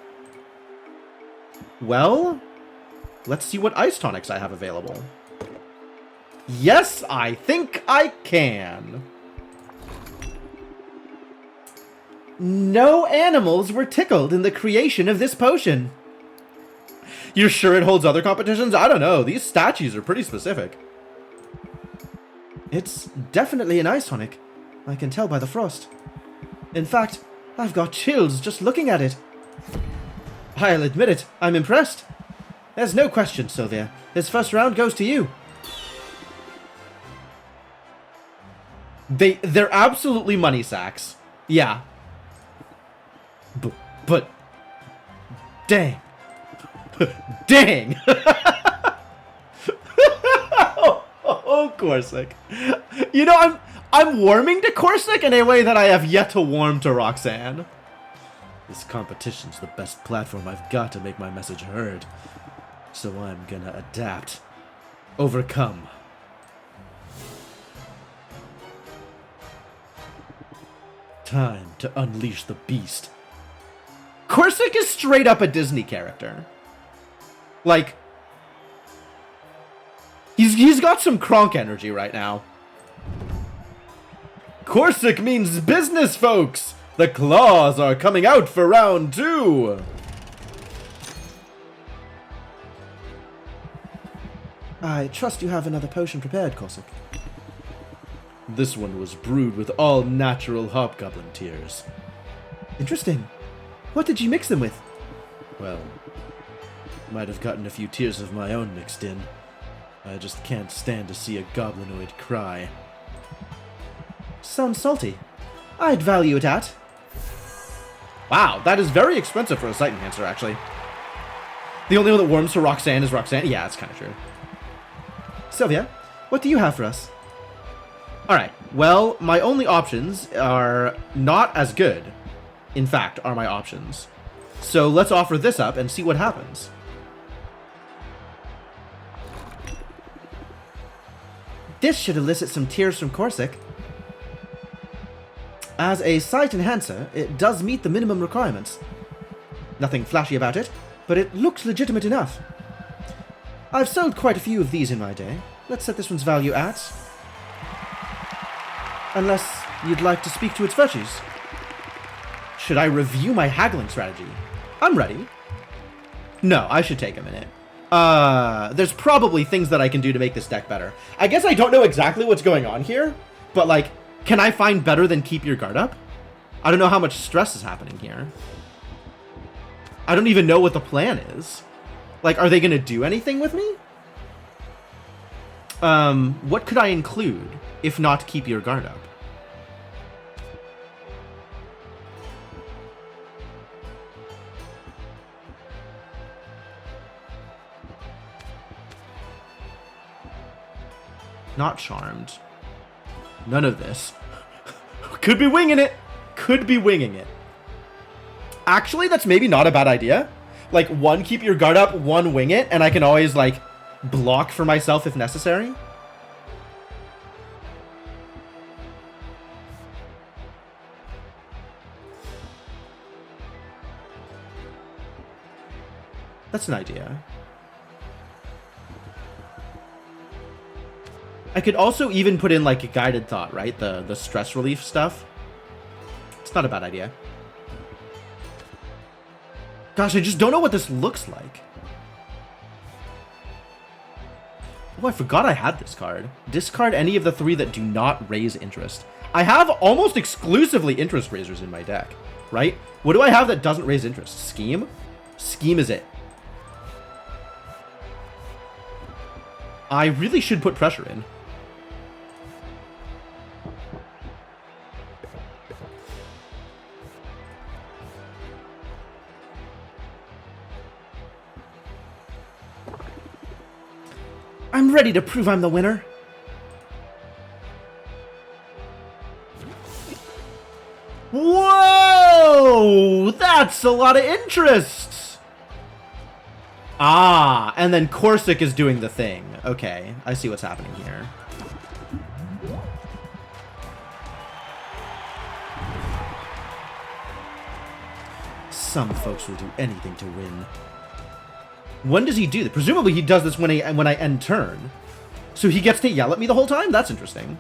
Well, let's see what ice tonics I have available. Yes, I think I can. No animals were tickled in the creation of this potion. You're sure it holds other competitions? I don't know. These statues are pretty specific. It's definitely an ice tonic. I can tell by the frost. In fact, I've got chills just looking at it. I'll admit it, I'm impressed. There's no question, Sylvia. This first round goes to you. They're absolutely money sacks. Yeah. But dang. Dang. Oh, Corsic. You know, I'm warming to Corsic in a way that I have yet to warm to Roxanne. This competition's the best platform I've got to make my message heard. So I'm gonna adapt. Overcome. Time to unleash the beast. Corsic is straight up a Disney character. Like, he's got some Kronk energy right now. Corsic means business, folks! The claws are coming out for round 2! I trust you have another potion prepared, Corsic. This one was brewed with all natural hobgoblin tears. Interesting. What did you mix them with? Well, might have gotten a few tears of my own mixed in. I just can't stand to see a goblinoid cry. Sounds salty. I'd value it at... Wow, that is very expensive for a sight enhancer, actually. The only one that warms for Roxanne is Roxanne. Yeah, that's kind of true. Sylvia, what do you have for us? Alright, well, my only options are not as good. In fact, are my options. So let's offer this up and see what happens. This should elicit some tears from Corsic. As a sight enhancer, it does meet the minimum requirements. Nothing flashy about it, but it looks legitimate enough. I've sold quite a few of these in my day. Let's set this one's value at... Unless you'd like to speak to its virtues. Should I review my haggling strategy? I'm ready. No, I should take a minute. There's probably things that I can do to make this deck better. I guess I don't know exactly what's going on here, but like, can I find better than keep your guard up? I don't know how much stress is happening here. I don't even know what the plan is. Like, are they gonna do anything with me? What could I include, if not keep your guard up? Not charmed. None of this. Could be winging it. Could be winging it. Actually, that's maybe not a bad idea. Like, 1, keep your guard up, 1, wing it, and I can always, like, block for myself if necessary. That's an idea. I could also even put in like a guided thought, right? The stress relief stuff. It's not a bad idea. Gosh, I just don't know what this looks like. Oh, I forgot I had this card. Discard any of the 3 that do not raise interest. I have almost exclusively interest raisers in my deck, right? What do I have that doesn't raise interest? Scheme? Scheme is it. I really should put pressure in. I'm ready to prove I'm the winner. Whoa! That's a lot of interest! Ah, and then Corsic is doing the thing. Okay, I see what's happening here. Some folks will do anything to win. When does he do that? Presumably he does this when I end turn. So he gets to yell at me the whole time? That's interesting.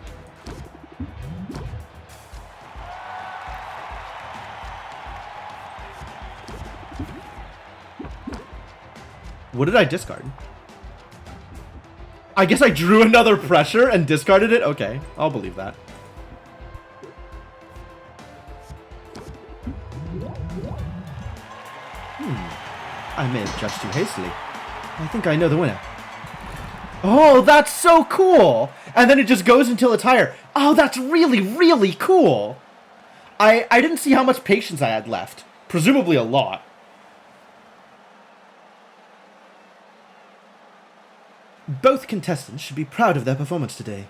What did I discard? I guess I drew another pressure and discarded it? Okay, I'll believe that. I may have judged too hastily. I think I know the winner. Oh, that's so cool! And then it just goes until it's higher. Oh, that's really, really cool! I didn't see how much patience I had left. Presumably a lot. Both contestants should be proud of their performance today.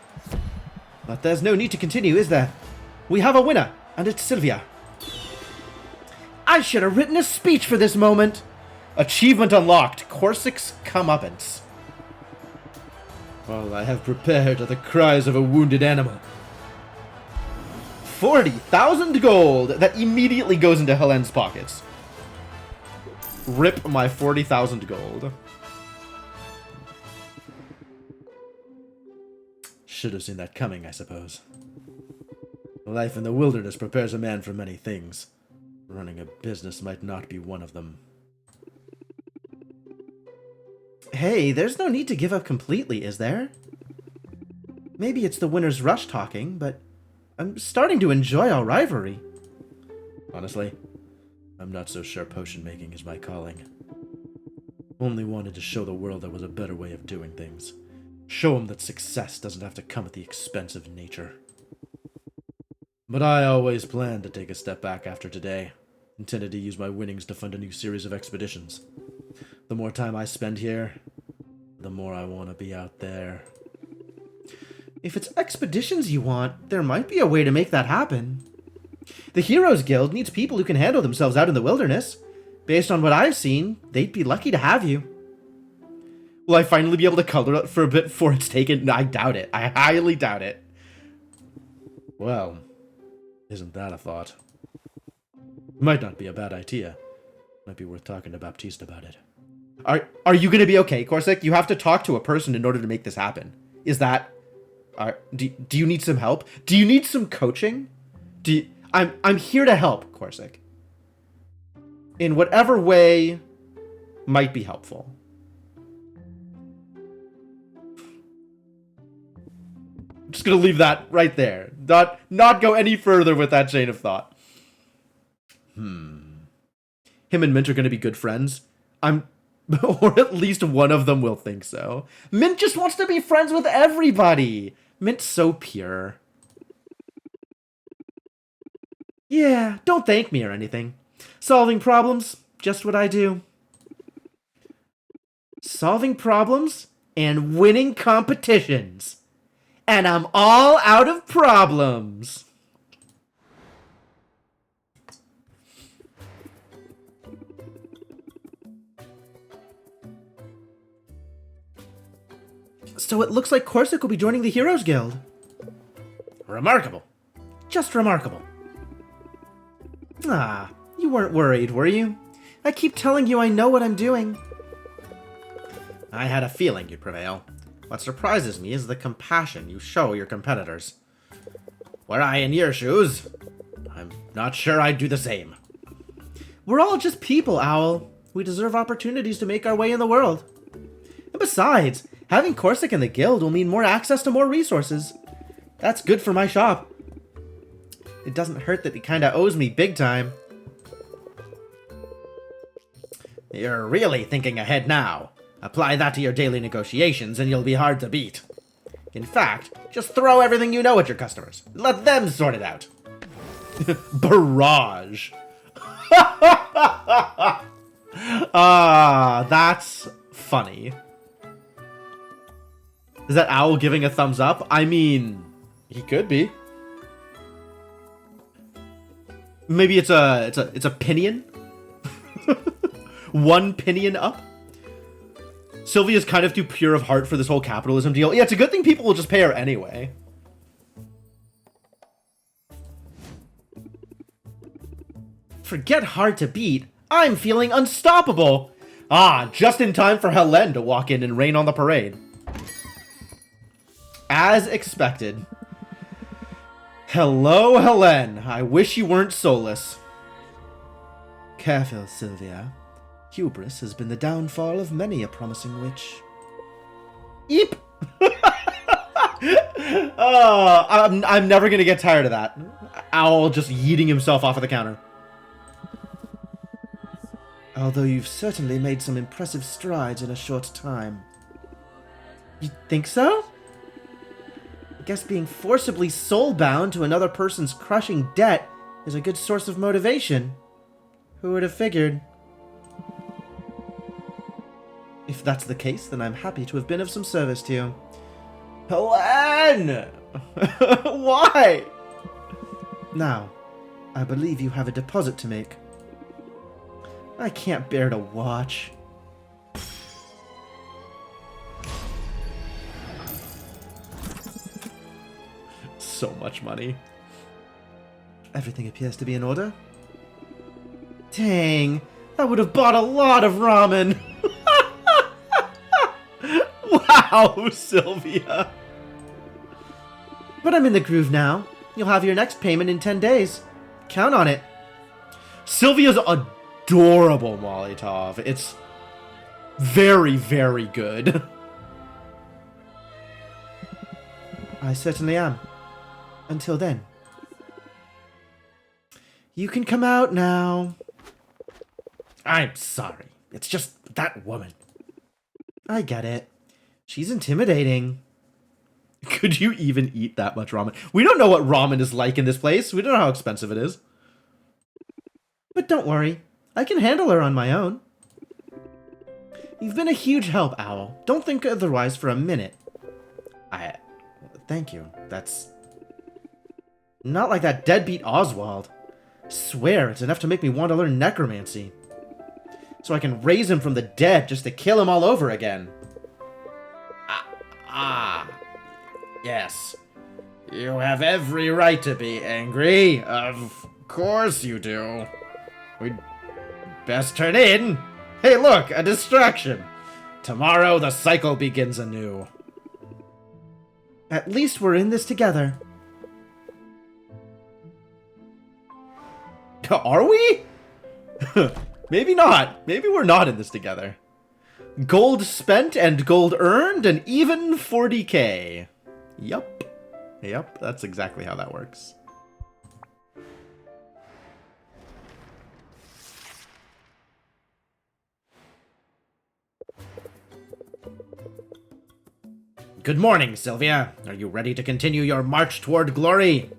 But there's no need to continue, is there? We have a winner, and it's Sylvia. I should have written a speech for this moment. Achievement unlocked. Corsic's comeuppance. All I have prepared are the cries of a wounded animal. 40,000 gold. That immediately goes into Helen's pockets. Rip my 40,000 gold. Should have seen that coming, I suppose. Life in the wilderness prepares a man for many things. Running a business might not be one of them. Hey, there's no need to give up completely, is there? Maybe it's the winner's rush talking, but I'm starting to enjoy our rivalry. Honestly, I'm not so sure potion making is my calling. Only wanted to show the world there was a better way of doing things. Show them that success doesn't have to come at the expense of nature. But I always planned to take a step back after today. Intended to use my winnings to fund a new series of expeditions. The more time I spend here, the more I want to be out there. If it's expeditions you want, there might be a way to make that happen. The Heroes Guild needs people who can handle themselves out in the wilderness. Based on what I've seen, they'd be lucky to have you. Will I finally be able to color it for a bit before it's taken? No, I doubt it. I highly doubt it. Well, isn't that a thought? Might not be a bad idea. Might be worth talking to Baptiste about it. Are you going to be okay, Corsic? You have to talk to a person in order to make this happen. Is that... do you need some help? Do you need some coaching? I'm here to help, Corsic. In whatever way might be helpful. I'm just going to leave that right there. Not go any further with that chain of thought. Him and Mint are going to be good friends. Or at least one of them will think so. Mint just wants to be friends with everybody. Mint's so pure. Yeah, don't thank me or anything. Solving problems, just what I do. Solving problems and winning competitions. And I'm all out of problems. So it looks like Corsic will be joining the Heroes Guild. Remarkable. Just remarkable. Ah, you weren't worried, were you? I keep telling you I know what I'm doing. I had a feeling you'd prevail. What surprises me is the compassion you show your competitors. Were I in your shoes, I'm not sure I'd do the same. We're all just people, Owl. We deserve opportunities to make our way in the world. And besides, having Corsic in the guild will mean more access to more resources. That's good for my shop. It doesn't hurt that he kinda owes me big time. You're really thinking ahead now. Apply that to your daily negotiations and you'll be hard to beat. In fact, just throw everything you know at your customers. Let them sort it out. Barrage. That's funny. Is that Owl giving a thumbs up? I mean, he could be. Maybe it's a pinion? One pinion up? Sylvia's kind of too pure of heart for this whole capitalism deal. Yeah, it's a good thing people will just pay her anyway. Forget hard to beat. I'm feeling unstoppable. Ah, just in time for Helen to walk in and rain on the parade. As expected. Hello, Helen. I wish you weren't soulless. Careful, Sylvia. Hubris has been the downfall of many a promising witch. Eep! Oh, I'm never gonna get tired of that. Owl just yeeting himself off of the counter. Although you've certainly made some impressive strides in a short time. You think so? I guess being forcibly soul-bound to another person's crushing debt is a good source of motivation. Who would have figured? If that's the case, then I'm happy to have been of some service to you. Helen! Why? Now, I believe you have a deposit to make. I can't bear to watch. So much money. Everything appears to be in order. Dang, that would have bought a lot of ramen. Wow, Sylvia. But I'm in the groove now. You'll have your next payment in 10 days. Count on it. Sylvia's adorable, Molotov. It's very, very good. I certainly am. Until then. You can come out now. I'm sorry. It's just that woman. I get it. She's intimidating. Could you even eat that much ramen? We don't know what ramen is like in this place. We don't know how expensive it is. But don't worry. I can handle her on my own. You've been a huge help, Owl. Don't think otherwise for a minute. Thank you. That's... not like that deadbeat Oswald. Swear, it's enough to make me want to learn necromancy. So I can raise him from the dead just to kill him all over again. Yes. You have every right to be angry. Of course you do. We'd best turn in. Hey, look, a distraction. Tomorrow the cycle begins anew. At least we're in this together. Are we? Maybe not. Maybe we're not in this together. Gold spent and gold earned, and even 40k. Yup. Yep, that's exactly how that works. Good morning, Sylvia. Are you ready to continue your march toward glory?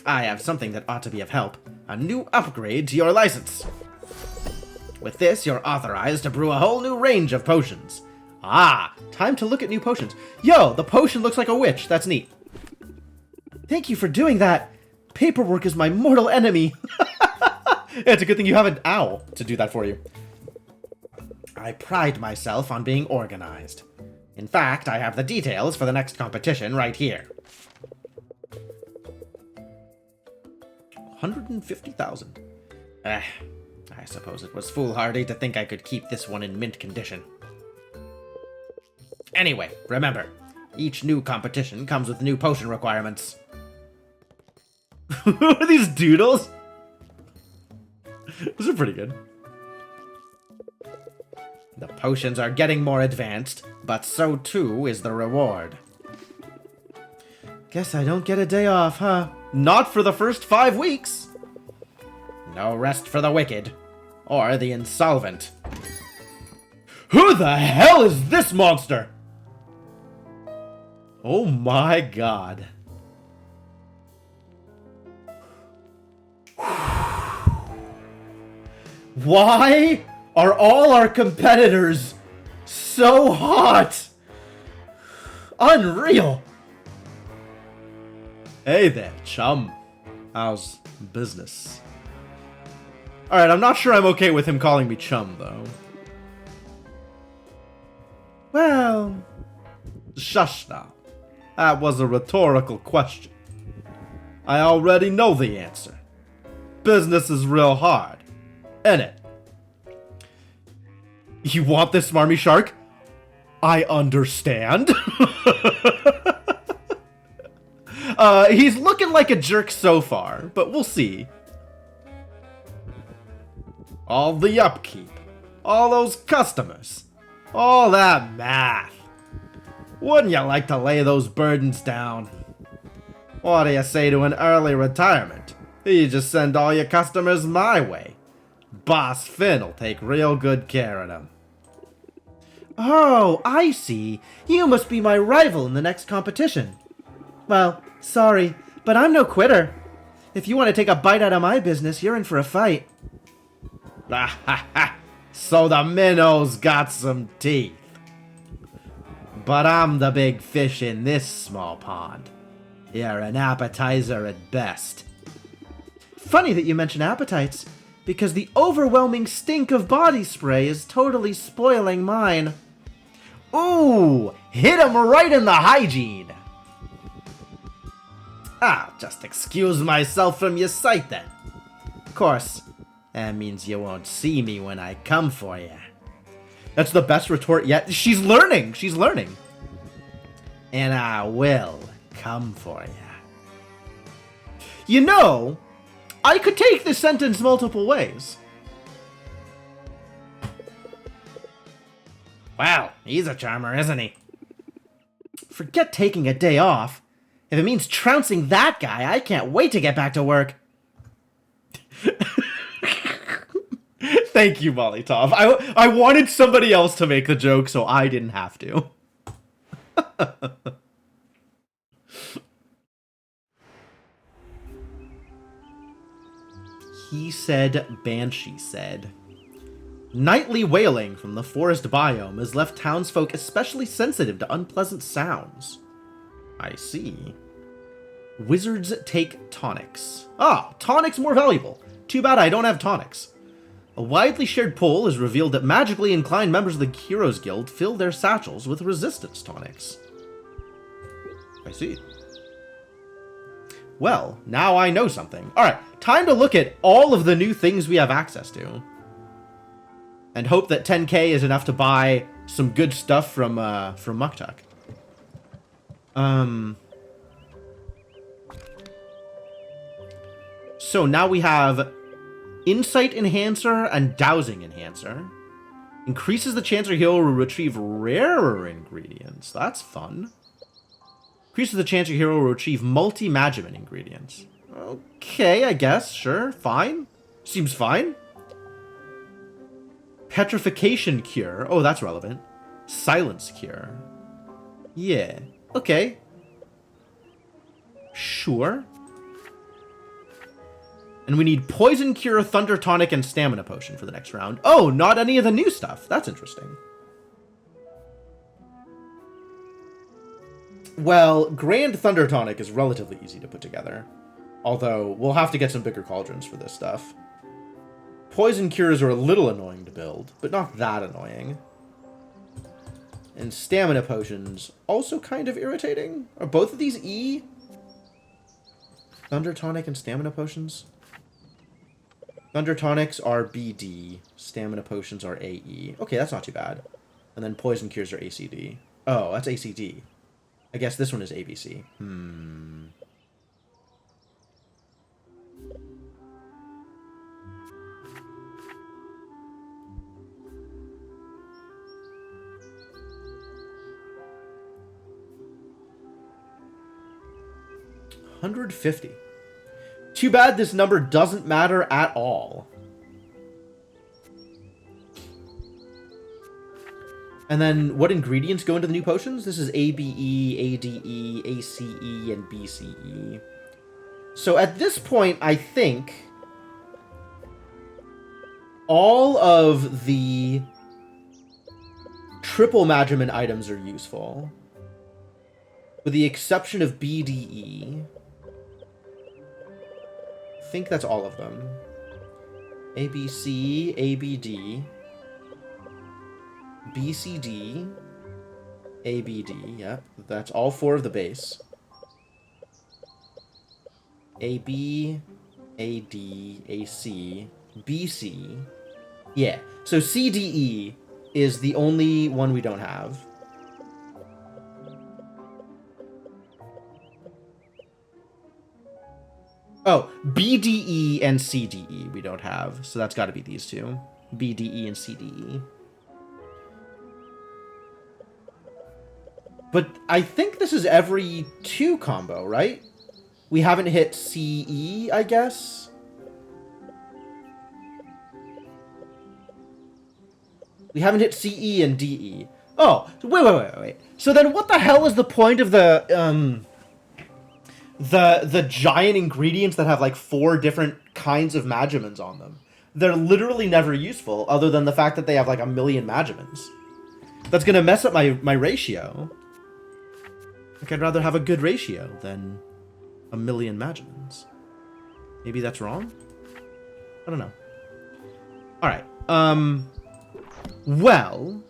I have something that ought to be of help. A new upgrade to your license. With this, you're authorized to brew a whole new range of potions. Ah, time to look at new potions. Yo, the potion looks like a witch. That's neat. Thank you for doing that. Paperwork is my mortal enemy. It's a good thing you have an owl to do that for you. I pride myself on being organized. In fact, I have the details for the next competition right here. 150,000. I suppose it was foolhardy to think I could keep this one in mint condition. Anyway, remember, each new competition comes with new potion requirements. Who are these doodles? Those are pretty good. The potions are getting more advanced, but so too is the reward. Guess I don't get a day off, huh? Not for the first 5 weeks. No rest for the wicked. Or the insolvent. Who the hell is this monster? Oh my god. Why are all our competitors so hot? Unreal. Hey there, chum. How's business? Alright, I'm not sure I'm okay with him calling me chum, though. Well... Shush now. That was a rhetorical question. I already know the answer. Business is real hard, innit? You want this, smarmy shark? I understand. He's looking like a jerk so far, but we'll see. All the upkeep, all those customers, all that math. Wouldn't you like to lay those burdens down? What do you say to an early retirement? You just send all your customers my way. Boss Finn'll take real good care of them. Oh, I see. You must be my rival in the next competition. Well, sorry, but I'm no quitter. If you want to take a bite out of my business, you're in for a fight. Ah ha ha! So the minnow's got some teeth. But I'm the big fish in this small pond. You're an appetizer at best. Funny that you mention appetites, because the overwhelming stink of body spray is totally spoiling mine. Ooh, hit him right in the hygiene. I'll just excuse myself from your sight then. Of course, that means you won't see me when I come for you. That's the best retort yet. She's learning. She's learning. And I will come for you. You know, I could take this sentence multiple ways. Wow, he's a charmer, isn't he? Forget taking a day off. If it means trouncing that guy, I can't wait to get back to work. Thank you, Molotov. I wanted somebody else to make the joke, so I didn't have to. He said, Banshee said. Nightly wailing from the forest biome has left townsfolk especially sensitive to unpleasant sounds. I see. Wizards take tonics. Ah, tonics more valuable. Too bad I don't have tonics. A widely shared poll has revealed that magically inclined members of the Heroes Guild fill their satchels with resistance tonics. I see. Well, now I know something. Alright, time to look at all of the new things we have access to. And hope that 10k is enough to buy some good stuff from Muktuk. So now we have Insight Enhancer and Dowsing Enhancer. Increases the chance your hero will retrieve rarer ingredients. That's fun. Increases the chance your hero will retrieve multi-magiment ingredients. Okay, I guess. Sure. Fine. Seems fine. Petrification Cure. Oh, that's relevant. Silence Cure. Yeah. Okay. Sure. And we need Poison Cure, Thunder Tonic, and Stamina Potion for the next round. Oh, not any of the new stuff. That's interesting. Well, Grand Thunder Tonic is relatively easy to put together. Although, we'll have to get some bigger cauldrons for this stuff. Poison Cures are a little annoying to build, but not that annoying. And Stamina Potions, also kind of irritating. Are both of these E? Thunder Tonic and Stamina Potions? Thunder Tonics are BD. Stamina Potions are AE. Okay, that's not too bad. And then Poison Cures are ACD. Oh, that's ACD. I guess this one is ABC. 150. Too bad this number doesn't matter at all. And then what ingredients go into the new potions? This is ABE, ADE, ACE, and BCE. So at this point, I think all of the triple Magiman items are useful, with the exception of BDE. I think that's all of them. ABC, ABD, BCD, ABD, yep, that's all 4 of the base. AB, AD, AC, BC, yeah, so CDE is the only one we don't have. Oh, BDE and CDE we don't have, so that's got to be these two. BDE and CDE. But I think this is every 2 combo, right? We haven't hit CE, I guess? We haven't hit CE and DE. Oh, wait. So then what the hell is the point of the giant ingredients that have like 4 different kinds of Magimans on them? They're literally never useful, other than the fact that they have like 1,000,000 Magimans. That's gonna mess up my ratio. Like, I'd rather have a good ratio than 1,000,000 Magimans. Maybe that's wrong? I don't know. Alright, well,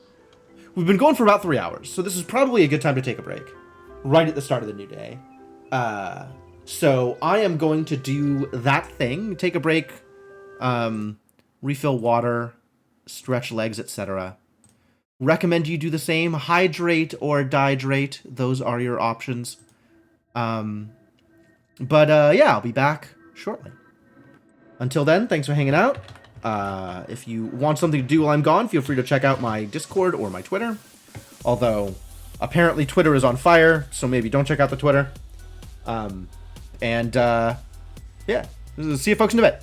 we've been going for about 3 hours, so this is probably a good time to take a break. Right at the start of the new day. So I am going to do that thing, take a break, refill water, stretch legs, etc. Recommend you do the same. Hydrate or dihydrate. Those are your options. But yeah, I'll be back shortly. Until then, thanks for hanging out. If you want something to do while I'm gone, feel free to check out my Discord or my Twitter. Although, apparently Twitter is on fire, so maybe don't check out the Twitter. Yeah. See you folks in a bit.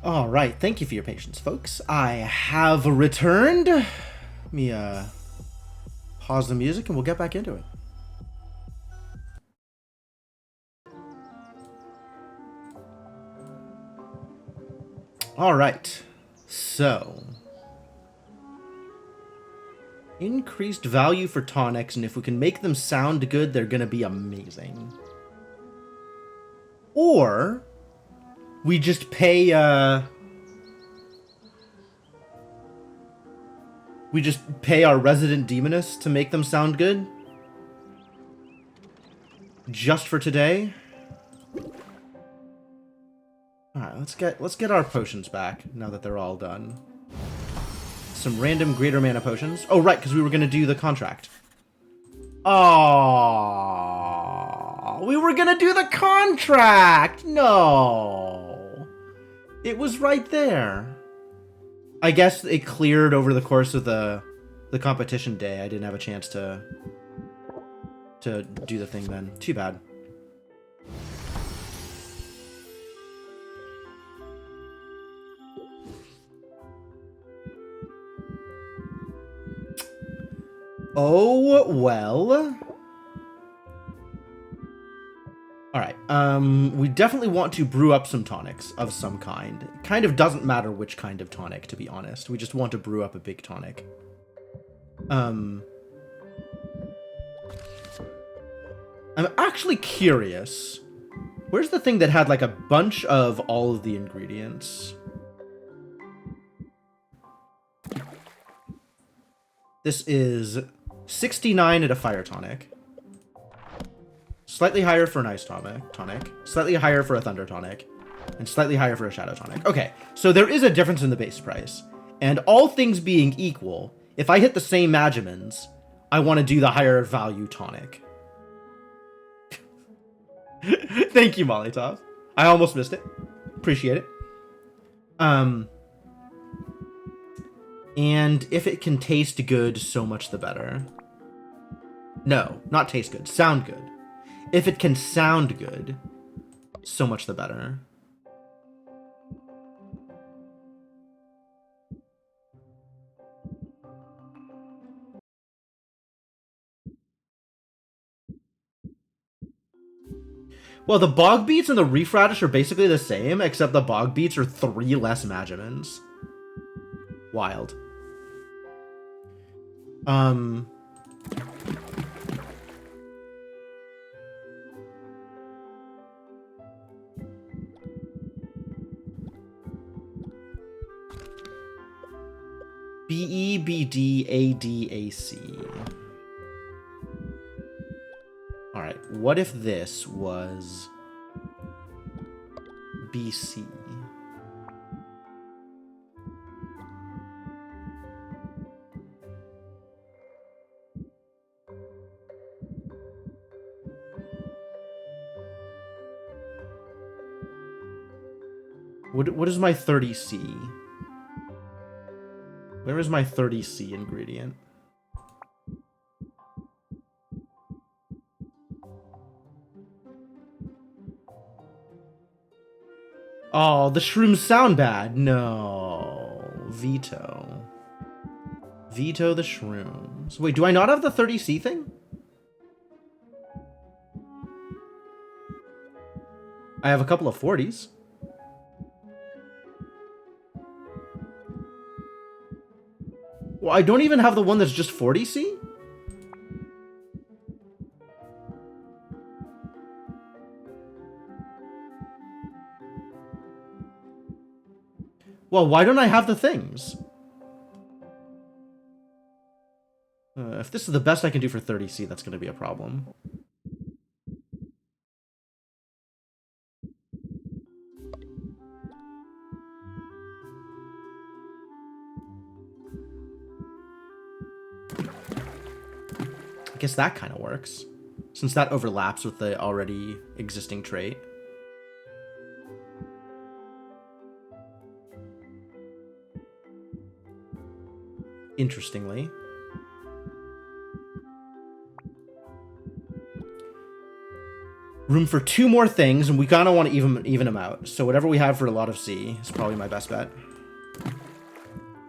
All right, thank you for your patience, folks. I have returned. Let me pause the music and we'll get back into it. All right, so increased value for tonics, and if we can make them sound good, they're gonna be amazing. Or we just pay our resident demoness to make them sound good. Just for today. Alright, let's get our potions back now that they're all done. Some random greater mana potions. Oh right, because we were gonna do the contract. Oh, we were gonna do the contract! No. It was right there. I guess it cleared over the course of the competition day. I didn't have a chance to do the thing then. Too bad. Oh, well. Alright, we definitely want to brew up some tonics of some kind. It kind of doesn't matter which kind of tonic, to be honest. We just want to brew up a big tonic. I'm actually curious. Where's the thing that had, like, a bunch of all of the ingredients? This is 69 at a fire tonic. Slightly higher for an ice tonic. Slightly higher for a thunder tonic. And slightly higher for a shadow tonic. Okay, so there is a difference in the base price. And all things being equal, if I hit the same Magimans, I want to do the higher value tonic. Thank you, Molotov. I almost missed it. Appreciate it. And if it can taste good, so much the better. No, not taste good. Sound good. If it can sound good, so much the better. Well, the bog beats and the reef radish are basically the same, except the bog beats are 3 less Magimans. Wild. B-E-B-D-A-D-A-C. Alright, what if this was BC? What is my 30C? Where is my 30C ingredient? Oh, the shrooms sound bad. No. Veto. Veto the shrooms. Wait, do I not have the 30C thing? I have a couple of 40s. Well, I don't even have the one that's just 40C? Well, why don't I have the things? If this is the best I can do for 30C, that's going to be a problem. I guess that kind of works, since that overlaps with the already existing trait. Interestingly. Room for 2 more things, and we kind of want to even them out. So whatever we have for a lot of C is probably my best bet.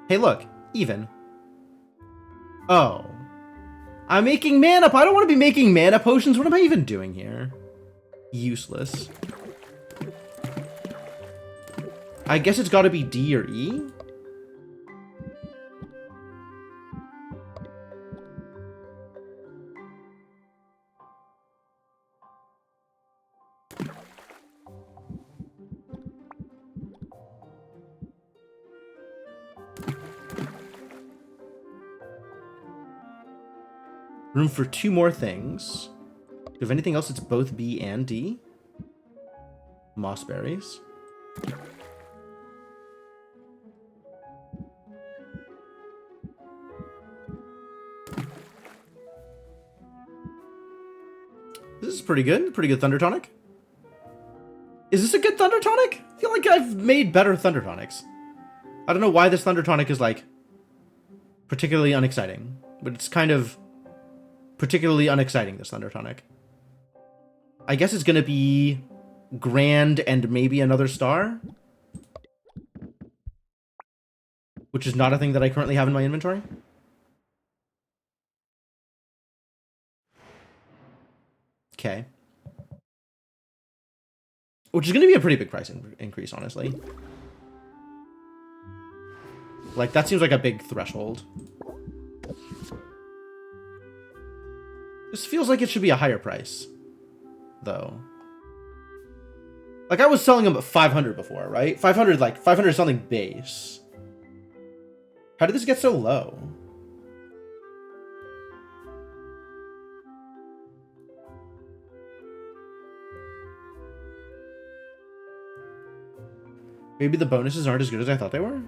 Hey, look. Even. Oh. I'm making mana. I don't want to be making mana potions. What am I even doing here? Useless. I guess it's got to be D or E. Room for 2 more things. Do you have anything else that's both B and D? Mossberries. This is pretty good. Pretty good Thunder Tonic. Is this a good Thunder Tonic? I feel like I've made better Thunder Tonics. I don't know why this Thunder Tonic is, like, particularly unexciting. But it's kind of particularly unexciting, this Thunder Tonic. I guess it's going to be Grand and maybe another star. Which is not a thing that I currently have in my inventory. Okay. Which is going to be a pretty big price increase, honestly. Like, that seems like a big threshold. This feels like it should be a higher price, though. Like, I was selling them at 500 before, right? 500, like, 500 is something base. How did this get so low? Maybe the bonuses aren't as good as I thought they were?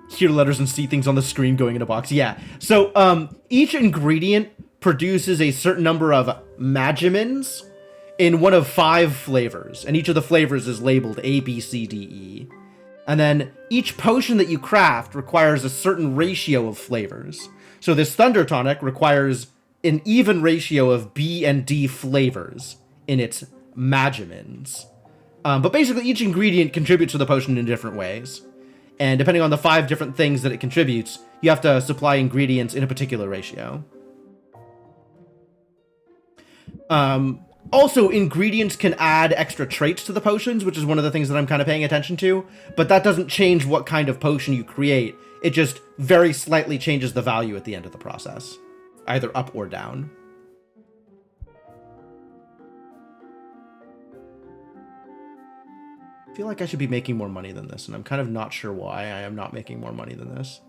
Hear letters and see things on the screen going in a box. Yeah. So, each ingredient produces a certain number of magimins in one of 5 flavors. And each of the flavors is labeled A, B, C, D, E. And then each potion that you craft requires a certain ratio of flavors. So this Thunder Tonic requires an even ratio of B and D flavors in its magimins. But basically each ingredient contributes to the potion in different ways. And depending on the 5 different things that it contributes, you have to supply ingredients in a particular ratio. Also, ingredients can add extra traits to the potions, which is one of the things that I'm kind of paying attention to. But that doesn't change what kind of potion you create. It just very slightly changes the value at the end of the process. Either up or down. I feel like I should be making more money than this, and I'm kind of not sure why I am not making more money than this.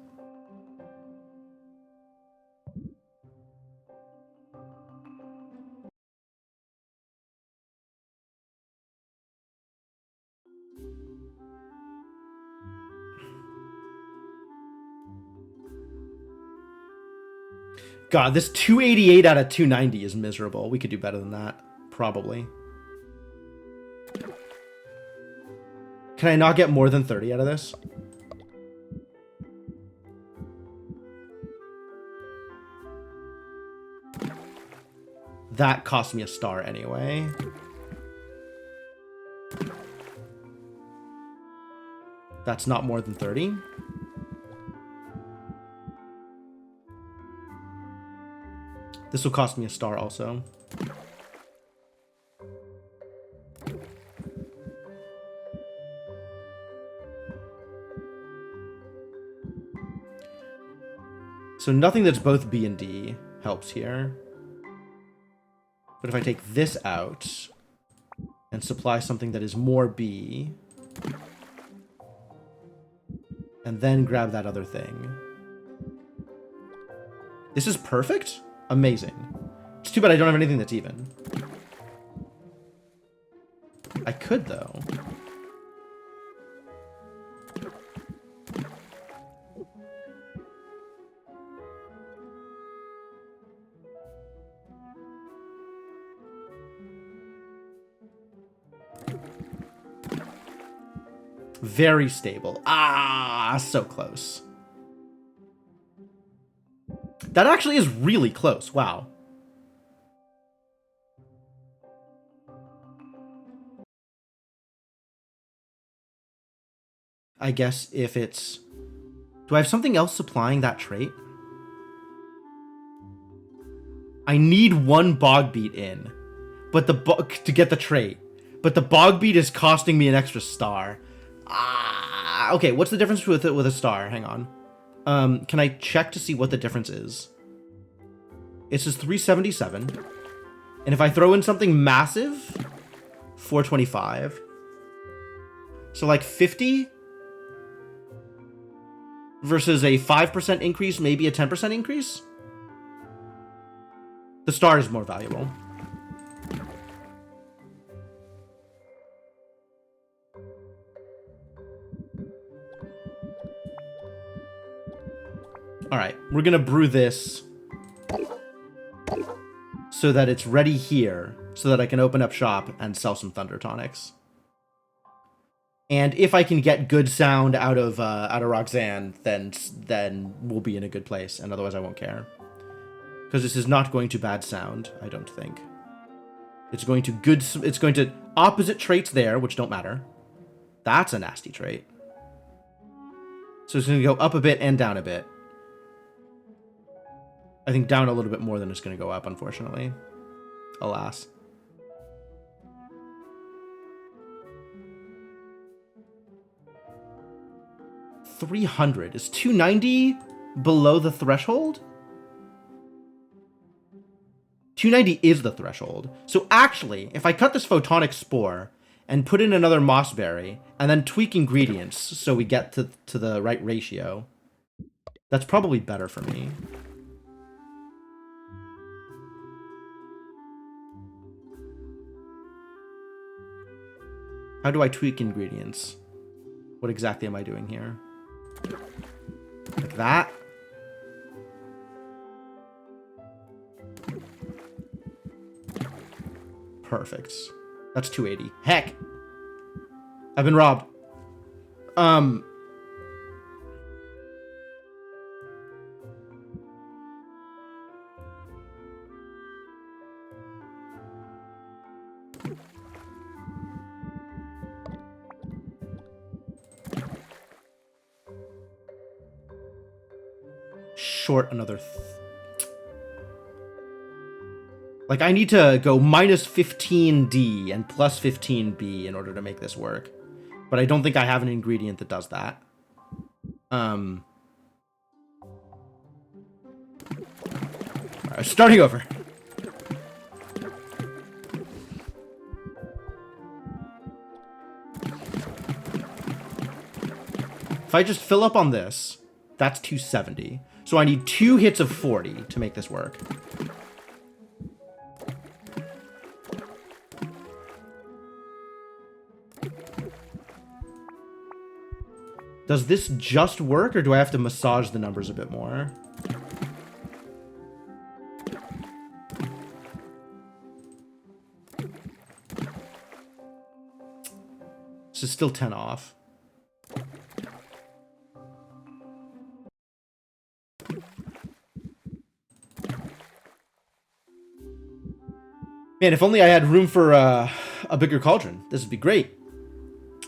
God, this 288 out of 290 is miserable. We could do better than that, probably. Can I not get more than 30 out of this? That cost me a star anyway. That's not more than 30. This will cost me a star also. So nothing that's both B and D helps here. But if I take this out and supply something that is more B, and then grab that other thing. This is perfect? Amazing. It's too bad I don't have anything that's even. I could, though. Very stable. Ah, so close. That actually is really close. Wow. I guess if it's... Do I have something else supplying that trait? I need one bog beat in, but to get the trait. But the bog beat is costing me an extra star. Okay, what's the difference with it with a star? Hang on. Can I check to see what the difference is? It says 377. And if I throw in something massive, 425. So like 50 versus a 5% increase, maybe a 10% increase? The star is more valuable. Alright, we're gonna brew this so that it's ready here, so that I can open up shop and sell some Thunder Tonics. And if I can get good sound out of Roxanne, then we'll be in a good place, and otherwise I won't care. Because this is not going to bad sound, I don't think. It's going to opposite traits there, which don't matter. That's a nasty trait. So it's going to go up a bit and down a bit. I think down a little bit more than it's going to go up, unfortunately. Alas. $300. Is 290 below the threshold? 290 is the threshold. So actually, if I cut this photonic spore and put in another mossberry and then tweak ingredients so we get to the right ratio, that's probably better for me. How do I tweak ingredients? What exactly am I doing here? Like that? Perfect. That's 280. Heck! I've been robbed. Short another... Like, I need to go minus 15D and plus 15B in order to make this work. But I don't think I have an ingredient that does that. Alright, starting over. If I just fill up on this, that's 270. So I need 2 hits of 40 to make this work. Does this just work, or do I have to massage the numbers a bit more? This is still 10 off. Man, if only I had room for a bigger cauldron. This would be great.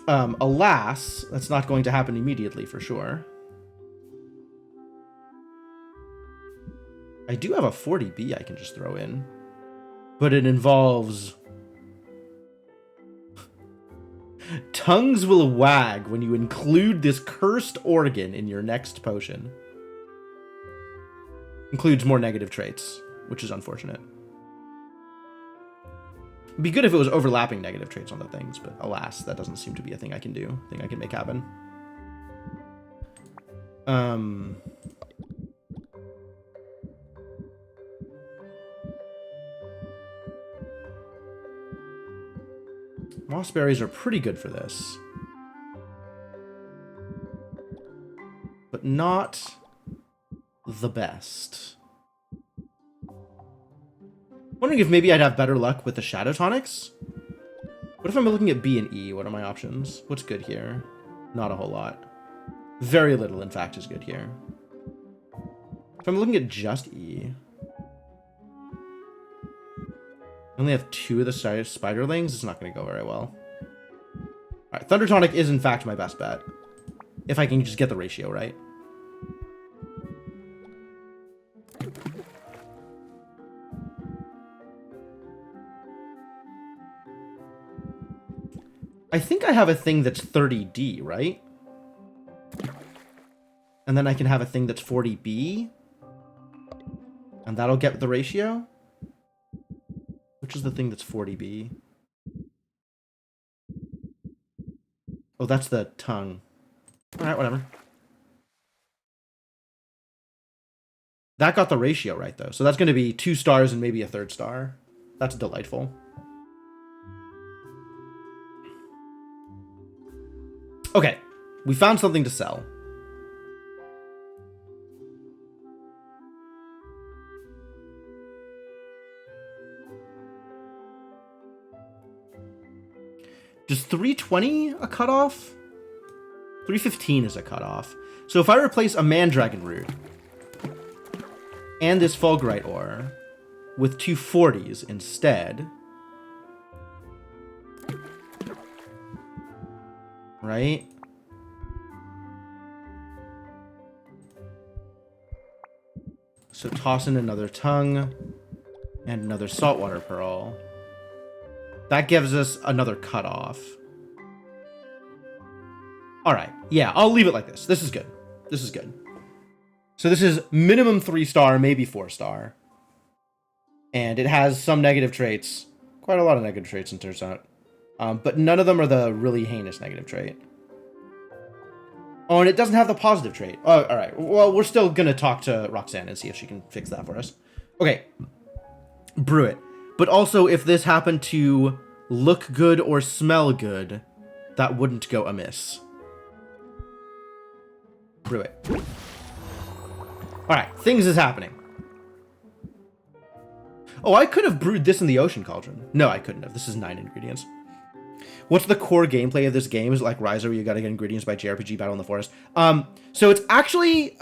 Alas, that's not going to happen immediately for sure. I do have a 40B I can just throw in. But it involves... Tongues will wag when you include this cursed organ in your next potion. Includes more negative traits, which is unfortunate. It'd be good if it was overlapping negative traits on the things, but alas, that doesn't seem to be a thing I can do, thing I can make happen. Mossberries are pretty good for this. But not the best. Wondering if maybe I'd have better luck with the Shadow Tonics? What if I'm looking at B and E? What are my options? What's good here? Not a whole lot. Very little, in fact, is good here. If I'm looking at just E, I only have 2 of the spiderlings. It's not going to go very well. Alright, Thunder Tonic is in fact my best bet. If I can just get the ratio right. I think I have a thing that's 30D, right? And then I can have a thing that's 40B. And that'll get the ratio? Which is the thing that's 40B? Oh, that's the tongue. Alright, whatever. That got the ratio right, though. So that's going to be 2 stars and maybe a 3rd star. That's delightful. Okay, we found something to sell. Does 320 a cutoff? 315 is a cutoff. So if I replace a Mandragon Root and this Fulgurite ore with 2 40s instead, right? So toss in another tongue and another saltwater pearl. That gives us another cutoff. Alright, yeah, I'll leave it like this. This is good. This is good. So this is minimum 3 star, maybe 4 star. And it has some negative traits. Quite a lot of negative traits, it turns out. But none of them are the really heinous negative trait. Oh, and it doesn't have the positive trait. Oh, alright. Well, we're still gonna talk to Roxanne and see if she can fix that for us. Okay. Brew it. But also, if this happened to look good or smell good, that wouldn't go amiss. Brew it. Alright, things is happening. Oh, I could have brewed this in the ocean cauldron. No, I couldn't have. This is 9 ingredients. What's the core gameplay of this game? Is it like Riser, where you gotta get ingredients by JRPG Battle in the Forest? So it's actually,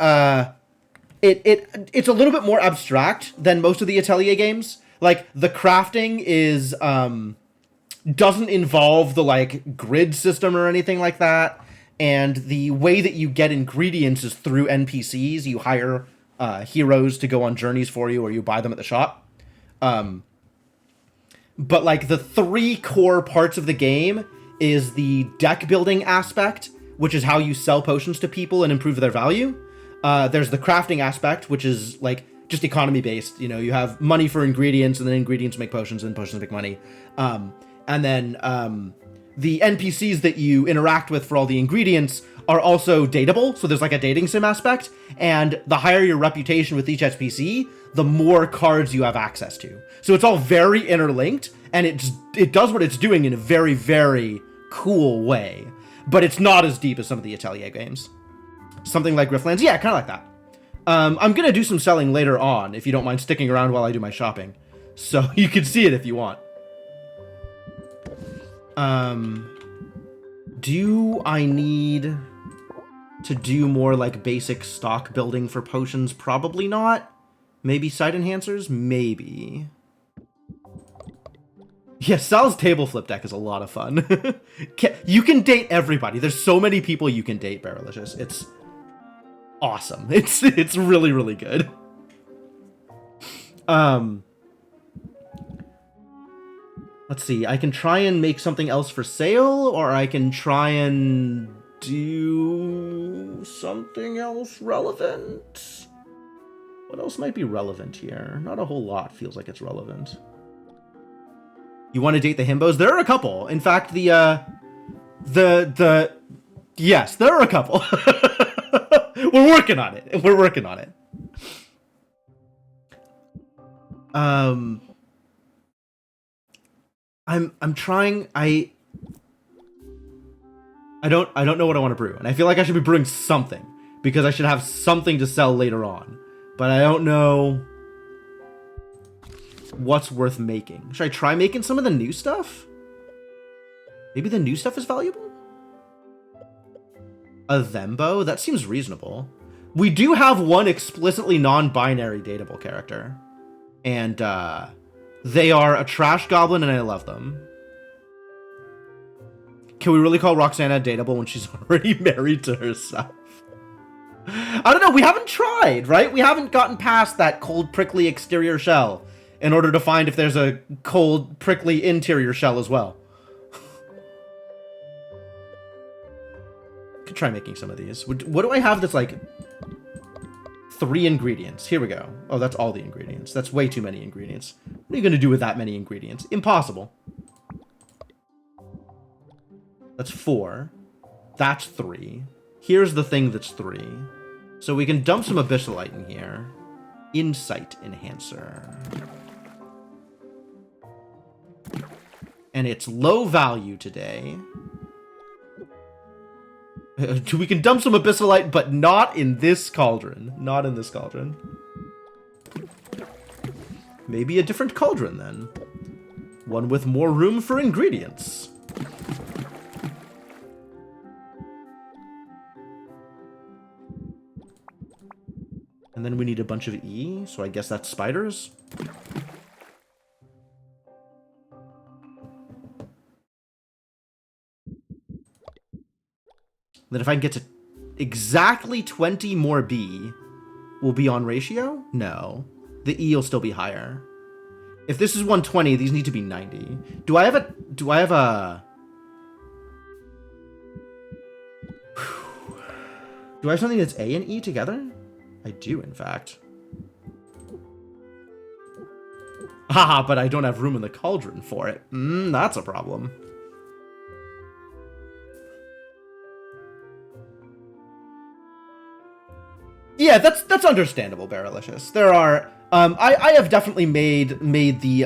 it's a little bit more abstract than most of the Atelier games. Like, the crafting is, doesn't involve the, like, grid system or anything like that. And the way that you get ingredients is through NPCs. You hire heroes to go on journeys for you, or you buy them at the shop. But, like, the 3 core parts of the game is the deck building aspect, which is how you sell potions to people and improve their value. There's the crafting aspect, which is, like, just economy based. You know, you have money for ingredients, and then ingredients make potions, and potions make money. And then the NPCs that you interact with for all the ingredients are also dateable. So there's like a dating sim aspect, and the higher your reputation with each NPC, the more cards you have access to. So it's all very interlinked, and it does what it's doing in a very, very cool way. But it's not as deep as some of the Atelier games. Something like Riftlands, yeah, kind of like that. I'm going to do some selling later on, if you don't mind sticking around while I do my shopping. So you can see it if you want. Do I need to do more, like, basic stock building for potions? Probably not. Maybe side enhancers? Maybe. Yeah, Sal's table flip deck is a lot of fun. You can date everybody. There's so many people you can date, Barrelicious. It's awesome. It's really, really good. Let's see. I can try and make something else for sale, or I can try and do something else relevant. What else might be relevant here? Not a whole lot feels like it's relevant. You want to date the himbos? There are a couple. In fact, yes, there are a couple. We're working on it. We're working on it. I'm trying. I don't know what I want to brew, and I feel like I should be brewing something because I should have something to sell later on, but I don't know what's worth making. Should I try making some of the new stuff? Maybe the new stuff is valuable? A Thembo? That seems reasonable. We do have one explicitly non-binary dateable character. And they are a trash goblin and I love them. Can we really call Roxana dateable when she's already married to herself? I don't know, we haven't tried, right? We haven't gotten past that cold, prickly exterior shell in order to find if there's a cold, prickly interior shell as well. Could try making some of these. What do I have that's like 3 ingredients? Here we go. Oh, that's all the ingredients. That's way too many ingredients. What are you going to do with that many ingredients? Impossible. That's 4. That's 3. Here's the thing that's 3. So we can dump some abyssalite in here. Insight enhancer. And it's low value today. We can dump some abyssalite, but not in this cauldron. Not in this cauldron. Maybe a different cauldron, then. One with more room for ingredients. And then we need a bunch of E, so I guess that's spiders. Then if I can get to exactly 20 more B, we'll be on ratio? No. The E will still be higher. If this is 120, these need to be 90. Do I have a... Do I have something that's A and E together? I do, in fact. Haha, but I don't have room in the cauldron for it. That's a problem. Yeah, that's understandable, Barrelicious. There are I have definitely made the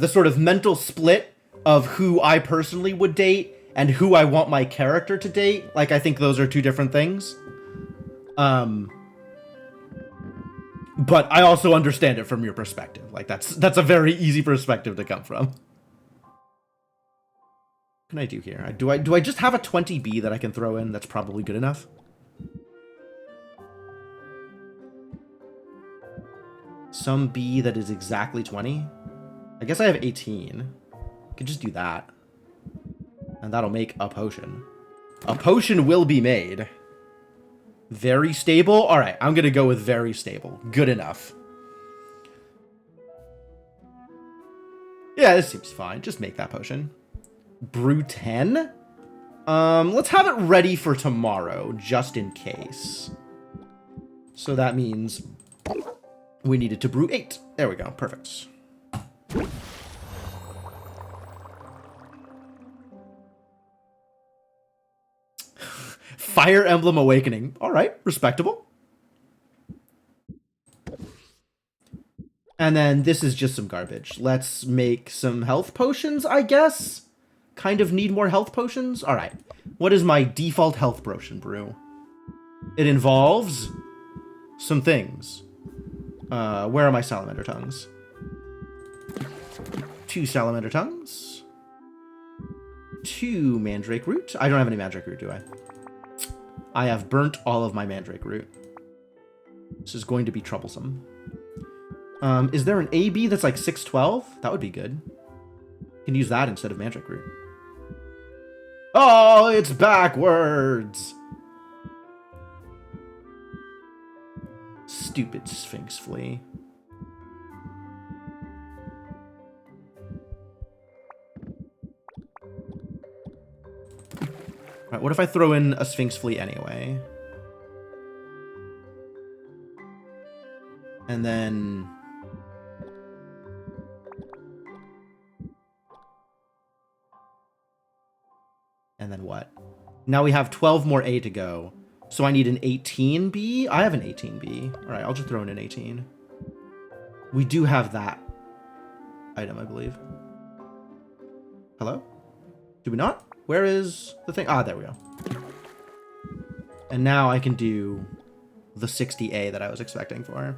sort of mental split of who I personally would date and who I want my character to date. Like, I think those are 2 different things. But I also understand it from your perspective. Like, that's a very easy perspective to come from. What can I do here? Do I just have a 20B that I can throw in? That's probably good enough. Some B that is exactly 20. I guess I have 18. I could just do that. And that'll make a potion. A potion will be made. Very stable? Alright, I'm gonna go with very stable. Good enough. Yeah, this seems fine. Just make that potion. Brew 10? Let's have it ready for tomorrow, just in case. So that means we needed to brew 8. There we go. Perfect. Fire Emblem Awakening. All right, respectable. And then this is just some garbage. Let's make some health potions, I guess. Kind of need more health potions. All right. What is my default health potion brew? It involves some things. Where are my salamander tongues? 2 salamander tongues. 2 mandrake root. I don't have any mandrake root, do I? I have burnt all of my mandrake root. This is going to be troublesome. Is there an AB that's like 612? That would be good. You can use that instead of mandrake root. Oh, it's backwards! Stupid Sphinx flea. Alright, what if I throw in a Sphinx flea anyway? And then... And then what? Now we have 12 more A to go. So I need an 18B? I have an 18B. Alright, I'll just throw in an 18. We do have that item, I believe. Hello? Do we not? Where is the thing? Ah, there we go. And now I can do the 60A that I was expecting for.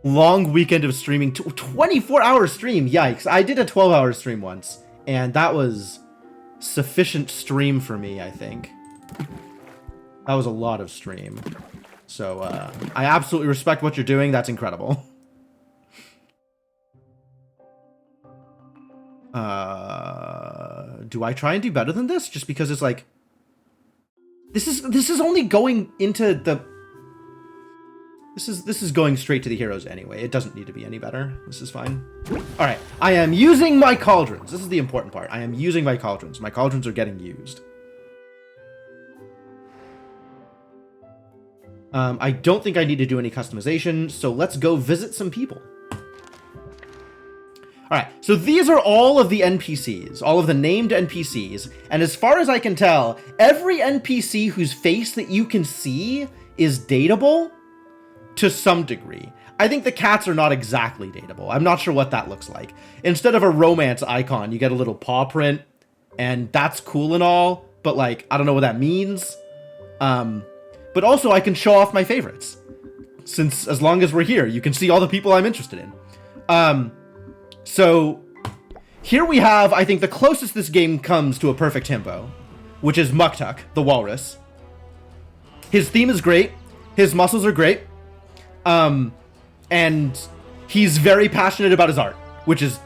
Long weekend of streaming. 24-hour stream. Yikes. I did a 12-hour stream once. And that was sufficient stream for me, I think. That was a lot of stream. So, I absolutely respect what you're doing. That's incredible. Do I try and do better than this? Just because it's like... This is only going into the... This is going straight to the heroes anyway. It doesn't need to be any better. This is fine. Alright. I am using my cauldrons. This is the important part. I am using my cauldrons. My cauldrons are getting used. I don't think I need to do any customization, so let's go visit some people. Alright, so these are all of the NPCs, all of the named NPCs, and as far as I can tell, every NPC whose face that you can see is dateable to some degree. I think the cats are not exactly dateable. I'm not sure what that looks like. Instead of a romance icon, you get a little paw print, and that's cool and all, but like, I don't know what that means. But also I can show off my favorites, since as long as we're here, you can see all the people I'm interested in. So here we have, I think, the closest this game comes to a perfect himbo, which is Muktuk, the walrus. His theme is great. His muscles are great. And he's very passionate about his art, which is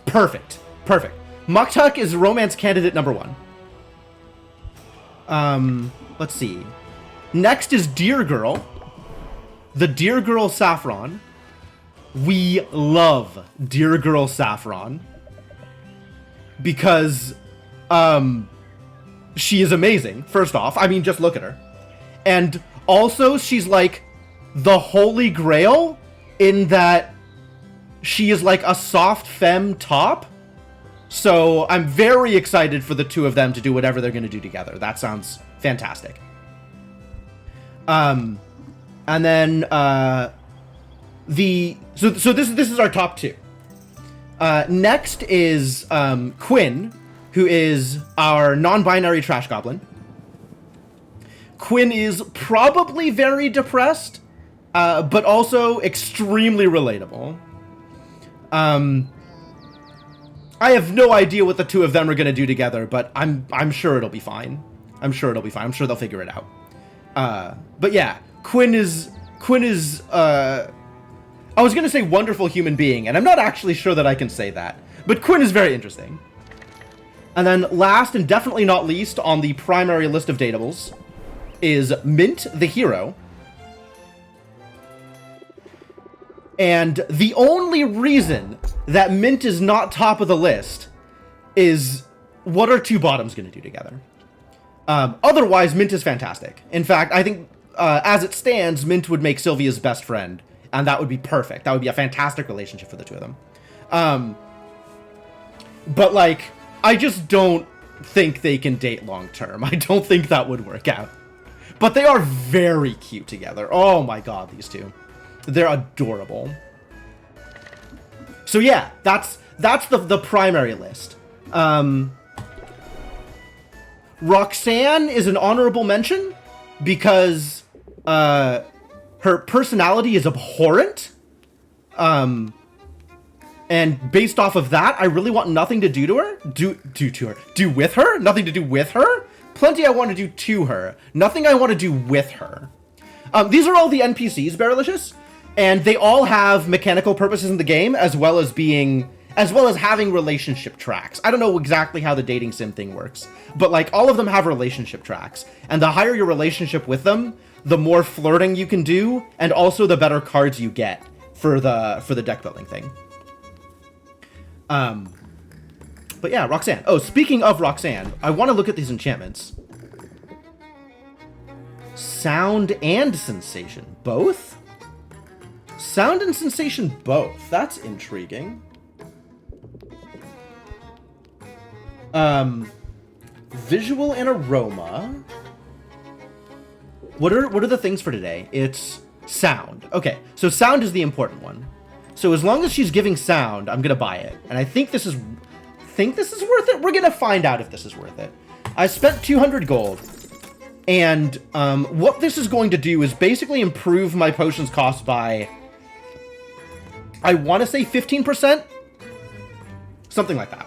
perfect. Perfect. Muktuk is romance candidate number 1. Let's see. Next is Deer Girl. The Deer Girl Saffron. We love Deer Girl Saffron because she is amazing, first off. I mean, just look at her. And also, she's like the holy grail in that she is like a soft femme top. So I'm very excited for the two of them to do whatever they're going to do together. That sounds fantastic. And then so this is our top 2. Next is Quinn, who is our non-binary trash goblin. Quinn is probably very depressed, but also extremely relatable. I have no idea what the two of them are gonna do together, but I'm sure it'll be fine. I'm sure it'll be fine. I'm sure they'll figure it out. But yeah, Quinn is I was gonna say wonderful human being, and I'm not actually sure that I can say that. But Quinn is very interesting. And then last and definitely not least on the primary list of dateables is Mint the hero. And the only reason that Mint is not top of the list is what are two bottoms gonna do together? Otherwise, Mint is fantastic. In fact, I think as it stands, Mint would make Sylvia's best friend. And that would be perfect. That would be a fantastic relationship for the two of them. But, like, I just don't think they can date long term. I don't think that would work out. But they are very cute together. Oh my god, these two. They're adorable. So yeah, that's the primary list. Roxanne is an honorable mention because her personality is abhorrent. And based off of that, I really want nothing to do to her. Do with her? Nothing to do with her? Plenty I want to do to her. Nothing I want to do with her. These are all the NPCs, Barrelicious, and they all have mechanical purposes in the game, as well as having relationship tracks. I don't know exactly how the dating sim thing works, but like all of them have relationship tracks, and the higher your relationship with them, the more flirting you can do, and also the better cards you get for the deck building thing. But yeah, Roxanne. Oh, speaking of Roxanne, I want to look at these enchantments. Sound and sensation, both? Sound and sensation, both. That's intriguing. Visual and aroma. What are the things for today? It's sound. Okay, so sound is the important one. So as long as she's giving sound, I'm gonna buy it. And I think this is worth it. We're gonna find out if this is worth it. I spent 200 gold. And what this is going to do is basically improve my potions cost by, I want to say 15%? Something like that.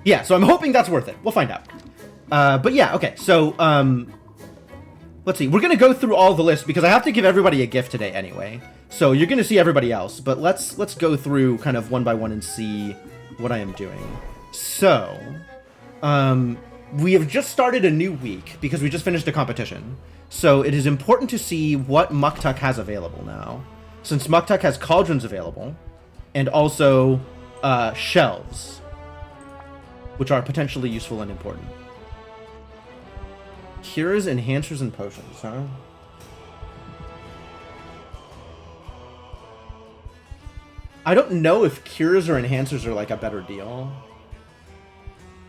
Yeah, so I'm hoping that's worth it. We'll find out. But yeah, okay, so, let's see. We're going to go through all the lists because I have to give everybody a gift today anyway. So you're going to see everybody else, but let's go through kind of one by one and see what I am doing. So, we have just started a new week because we just finished a competition. So it is important to see what Muktuk has available now. Since Muktuk has cauldrons available and also shelves, which are potentially useful and important. Cures, enhancers, and potions, huh? I don't know if cures or enhancers are like a better deal.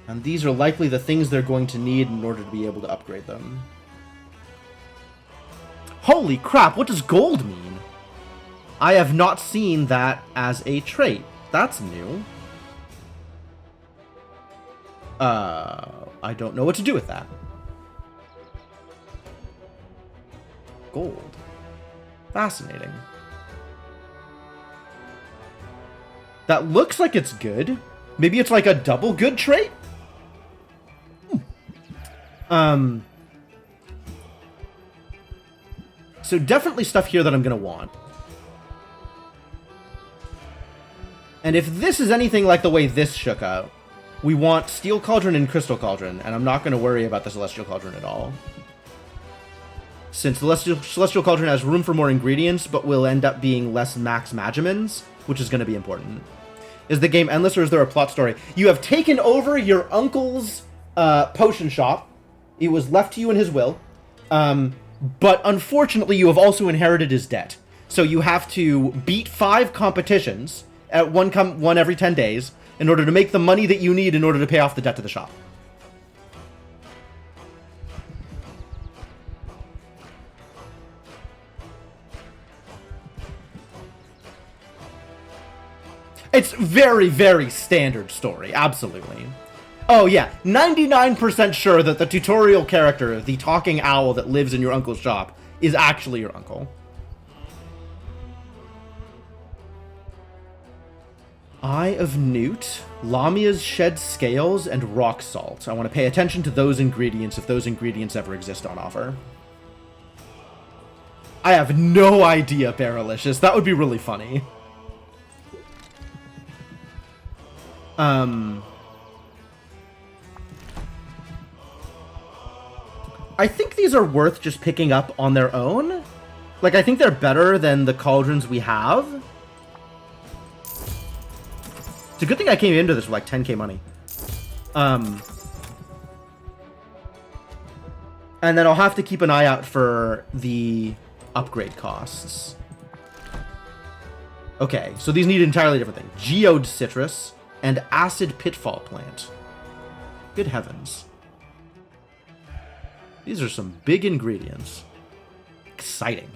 And these are likely the things they're going to need in order to be able to upgrade them. Holy crap, what does gold mean? I have not seen that as a trait. That's new. I don't know what to do with that. Gold. Fascinating. That looks like it's good. Maybe it's like a double good trait? So definitely stuff here that I'm gonna want. And if this is anything like the way this shook out, we want Steel Cauldron and Crystal Cauldron, and I'm not gonna worry about the Celestial Cauldron at all. Since the Celestial Cauldron has room for more ingredients, but will end up being less max Magimins, which is gonna be important. Is the game endless, or is there a plot story? You have taken over your uncle's potion shop. It was left to you in his will. But unfortunately, you have also inherited his debt. So you have to beat 5 competitions, at one every 10 days, in order to make the money that you need in order to pay off the debt to the shop. It's very, very standard story, absolutely. Oh yeah, 99% sure that the tutorial character, the talking owl that lives in your uncle's shop, is actually your uncle. Eye of Newt, Lamia's shed scales, and rock salt. I want to pay attention to those ingredients if those ingredients ever exist on offer. I have no idea, Barrelicious. That would be really funny. I think these are worth just picking up on their own. Like, I think they're better than the cauldrons we have. It's a good thing I came into this with like 10k money. And then I'll have to keep an eye out for the upgrade costs. Okay, so these need an entirely different thing. Geode Citrus and Acid Pitfall Plant. Good heavens. These are some big ingredients. Exciting.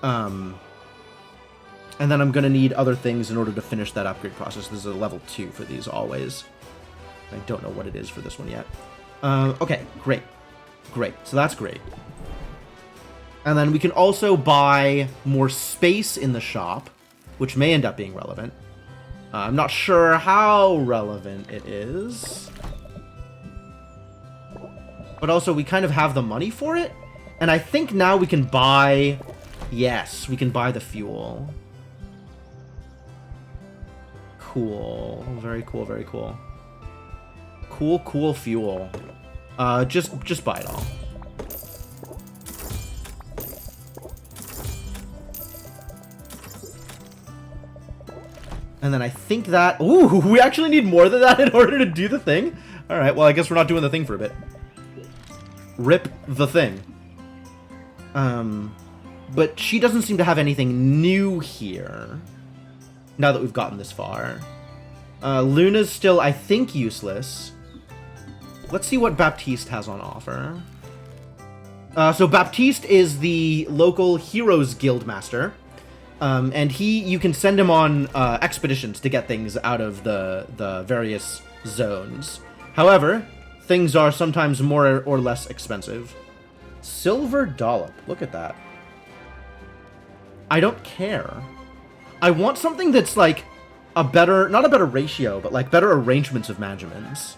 And then I'm going to need other things in order to finish that upgrade process. This is a level 2 for these always. I don't know what it is for this one yet. Okay, great. Great, so that's great. And then we can also buy more space in the shop, which may end up being relevant. I'm not sure how relevant it is. But also, we kind of have the money for it. And I think now we can buy... Yes, we can buy the fuel. Cool. Very cool, very cool. Cool, cool fuel. Just buy it all. And then I think that... Ooh, we actually need more than that in order to do the thing? Alright, well, I guess we're not doing the thing for a bit. Rip the thing. But she doesn't seem to have anything new here. Now that we've gotten this far. Luna's still, I think, useless. Let's see what Baptiste has on offer. So Baptiste is the local Heroes Guild Master. And you can send him on expeditions to get things out of the various zones. However, things are sometimes more or less expensive. Silver dollop. Look at that. I don't care. I want something that's like a better, not a better ratio, but like better arrangements of Magimins.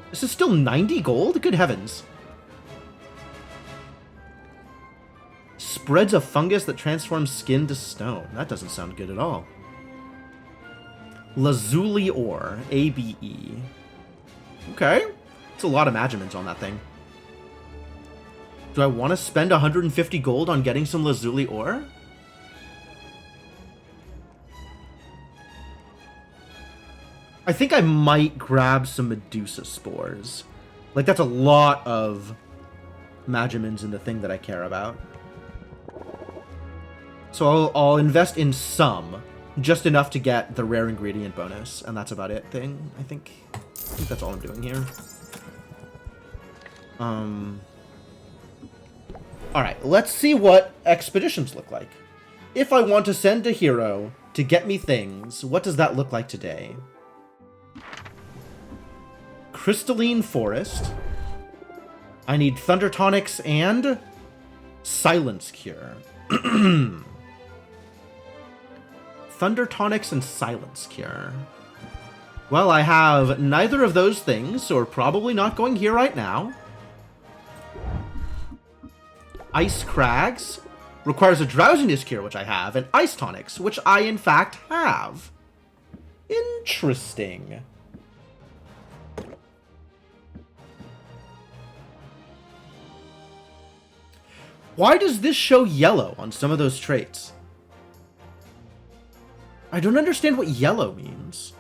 This is still 90 gold? Good heavens. Spreads a fungus that transforms skin to stone. That doesn't sound good at all. Lazuli ore. ABE. Okay. It's a lot of Magimins on that thing. Do I want to spend 150 gold on getting some Lazuli ore? I think I might grab some Medusa spores. Like, that's a lot of Magimins in the thing that I care about. So I'll invest in some. Just enough to get the rare ingredient bonus. And that's about it thing, I think. I think that's all I'm doing here. Alright, let's see what expeditions look like. If I want to send a hero to get me things, what does that look like today? Crystalline Forest. I need Thunder Tonics and Silence Cure. Thunder Tonics and Silence Cure. Well, I have neither of those things, so we're probably not going here right now. Ice Crags requires a Drowsiness Cure, which I have, and Ice Tonics, which I, in fact, have. Interesting. Why does this show yellow on some of those traits? I don't understand what yellow means.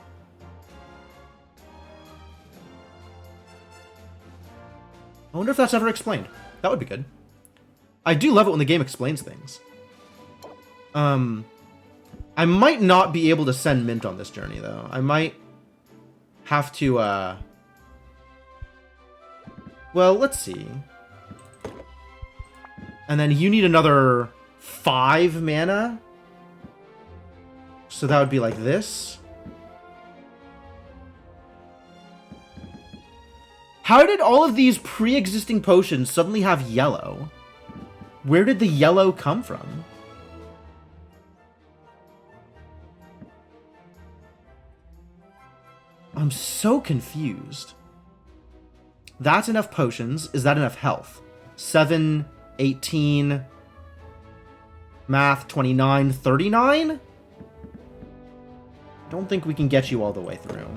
I wonder if that's ever explained. That would be good. I do love it when the game explains things. I might not be able to send Mint on this journey, though. I might have to, well, let's see. And then you need another 5 mana. So that would be like this. How did all of these pre-existing potions suddenly have yellow? Where did the yellow come from? I'm so confused. That's enough potions. Is that enough health? 7, 18, math, 29, 39? Don't think we can get you all the way through.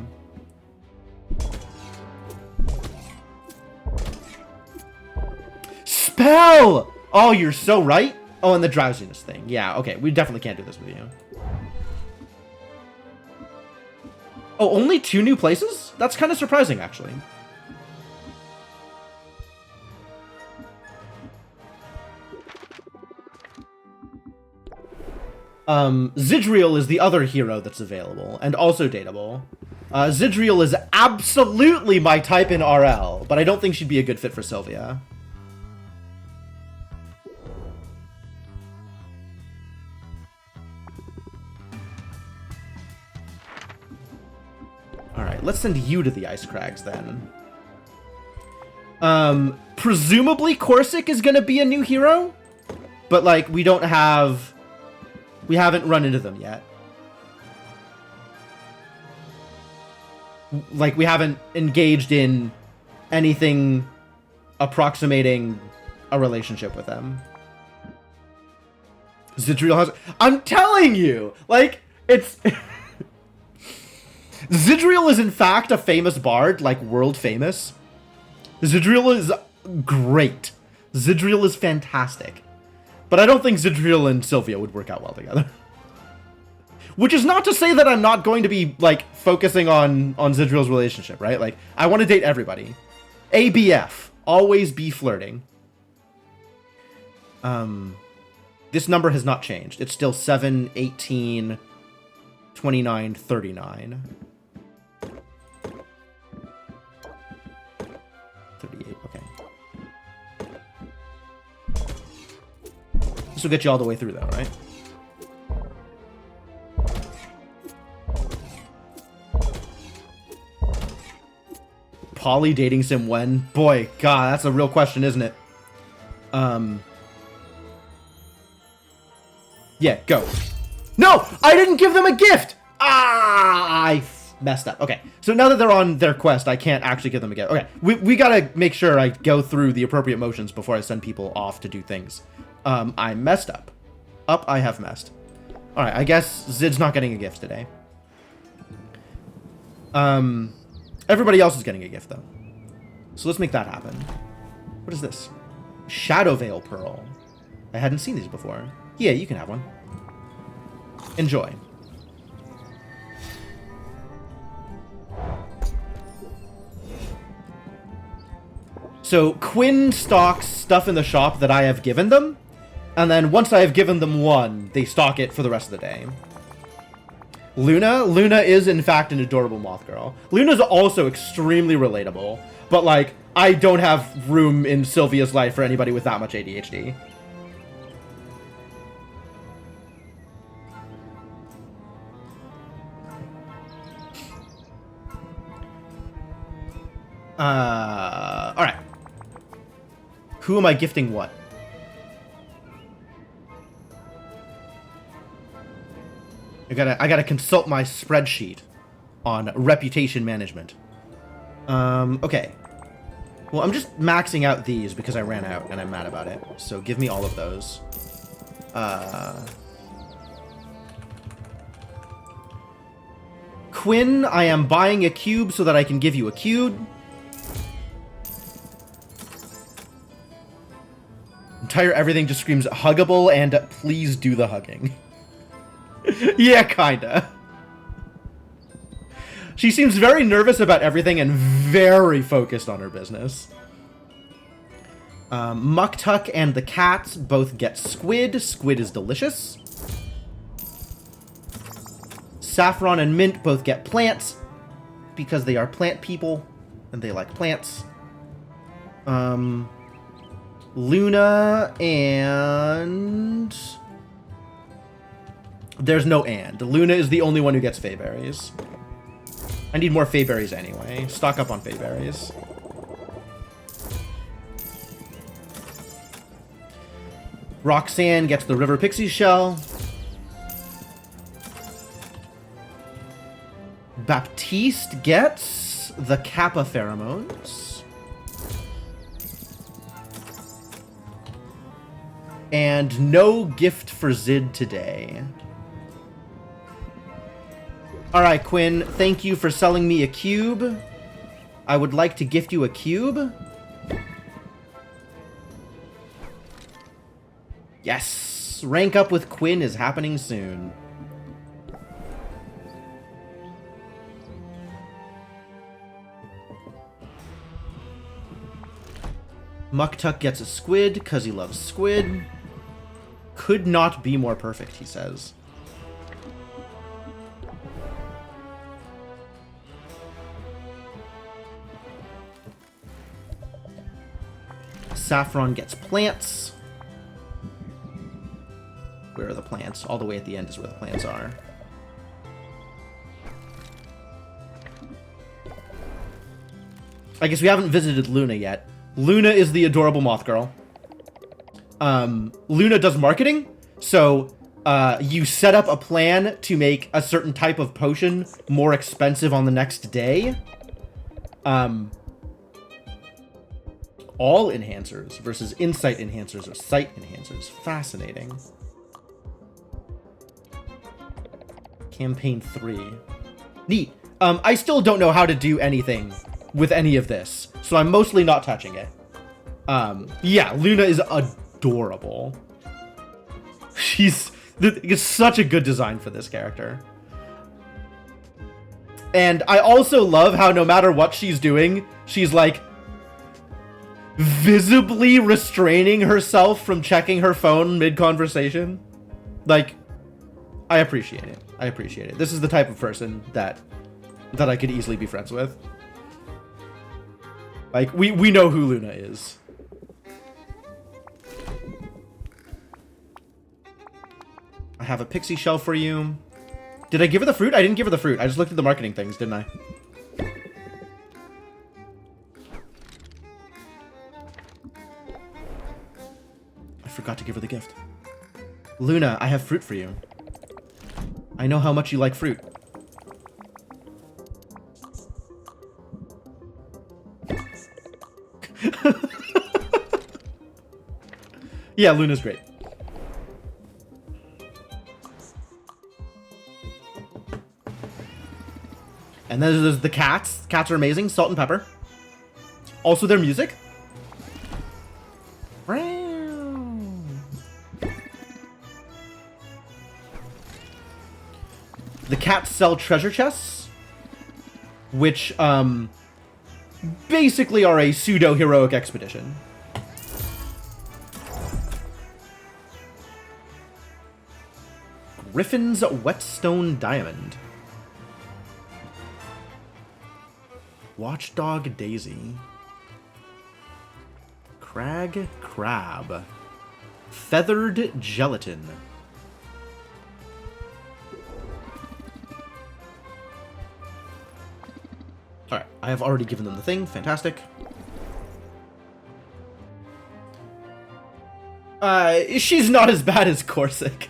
Spell! Oh, you're so right. Oh, and the drowsiness thing. Yeah, okay. We definitely can't do this with you. Oh, only 2 new places? That's kind of surprising, actually. Zidriel is the other hero that's available, and also dateable. Zidriel is absolutely my type in RL, but I don't think she'd be a good fit for Sylvia. Alright, let's send you to the Ice Crags, then. Presumably Corsic is gonna be a new hero, but, like, we don't have... We haven't run into them yet. Like, we haven't engaged in anything approximating a relationship with them. Zidriel has... I'm telling you! Like, it's... Zidriel is, in fact, a famous bard, like, world famous. Zidriel is great. Zidriel is fantastic. But I don't think Zidriel and Sylvia would work out well together. Which is not to say that I'm not going to be, like, focusing on Zidriel's relationship, right? Like, I want to date everybody. ABF. Always be flirting. This number has not changed. It's still 7, 18, 29, 39. 38, okay. This will get you all the way through, though, right? poly dating sim when? Boy, God, that's a real question, isn't it? Yeah, go. No! I didn't give them a gift! Ah! I messed up. Okay, so now that they're on their quest, I can't actually give them a gift. Okay, we gotta make sure I go through the appropriate motions before I send people off to do things. I messed up. I have messed. Alright, I guess Zid's not getting a gift today. Everybody else is getting a gift, though. So let's make that happen. What is this? Shadow Veil Pearl. I hadn't seen these before. Yeah, you can have one. Enjoy. So Quinn stocks stuff in the shop that I have given them, and then once I have given them one, they stock it for the rest of the day. Luna is in fact an adorable moth girl. Luna's also extremely relatable, but like, I don't have room in Sylvia's life for anybody with that much ADHD. Alright. Who am I gifting what? I gotta consult my spreadsheet on reputation management. Okay. Well, I'm just maxing out these because I ran out and I'm mad about it. So give me all of those. Quinn, I am buying a cube so that I can give you a cube. Entire everything just screams huggable and please do the hugging. Yeah, kinda. She seems very nervous about everything and very focused on her business. Muktuk and the cats both get squid. Squid is delicious. Saffron and Mint both get plants because they are plant people and they like plants. Luna and... There's no and. Luna is the only one who gets Fayberries. I need more Fayberries anyway. Stock up on Fayberries. Roxanne gets the River Pixie Shell. Baptiste gets the Kappa Pheromones. And no gift for Zid today. Alright, Quinn, thank you for selling me a cube. I would like to gift you a cube. Yes! Rank up with Quinn is happening soon. Muktuk gets a squid because he loves squid. Could not be more perfect, he says. Saffron gets plants. Where are the plants? All the way at the end is where the plants are. I guess we haven't visited Luna yet. Luna is the adorable moth girl. Luna does marketing, so you set up a plan to make a certain type of potion more expensive on the next day. All enhancers versus insight enhancers or sight enhancers. Fascinating. Campaign 3. Neat. I still don't know how to do anything with any of this, so I'm mostly not touching it. Yeah, Luna is adorable. It's such a good design for this character. And I also love how no matter what she's doing, she's like visibly restraining herself from checking her phone mid-conversation. Like, I appreciate it. I appreciate it. This is the type of person that I could easily be friends with. Like, we know who Luna is. I have a pixie shell for you. Did I give her the fruit? I didn't give her the fruit. I just looked at the marketing things, didn't I? forgot to give her the gift. Luna, I have fruit for you. I know how much you like fruit. Yeah, Luna's great. And then there's the cats. Cats are amazing. Salt and pepper. Also their music. The cats sell treasure chests, which basically are a pseudo-heroic expedition. Griffin's Whetstone Diamond. Watchdog Daisy. Crag Crab. Feathered Gelatin. Alright, I have already given them the thing. Fantastic. She's not as bad as Corsic.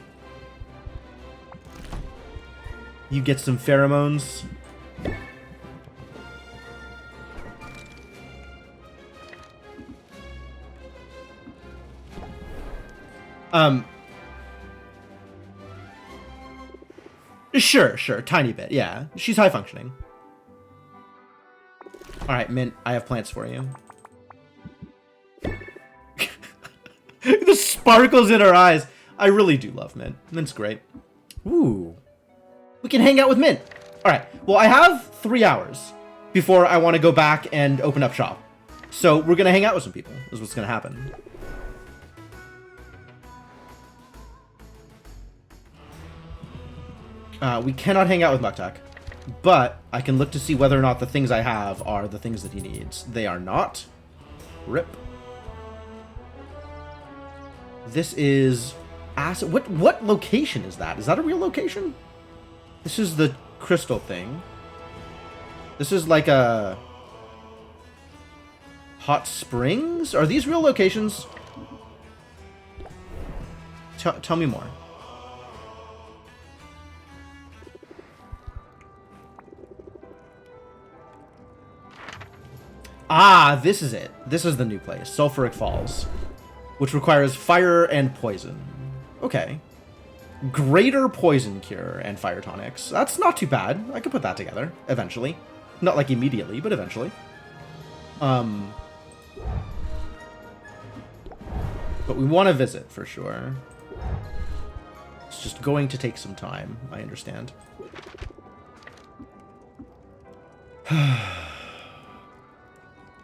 You get some pheromones. Sure, tiny bit, yeah. She's high functioning. Alright, Mint, I have plants for you. The sparkles in her eyes. I really do love Mint. Mint's great. Ooh. We can hang out with Mint. Alright, well, I have 3 hours before I want to go back and open up shop. So we're going to hang out with some people, is what's going to happen. We cannot hang out with Muktak, but I can look to see whether or not the things I have are the things that he needs. They are not. Rip. This is... acid. What location is that? Is that a real location? This is the crystal thing. This is like a... hot springs? Are these real locations? Tell me more. Ah, this is it. This is the new place. Sulfuric Falls. Which requires fire and poison. Okay. Greater poison cure and fire tonics. That's not too bad. I could put that together. Eventually. Not like immediately, but eventually. But we want to visit for sure. It's just going to take some time. I understand.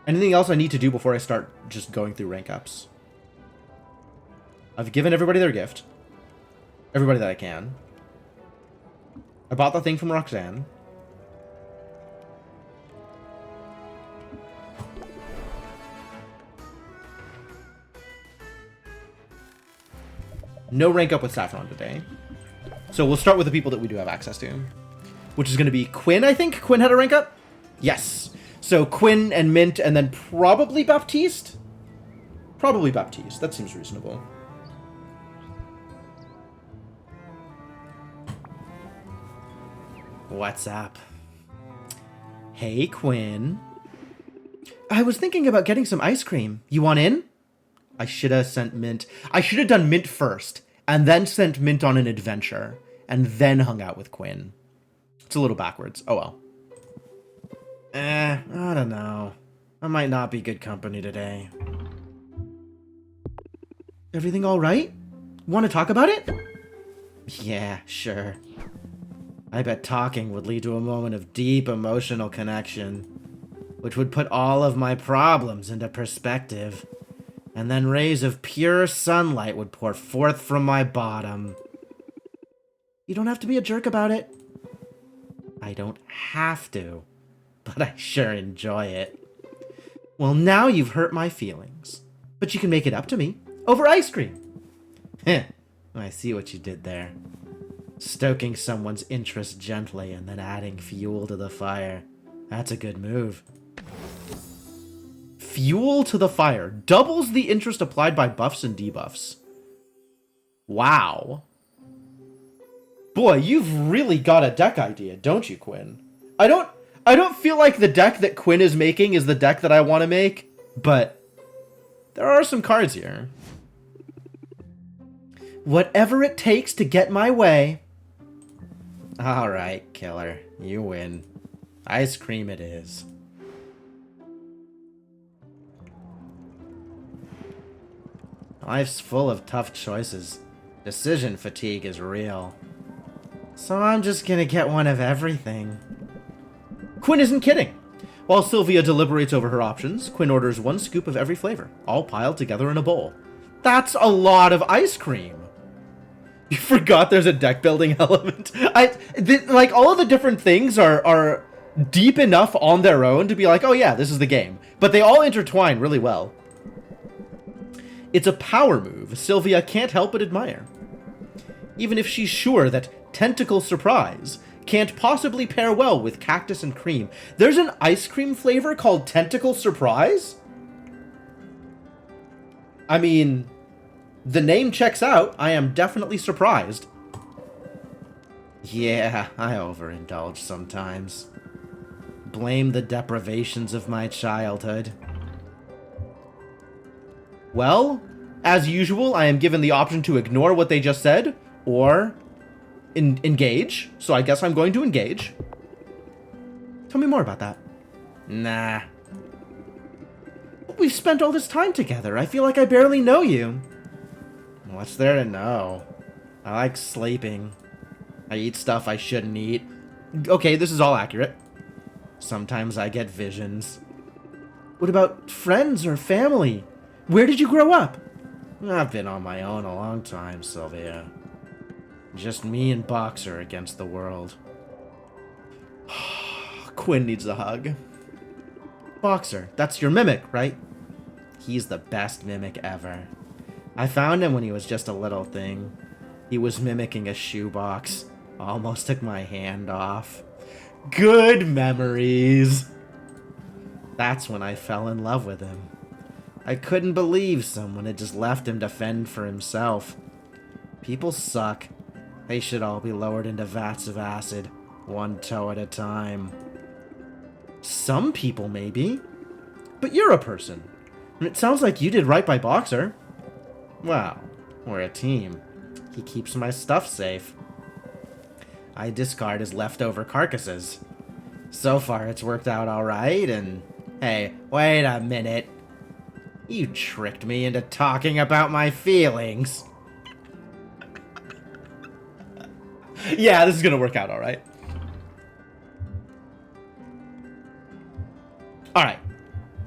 Anything else I need to do before I start just going through rank ups? I've given everybody their gift. Everybody that I can. I bought the thing from Roxanne. No rank up with Saffron today. So we'll start with the people that we do have access to. Which is going to be Quinn, I think. Quinn had a rank up? Yes. So Quinn and Mint and then probably Baptiste? Probably Baptiste. That seems reasonable. What's up? Hey, Quinn. I was thinking about getting some ice cream. You want in? I should have sent Mint. I should have done Mint first, and then sent Mint on an adventure, and then hung out with Quinn. It's a little backwards. Oh well. I don't know. I might not be good company today. Everything all right? Want to talk about it? Yeah, sure. I bet talking would lead to a moment of deep emotional connection, which would put all of my problems into perspective, and then rays of pure sunlight would pour forth from my bottom. You don't have to be a jerk about it. I don't have to, but I sure enjoy it. Well, now you've hurt my feelings, but you can make it up to me over ice cream. Heh, I see what you did there. Stoking someone's interest gently and then adding fuel to the fire. That's a good move. Fuel to the fire doubles the interest applied by buffs and debuffs. Wow. Boy, you've really got a deck idea, don't you, Quinn? I don't feel like the deck that Quinn is making is the deck that I want to make, but there are some cards here. Whatever it takes to get my way. All right, killer. You win. Ice cream it is. Life's full of tough choices. Decision fatigue is real. So I'm just gonna get one of everything. Quinn isn't kidding. While Sylvia deliberates over her options, Quinn orders 1 scoop of every flavor, all piled together in a bowl. That's a lot of ice cream. You forgot there's a deck building element. Like, all of the different things are deep enough on their own to be like, oh yeah, this is the game. But they all intertwine really well. It's a power move Sylvia can't help but admire. Even if she's sure that Tentacle Surprise can't possibly pair well with cactus and cream. There's an ice cream flavor called Tentacle Surprise? I mean, the name checks out. I am definitely surprised. Yeah, I overindulge sometimes. Blame the deprivations of my childhood. Well, as usual, I am given the option to ignore what they just said, or engage. So I guess I'm going to engage. Tell me more about that. Nah. We've spent all this time together. I feel like I barely know you. What's there to know? I like sleeping. I eat stuff I shouldn't eat. Okay, this is all accurate. Sometimes I get visions. What about friends or family? Where did you grow up? I've been on my own a long time, Sylvia. Just me and Boxer against the world. Quinn needs a hug. Boxer, that's your mimic, right? He's the best mimic ever. I found him when he was just a little thing. He was mimicking a shoebox. Almost took my hand off. Good memories. That's when I fell in love with him. I couldn't believe someone had just left him to fend for himself. People suck. They should all be lowered into vats of acid, 1 toe at a time. Some people, maybe. But you're a person. And it sounds like you did right by Boxer. Well, we're a team. He keeps my stuff safe. I discard his leftover carcasses. So far, it's worked out alright, and... Hey, wait a minute. You tricked me into talking about my feelings. Yeah, this is gonna work out alright. Alright.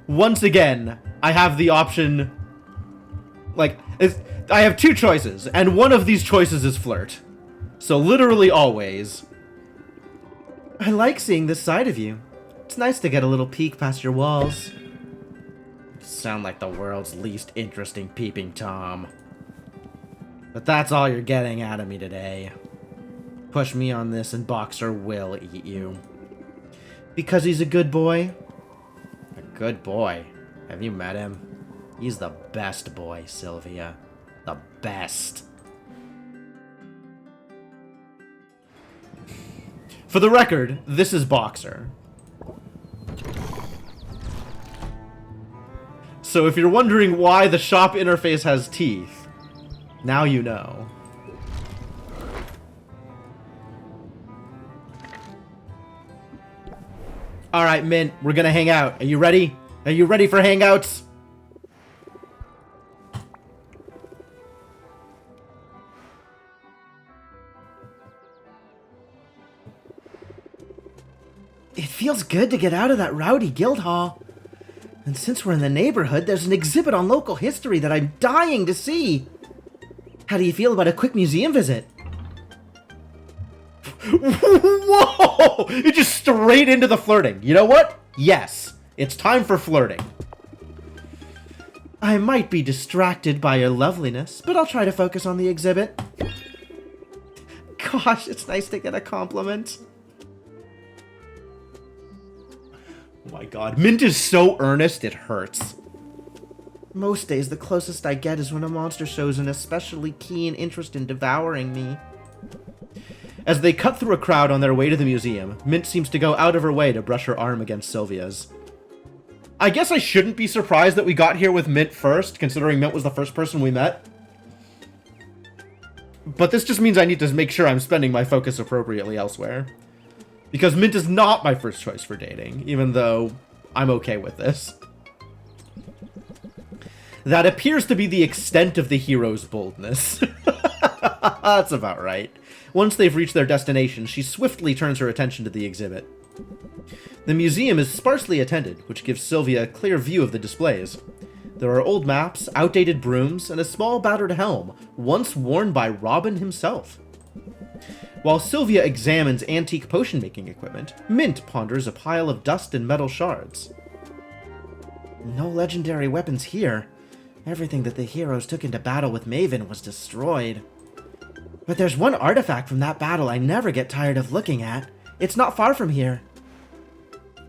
Once again, I have the option... Like, I have 2 choices, and one of these choices is flirt. So literally always. I like seeing this side of you. It's nice to get a little peek past your walls. You sound like the world's least interesting peeping Tom. But that's all you're getting out of me today. Push me on this and Boxer will eat you. Because he's a good boy? A good boy? Have you met him? He's the best boy, Sylvia. The best. For the record, this is Boxer. So if you're wondering why the shop interface has teeth, now you know. Alright, Mint, we're gonna hang out. Are you ready? Are you ready for hangouts? It feels good to get out of that rowdy guild hall. And since we're in the neighborhood, there's an exhibit on local history that I'm dying to see. How do you feel about a quick museum visit? Whoa! It just straight into the flirting. You know what? Yes, it's time for flirting. I might be distracted by your loveliness, but I'll try to focus on the exhibit. Gosh, it's nice to get a compliment. Oh my god, Mint is so earnest, it hurts. Most days, the closest I get is when a monster shows an especially keen interest in devouring me. As they cut through a crowd on their way to the museum, Mint seems to go out of her way to brush her arm against Sylvia's. I guess I shouldn't be surprised that we got here with Mint first, considering Mint was the first person we met. But this just means I need to make sure I'm spending my focus appropriately elsewhere. Because Mint is not my first choice for dating, even though I'm okay with this. That appears to be the extent of the hero's boldness. That's about right. Once they've reached their destination, she swiftly turns her attention to the exhibit. The museum is sparsely attended, which gives Sylvia a clear view of the displays. There are old maps, outdated brooms, and a small battered helm, once worn by Robin himself. While Sylvia examines antique potion-making equipment, Mint ponders a pile of dust and metal shards. No legendary weapons here. Everything that the heroes took into battle with Maven was destroyed. But there's one artifact from that battle I never get tired of looking at. It's not far from here.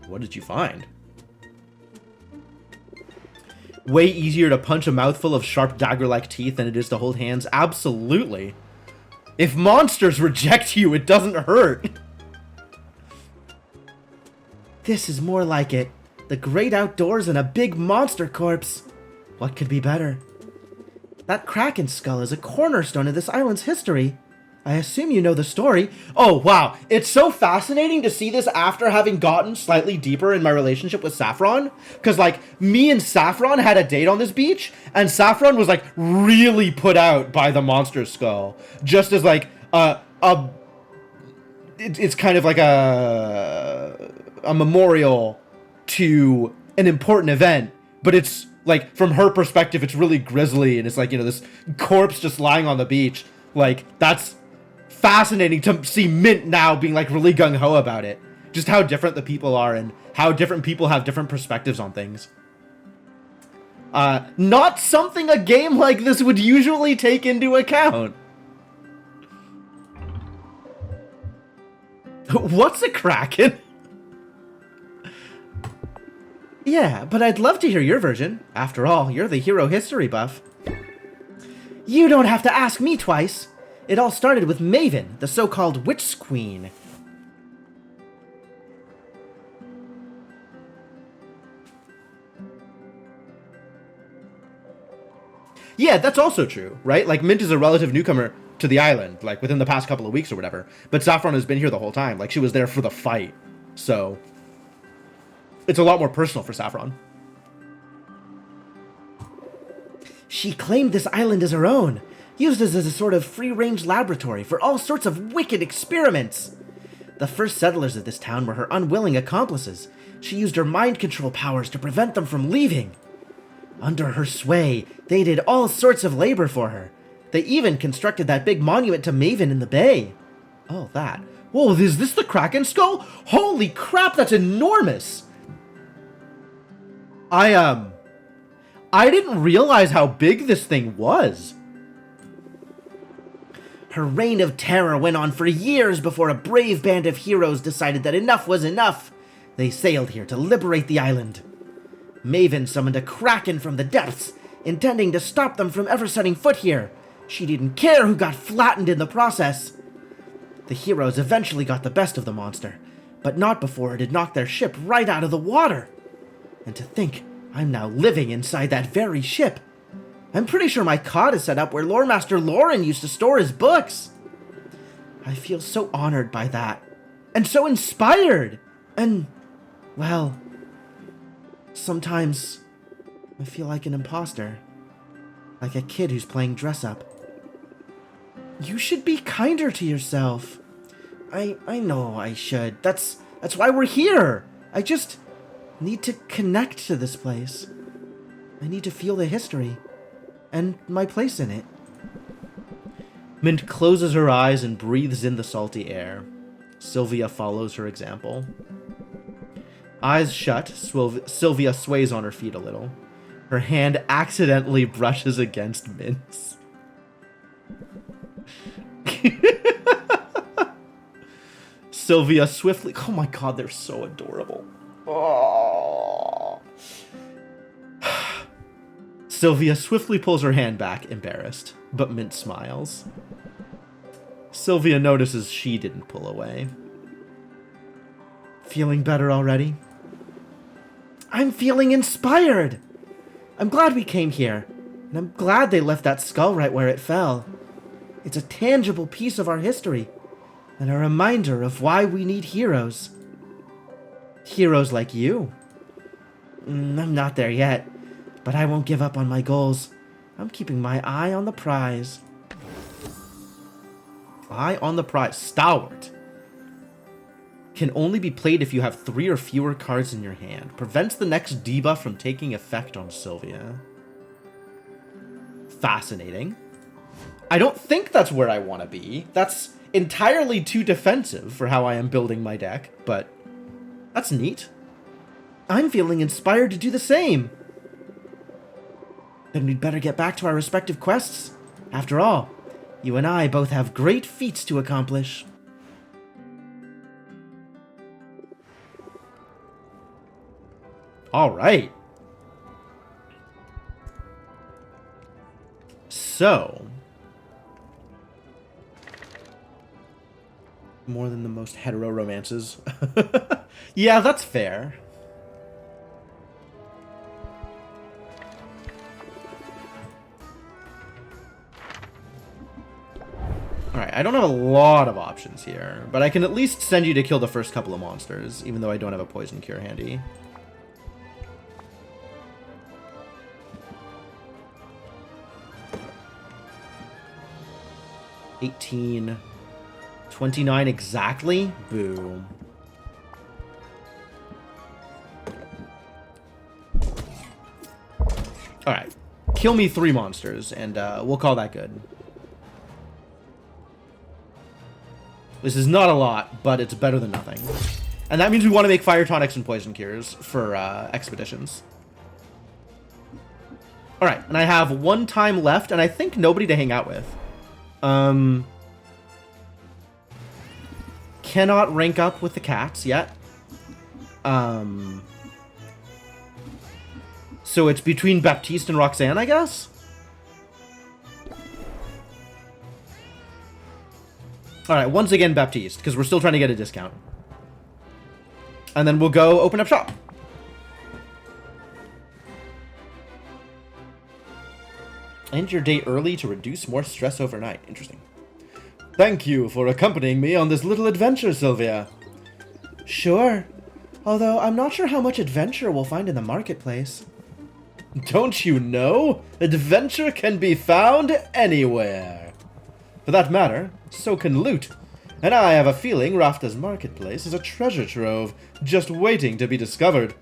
What did you find? Way easier to punch a mouthful of sharp dagger-like teeth than it is to hold hands? Absolutely. If monsters reject you, it doesn't hurt. This is more like it. The great outdoors and a big monster corpse. What could be better? That Kraken skull is a cornerstone of this island's history. I assume you know the story. Oh, wow. It's so fascinating to see this after having gotten slightly deeper in my relationship with Saffron. Because, like, me and Saffron had a date on this beach, and Saffron was, like, really put out by the monster skull. Just as, like, it's kind of like a memorial to an important event. But it's, like, from her perspective, it's really grisly, and it's like, you know, this corpse just lying on the beach. Like, that's fascinating to see Mint now being, like, really gung-ho about it. Just how different the people are and how different people have different perspectives on things. Not something a game like this would usually take into account. What's a Kraken? Yeah, but I'd love to hear your version. After all, you're the hero history buff. You don't have to ask me twice. It all started with Maven, the so-called Witch Queen. Yeah, that's also true, right? Like, Mint is a relative newcomer to the island, like, within the past couple of weeks or whatever. But Saffron has been here the whole time. Like, she was there for the fight. So it's a lot more personal for Saffron. She claimed this island as her own, used as a sort of free-range laboratory for all sorts of wicked experiments. The first settlers of this town were her unwilling accomplices. She used her mind control powers to prevent them from leaving. Under her sway, they did all sorts of labor for her. They even constructed that big monument to Maven in the bay. Oh, that. Whoa, is this the Kraken skull? Holy crap, that's enormous! I didn't realize how big this thing was. Her reign of terror went on for years before a brave band of heroes decided that enough was enough. They sailed here to liberate the island. Maven summoned a Kraken from the depths, intending to stop them from ever setting foot here. She didn't care who got flattened in the process. The heroes eventually got the best of the monster, but not before it had knocked their ship right out of the water. And to think, I'm now living inside that very ship. I'm pretty sure my cot is set up where Lore Master Lauren used to store his books. I feel so honored by that. And so inspired. And, well, sometimes I feel like an imposter. Like a kid who's playing dress-up. You should be kinder to yourself. I know I should. That's why we're here. I just need to connect to this place. I need to feel the history. And my place in it. Mint closes her eyes and breathes in the salty air. Sylvia follows her example. Eyes shut, Sylvia sways on her feet a little. Her hand accidentally brushes against Mint's. Sylvia swiftly... Oh my god, they're so adorable. Oh. Sylvia swiftly pulls her hand back, embarrassed, but Mint smiles. Sylvia notices she didn't pull away. Feeling better already? I'm feeling inspired! I'm glad we came here, and I'm glad they left that skull right where it fell. It's a tangible piece of our history, and a reminder of why we need heroes. Heroes like you. I'm not there yet, but I won't give up on my goals. I'm keeping my eye on the prize. Eye on the prize. Stalwart. Can only be played if you have 3 or fewer cards in your hand. Prevents the next debuff from taking effect on Sylvia. Fascinating. I don't think that's where I want to be. That's entirely too defensive for how I am building my deck, but that's neat. I'm feeling inspired to do the same. Then we'd better get back to our respective quests. After all, you and I both have great feats to accomplish. All right. So, more than the most hetero romances. Yeah, that's fair. Alright, I don't have a lot of options here, but I can at least send you to kill the first couple of monsters, even though I don't have a poison cure handy. $18, $29 exactly? Boo. Alright, kill me 3 monsters, and we'll call that good. This is not a lot, but it's better than nothing. And that means we want to make fire tonics and poison cures for expeditions. Alright, and I have 1 time left, and I think nobody to hang out with. Cannot rank up with the cats yet. So it's between Baptiste and Roxanne, I guess? Alright, once again Baptiste, because we're still trying to get a discount. And then we'll go open up shop. End your day early to reduce more stress overnight. Interesting. Thank you for accompanying me on this little adventure, Sylvia. Sure. Although I'm not sure how much adventure we'll find in the marketplace. Don't you know? Adventure can be found anywhere. For that matter, so can loot. And I have a feeling Rafta's marketplace is a treasure trove just waiting to be discovered.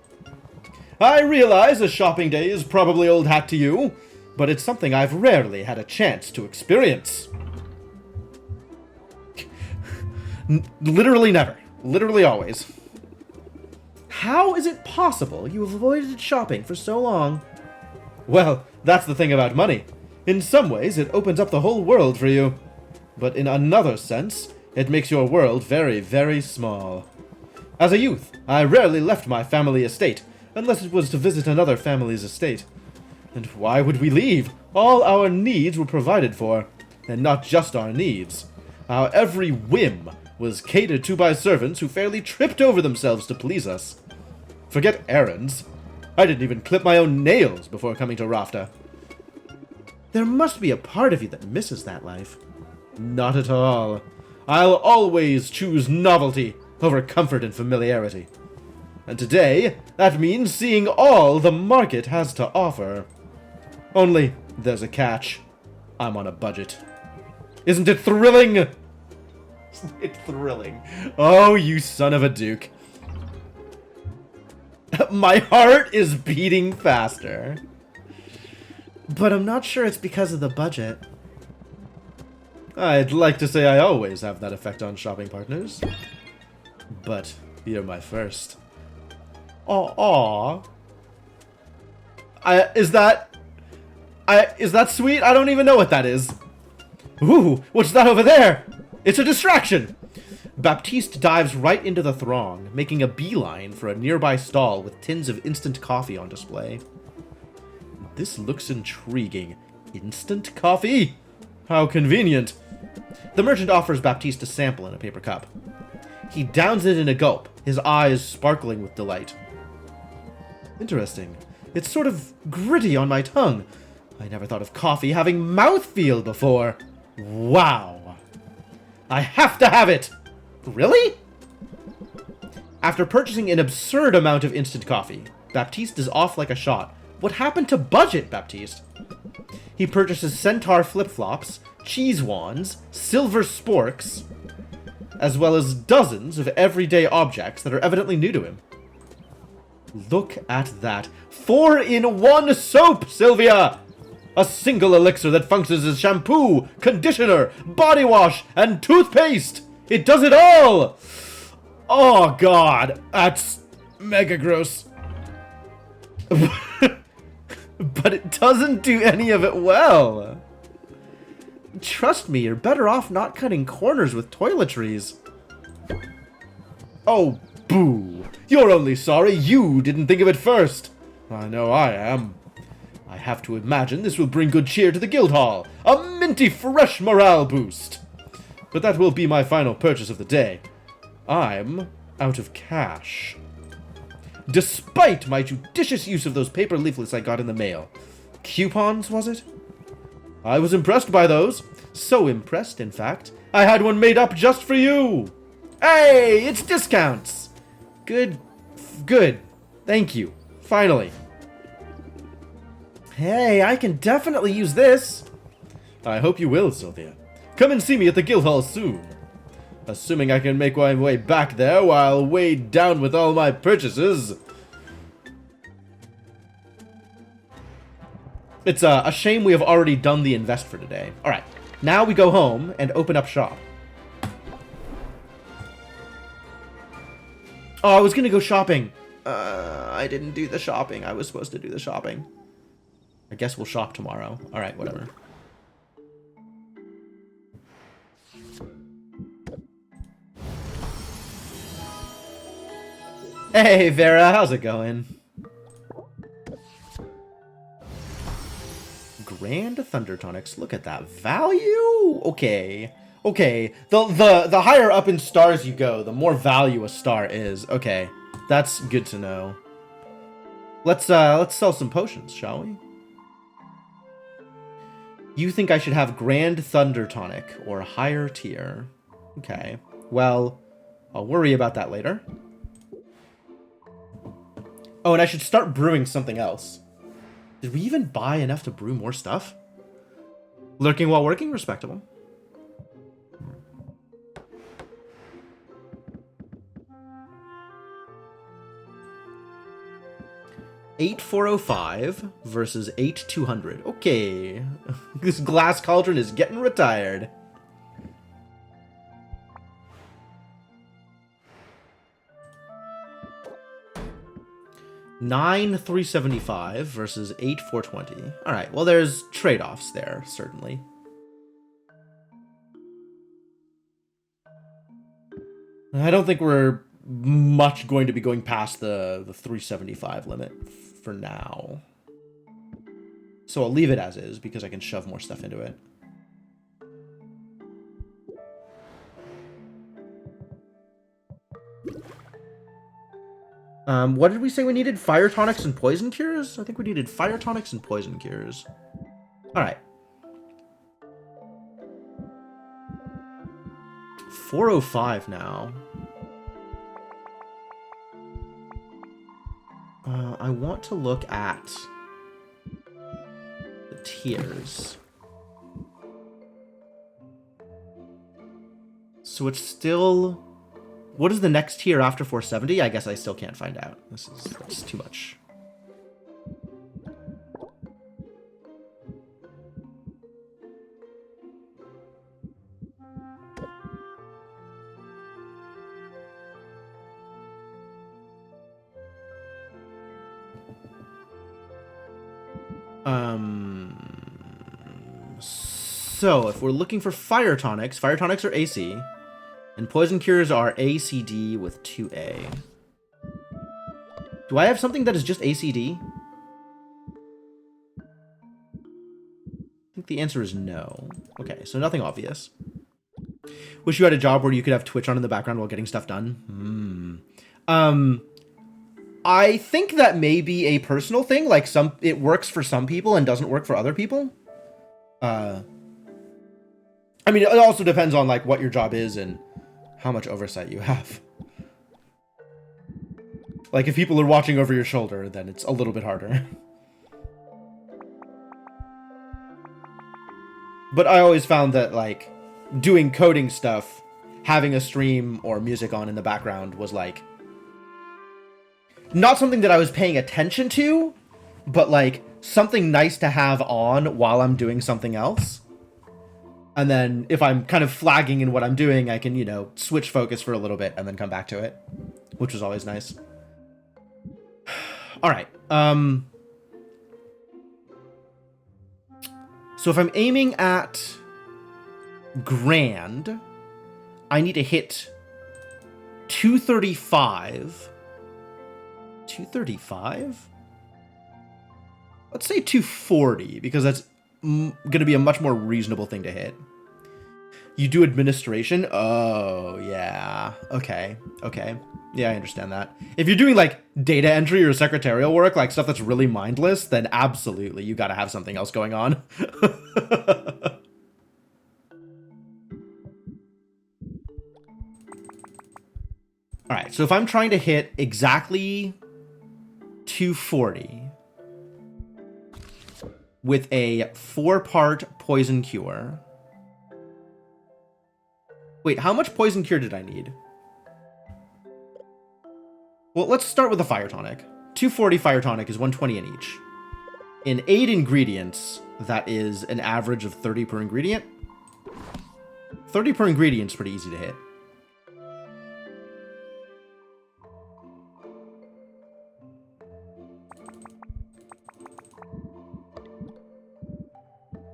I realize a shopping day is probably old hat to you, but it's something I've rarely had a chance to experience. Literally never. Literally always. How is it possible you have avoided shopping for so long? Well, that's the thing about money. In some ways, it opens up the whole world for you. But in another sense, it makes your world very, very small. As a youth, I rarely left my family estate, unless it was to visit another family's estate. And why would we leave? All our needs were provided for. And not just our needs. Our every whim was catered to by servants who fairly tripped over themselves to please us. Forget errands. I didn't even clip my own nails before coming to Rafta. There must be a part of you that misses that life. Not at all. I'll always choose novelty over comfort and familiarity. And today, that means seeing all the market has to offer. Only, there's a catch. I'm on a budget. Isn't it thrilling? Isn't it thrilling? Oh, you son of a duke. My heart is beating faster. But I'm not sure it's because of the budget. I'd like to say I always have that effect on shopping partners. But you're my first. Aww. Is that sweet? I don't even know what that is. Ooh, what's that over there? It's a distraction! Baptiste dives right into the throng, making a beeline for a nearby stall with tins of instant coffee on display. This looks intriguing. Instant coffee? How convenient. The merchant offers Baptiste a sample in a paper cup. He downs it in a gulp, his eyes sparkling with delight. Interesting. It's sort of gritty on my tongue. I never thought of coffee having mouthfeel before. Wow. I have to have it! Really? After purchasing an absurd amount of instant coffee, Baptiste is off like a shot. What happened to budget, Baptiste? He purchases centaur flip-flops, cheese wands, silver sporks, as well as dozens of everyday objects that are evidently new to him. Look at that. 4-in-1 soap, Sylvia! A single elixir that functions as shampoo, conditioner, body wash, and toothpaste! It does it all! Oh god, that's mega gross. But it doesn't do any of it well. Trust me, you're better off not cutting corners with toiletries. Oh, boo. You're only sorry you didn't think of it first. I know I am. I have to imagine this will bring good cheer to the Guildhall. A minty fresh morale boost. But that will be my final purchase of the day. I'm out of cash. Despite my judicious use of those paper leaflets I got in the mail. Coupons, was it? I was impressed by those. So impressed, in fact, I had one made up just for you. Hey, it's discounts. Good. Thank you. Finally. Hey, I can definitely use this. I hope you will, Sylvia. Come and see me at the Guildhall soon. Assuming I can make my way back there while weighed down with all my purchases. It's a shame we have already done the invest for today. Alright, now we go home and open up shop. Oh, I was gonna go shopping. I didn't do the shopping. I was supposed to do the shopping. I guess we'll shop tomorrow. Alright, whatever. Hey, Vera, how's it going? Grand Thunder Tonics. Look at that value. Okay. The higher up in stars you go, the more value a star is. Okay. That's good to know. Let's sell some potions, shall we? You think I should have Grand Thunder Tonic or higher tier? Okay. Well, I'll worry about that later. Oh, and I should start brewing something else. Did we even buy enough to brew more stuff? Lurking while working? Respectable. $8,405 versus $8,200. Okay. This glass cauldron is getting retired. $9,375 versus $8,420. Alright, well there's trade-offs there, certainly. I don't think we're much going to be going past the 375 limit for now. So I'll leave it as is because I can shove more stuff into it. What did we say we needed? Fire tonics and poison cures? I think we needed fire tonics and poison cures. Alright. 405 now. I want to look at the tiers. So it's still... What is the next tier after 470? I guess I still can't find out. That's too much. So if we're looking for fire tonics are AC. And poison cures are ACD with 2A. Do I have something that is just ACD? think the answer is no. Okay, so nothing obvious. Wish you had a job where you could have Twitch on in the background while getting stuff done. I think that may be a personal thing. Like it works for some people and doesn't work for other people. I mean, it also depends on like what your job is and how much oversight you have. Like if people are watching over your shoulder, then it's a little bit harder. But I always found that like doing coding stuff, having a stream or music on in the background was like not something that I was paying attention to, but like something nice to have on while I'm doing something else. And then if I'm kind of flagging in what I'm doing, I can, you know, switch focus for a little bit and then come back to it, which was always nice. All right. So if I'm aiming at grand, I need to hit 235. 235? Let's say 240, because that's going to be a much more reasonable thing to hit. You do administration? Oh, yeah. Okay. Yeah, I understand that. If you're doing, like, data entry or secretarial work, like stuff that's really mindless, then absolutely, you gotta have something else going on. Alright, so if I'm trying to hit exactly 240 with a 4-part poison cure... Wait, how much poison cure did I need? Well, let's start with the fire tonic. 240 fire tonic is 120 in each. In 8 ingredients, that is an average of 30 per ingredient. 30 per ingredient is pretty easy to hit.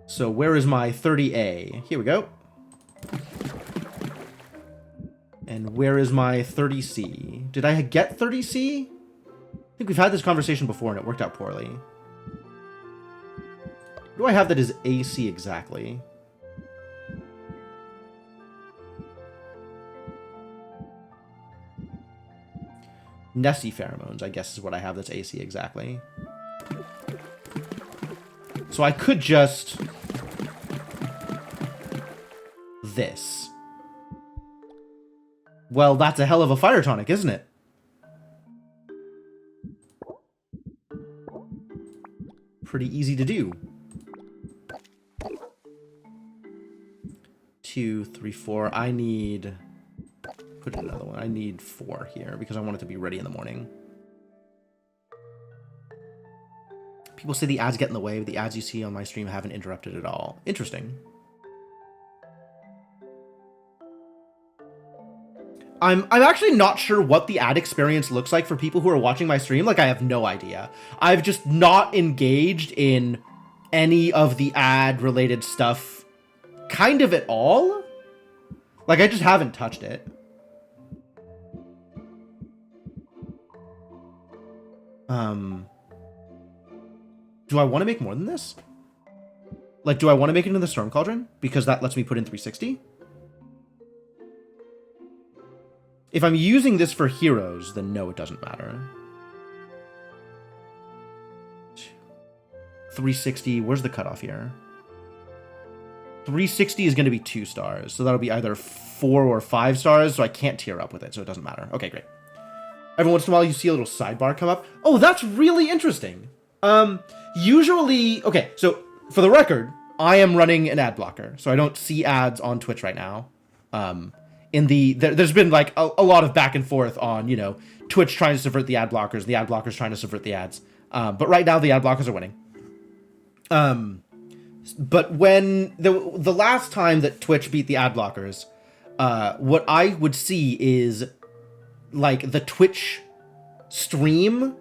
So where is my 30A? Here we go. And where is my 30C? Did I get 30C? I think we've had this conversation before and it worked out poorly. What do I have that is AC exactly? Nessie pheromones, I guess, is what I have that's AC exactly. So I could just... this. Well, that's a hell of a fire tonic, isn't it? Pretty easy to do. 2, 3, 4. I need... Put in another one. I need 4 here because I want it to be ready in the morning. People say the ads get in the way, but the ads you see on my stream haven't interrupted at all. Interesting. I'm actually not sure what the ad experience looks like for people who are watching my stream. Like, I have no idea. I've just not engaged in any of the ad-related stuff kind of at all. Like, I just haven't touched it. Do I want to make more than this? Like, do I want to make it into the Storm Cauldron? Because that lets me put in 360? If I'm using this for heroes, then no, it doesn't matter. 360, where's the cutoff here? 360 is going to be 2 stars, so that'll be either 4 or 5 stars, so I can't tier up with it, so it doesn't matter. Okay, great. Every once in a while, you see a little sidebar come up. Oh, that's really interesting. Usually, okay, so for the record, I am running an ad blocker, so I don't see ads on Twitch right now. There's been like a lot of back and forth on, you know, Twitch trying to subvert the ad blockers, the ad blockers trying to subvert the ads. But right now the ad blockers are winning. But when the last time that Twitch beat the ad blockers, what I would see is like the Twitch stream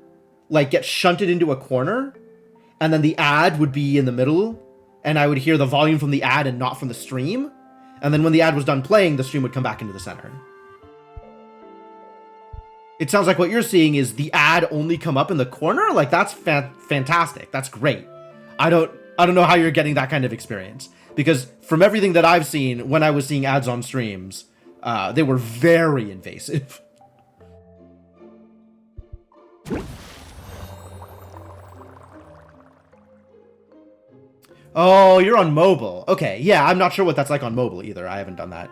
like get shunted into a corner, and then the ad would be in the middle, and I would hear the volume from the ad and not from the stream. And then when the ad was done playing, the stream would come back into the center. It sounds like what you're seeing is the ad only come up in the corner? Like, that's fantastic. That's great. I don't I don't know how you're getting that kind of experience. Because from everything that I've seen, when I was seeing ads on streams, they were very invasive. Oh, you're on mobile. Okay, yeah, I'm not sure what that's like on mobile either. I haven't done that.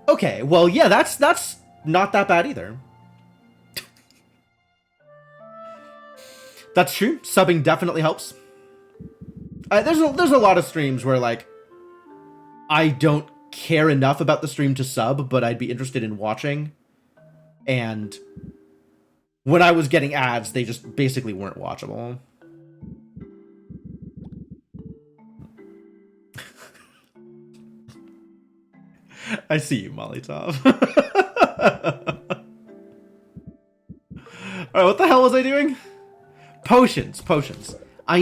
Okay, well, yeah, that's not that bad either. That's true. Subbing definitely helps. There's a lot of streams where, like, I don't care enough about the stream to sub, but I'd be interested in watching. And when I was getting ads, they just basically weren't watchable. I see you, Mollytov. Alright, what the hell was I doing? Potions. I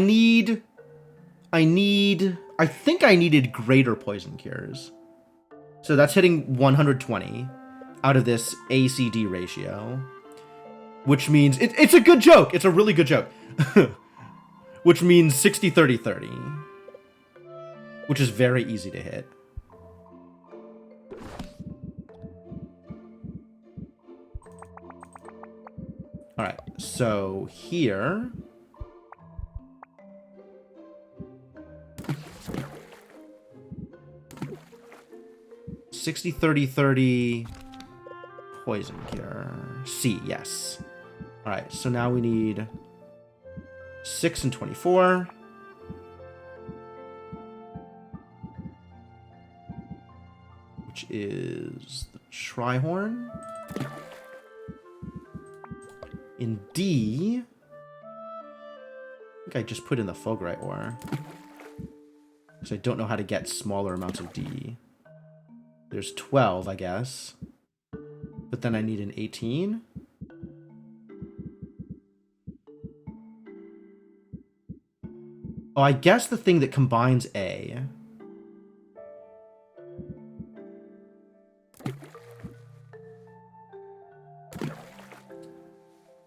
think I needed greater poison cures. So that's hitting 120 out of this ACD ratio. Which means, it's a good joke. It's a really good joke. Which means 60, 30, 30. Which is very easy to hit. Alright, so here... $60-30-30 poison cure. C, yes. Alright, so now we need 6 and 24. Which is the Trihorn. In D, I think I just put in the Fulgurite ore. Because I don't know how to get smaller amounts of D. There's 12, I guess. But then I need an 18. Oh, I guess the thing that combines A.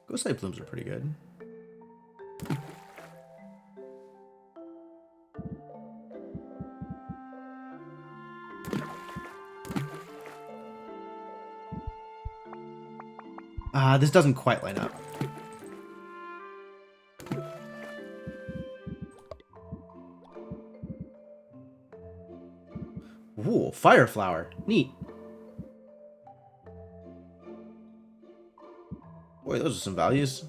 Ghostlight Blooms are pretty good. This doesn't quite line up. Ooh, Fire Flower. Neat. Boy, those are some values.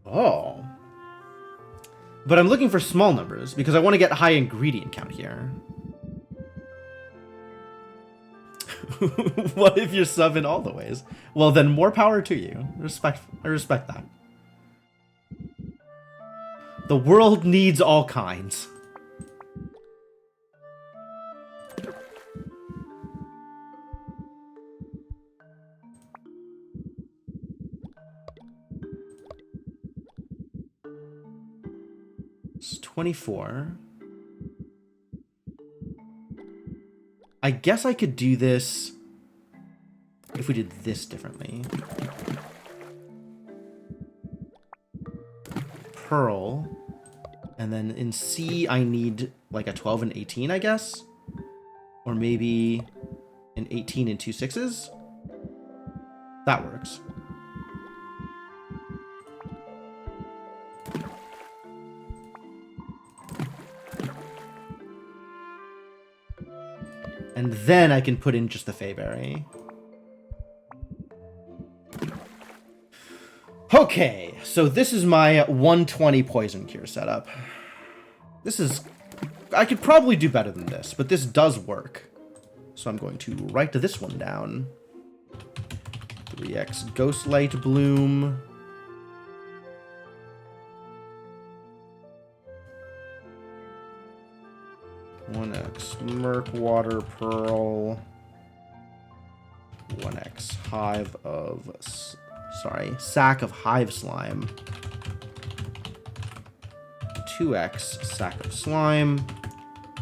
Oh. But I'm looking for small numbers because I want to get high ingredient count here. What if you're subbing all the ways? Well, then more power to you. I respect that. The world needs all kinds. It's 24. I guess I could do this if we did this differently. Pearl. And then in C, I need like a 12 and 18, I guess? Or maybe an 18 and 2 6s? That works. And then I can put in just the Feyberry. Okay, so this is my 120 poison cure setup. This is... I could probably do better than this, but this does work. So I'm going to write this one down. 3x Ghostlight Bloom. One X Murkwater Pearl. 1x Hive of... Sorry, Sack of Hive Slime. 2x sack of slime,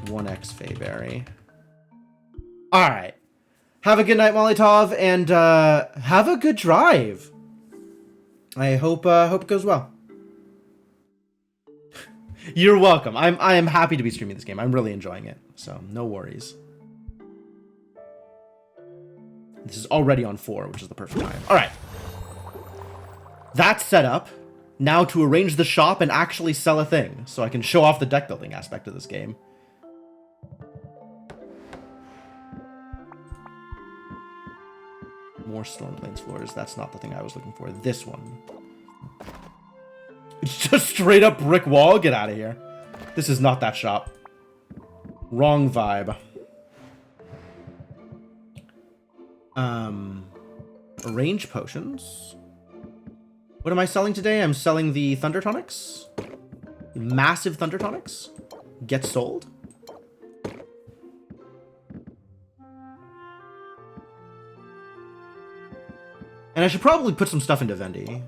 1x Fayberry. Alright. Have a good night, Molotov, and have a good drive. I hope it goes well. You're welcome. I am happy to be streaming this game. I'm really enjoying it, so no worries. This is already on 4, which is the perfect time. All right. That's set up. Now to arrange the shop and actually sell a thing, so I can show off the deck building aspect of this game. More Storm Plains floors. That's not the thing I was looking for. This one. It's just straight up brick wall. Get out of here. This is not that shop. Wrong vibe. Arrange potions. What am I selling today? I'm selling the Thunder Tonics. Massive Thunder Tonics. Get sold. And I should probably put some stuff into Vendi.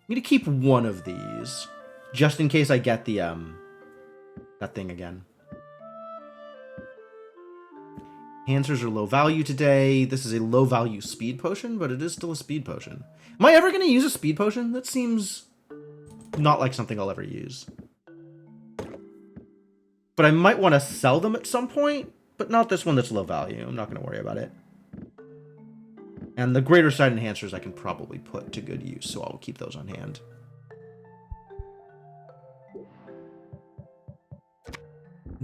Need to keep one of these, just in case I get the, that thing again. Answers are low value today. This is a low value speed potion, but it is still a speed potion. Am I ever going to use a speed potion? That seems not like something I'll ever use. But I might want to sell them at some point, but not this one that's low value. I'm not going to worry about it. And the greater sight enhancers I can probably put to good use, so I'll keep those on hand.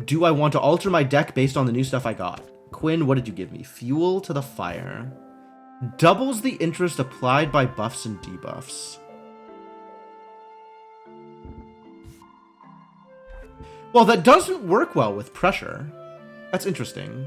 Do I want to alter my deck based on the new stuff I got? Quinn, what did you give me? Fuel to the fire. Doubles the interest applied by buffs and debuffs. Well, that doesn't work well with pressure. That's interesting.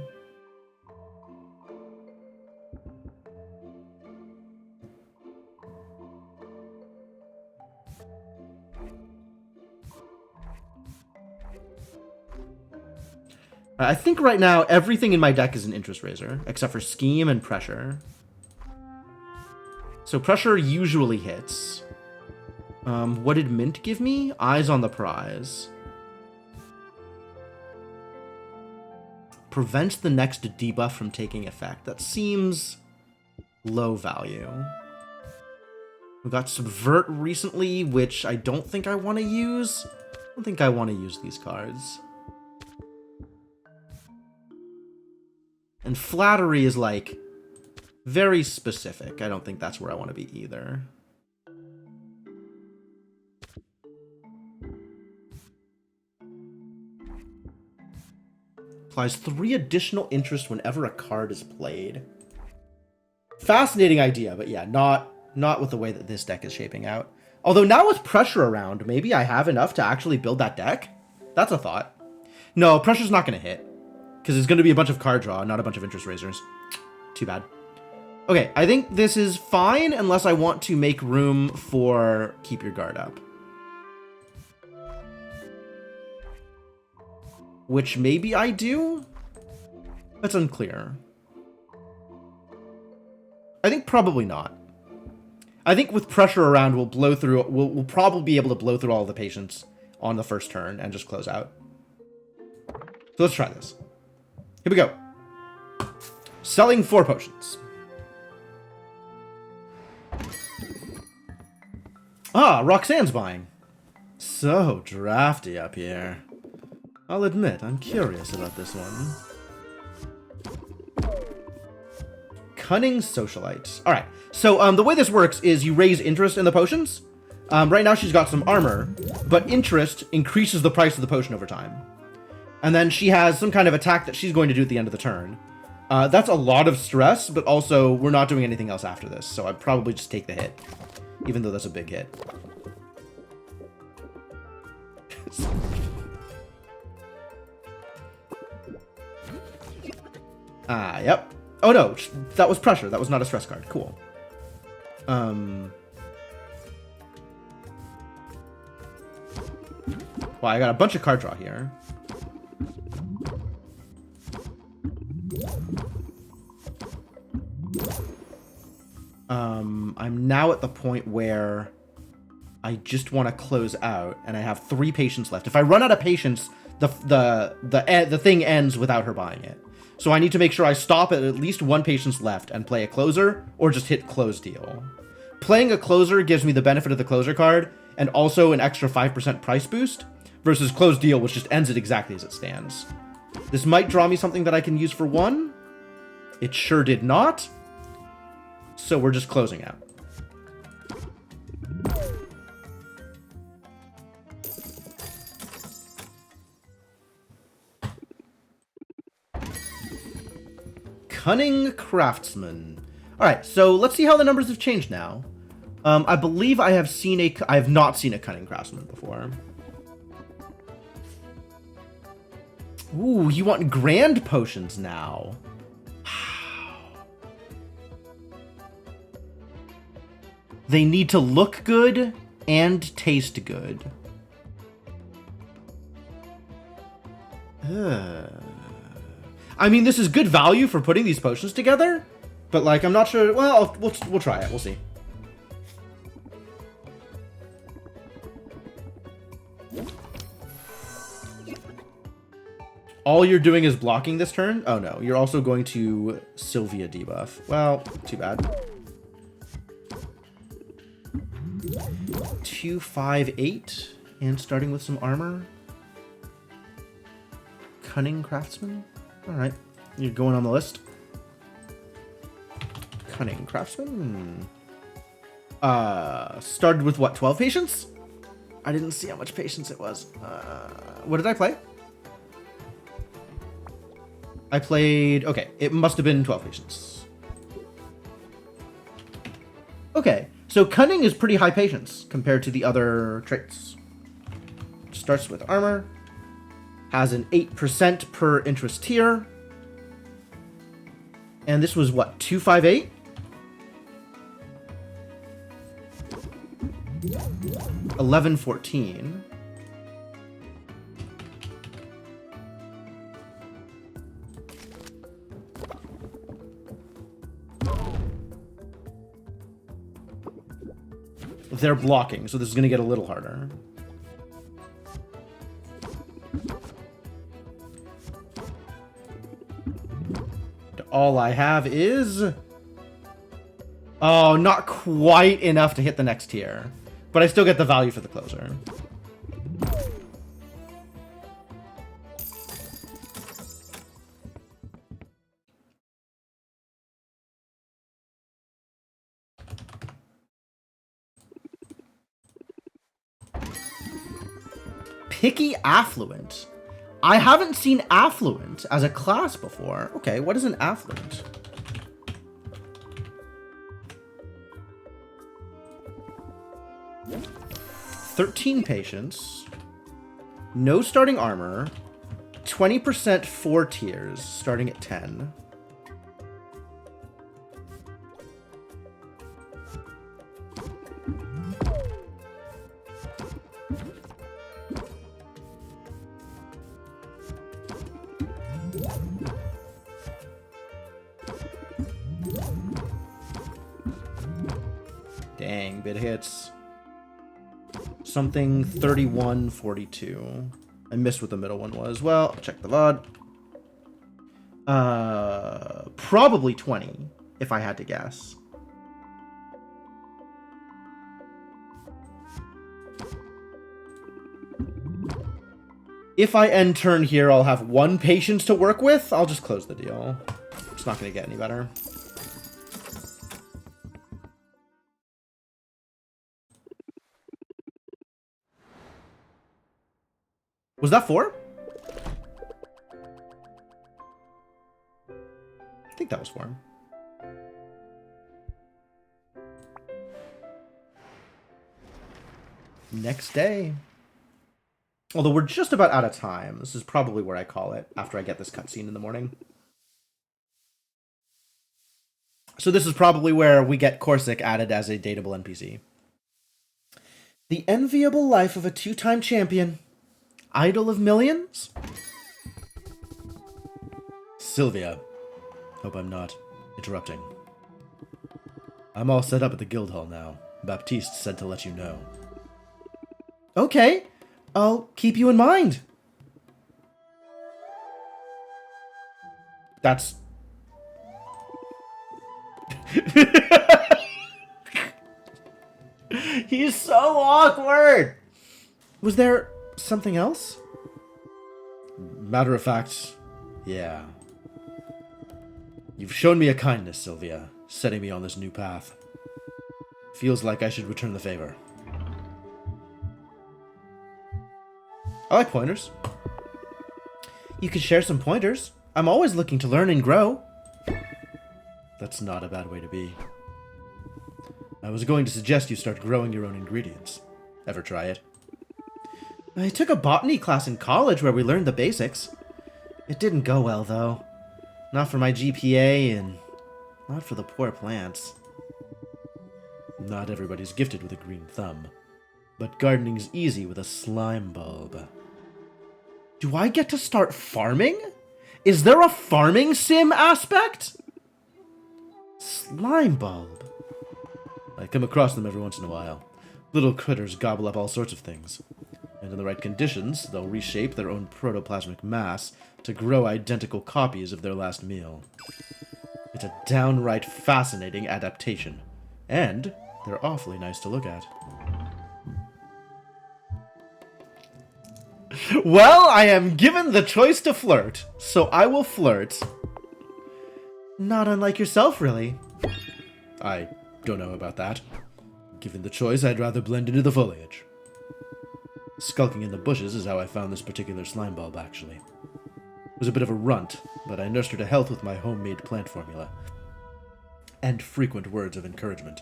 I think right now everything in my deck is an interest raiser, except for scheme and pressure. So pressure usually hits. What did Mint give me? Eyes on the prize. Prevents the next debuff from taking effect. That seems low value. We got Subvert recently, which I don't think I want to use. I don't think I want to use these cards. And Flattery is, like, very specific. I don't think that's where I want to be either. Applies 3 additional interest whenever a card is played. Fascinating idea, but yeah, not with the way that this deck is shaping out. Although now with pressure around, maybe I have enough to actually build that deck? That's a thought. No, pressure's not going to hit. Because it's going to be a bunch of card draw, not a bunch of interest raisers. Too bad. Okay, I think this is fine unless I want to make room for Keep Your Guard Up. Which maybe I do? That's unclear. I think probably not. I think with pressure around, we'll blow through. We'll probably be able to blow through all the patients on the first turn and just close out. So let's try this. Here we go. Selling 4 potions. Ah, Roxanne's buying. So drafty up here. I'll admit, I'm curious about this one. Cunning Socialite. Alright, so the way this works is you raise interest in the potions. Right now she's got some armor, but interest increases the price of the potion over time. And then she has some kind of attack that she's going to do at the end of the turn. That's a lot of stress, but also we're not doing anything else after this, so I'd probably just take the hit, even though that's a big hit. Yep. Oh no, that was pressure. That was not a stress card. Cool. Wow, I got a bunch of card draw here. I'm now at the point where I just want to close out, and I have 3 patients left. If I run out of patients, the thing ends without her buying it. So I need to make sure I stop at least 1 patient's left and play a closer, or just hit close deal. Playing a closer gives me the benefit of the closer card, and also an extra 5% price boost, versus close deal, which just ends it exactly as it stands. This might draw me something that I can use for 1. It sure did not. So we're just closing out. Cunning Craftsman. Alright, so let's see how the numbers have changed now. I believe I have not seen a Cunning Craftsman before. Ooh, you want grand potions now. They need to look good and taste good. I mean, this is good value for putting these potions together, but like, I'm not sure. Well, we'll try it. We'll see. All you're doing is blocking this turn? Oh no, you're also going to Sylvia debuff. Well, too bad. 2, 5, 8, and starting with some armor. Cunning Craftsman? Alright, you're going on the list. Cunning Craftsman. Started with what, 12 patience? I didn't see how much patience it was. What did I play? I played... Okay, it must have been 12 patience. Okay, so Cunning is pretty high patience compared to the other traits. Starts with armor. Has an 8% per interest tier. And this was what, 258? 1114. They're blocking, so this is going to get a little harder. All I have is... Oh, not quite enough to hit the next tier. But I still get the value for the closer. Picky Affluent. I haven't seen Affluent as a class before. Okay, what is an Affluent? $13 patience. No starting armor. 20% 4 tiers, starting at 10. Dang, bit hits. Something 3142. I missed what the middle one was. Well, check the VOD. Probably 20, if I had to guess. If I end turn here, I'll have 1 patience to work with. I'll just close the deal. It's not going to get any better. Was that 4? I think that was 4. Next day. Although we're just about out of time. This is probably where I call it after I get this cutscene in the morning. So this is probably where we get Corsic added as a dateable NPC. The enviable life of a 2-time champion. Idol of millions? Sylvia. Hope I'm not interrupting. I'm all set up at the guild hall now. Baptiste said to let you know. Okay, I'll keep you in mind. That's... He's so awkward! Was there something else? Matter of fact, yeah. You've shown me a kindness, Sylvia, setting me on this new path. Feels like I should return the favor. I like pointers. You could share some pointers. I'm always looking to learn and grow. That's not a bad way to be. I was going to suggest you start growing your own ingredients. Ever try it? I took a botany class in college where we learned the basics. It didn't go well, though. Not for my GPA, and not for the poor plants. Not everybody's gifted with a green thumb. But gardening's easy with a slime bulb. Do I get to start farming? Is there a farming sim aspect? Slime bulb. I come across them every once in a while. Little critters gobble up all sorts of things. And in the right conditions, they'll reshape their own protoplasmic mass to grow identical copies of their last meal. It's a downright fascinating adaptation. And they're awfully nice to look at. Well, I am given the choice to flirt, so I will flirt. Not unlike yourself, really. I don't know about that. Given the choice, I'd rather blend into the foliage. Skulking in the bushes is how I found this particular slime bulb, actually. It was a bit of a runt, but I nursed her to health with my homemade plant formula. And frequent words of encouragement.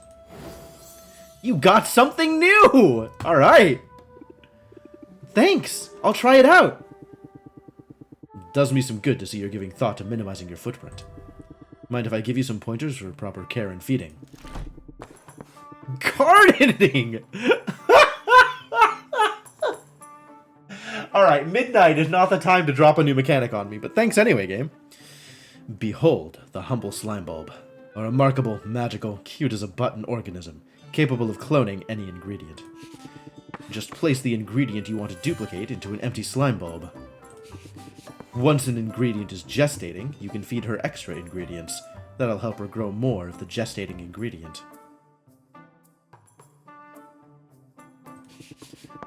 You got something new! Alright. Thanks. I'll try it out. It does me some good to see you're giving thought to minimizing your footprint. Mind if I give you some pointers for proper care and feeding? Gardening! Alright, midnight is not the time to drop a new mechanic on me, but thanks anyway, game. Behold the humble slime bulb, a remarkable, magical, cute-as-a-button organism, capable of cloning any ingredient. Just place the ingredient you want to duplicate into an empty slime bulb. Once an ingredient is gestating, you can feed her extra ingredients. That'll help her grow more of the gestating ingredient.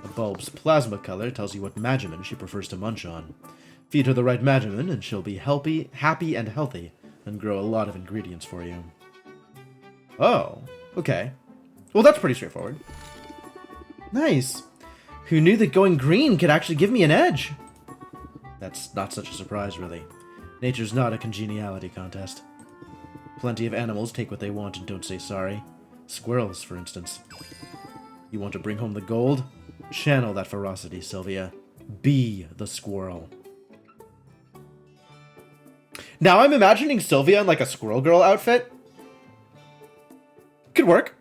The bulb's plasma color tells you what Magiman she prefers to munch on. Feed her the right Magiman and she'll be happy and healthy, and grow a lot of ingredients for you. Oh, okay. Well, that's pretty straightforward. Nice. Who knew that going green could actually give me an edge? That's not such a surprise, really. Nature's not a congeniality contest. Plenty of animals take what they want and don't say sorry. Squirrels, for instance. You want to bring home the gold? Channel that ferocity, Sylvia. Be the squirrel. Now I'm imagining Sylvia in like a squirrel girl outfit. Could work.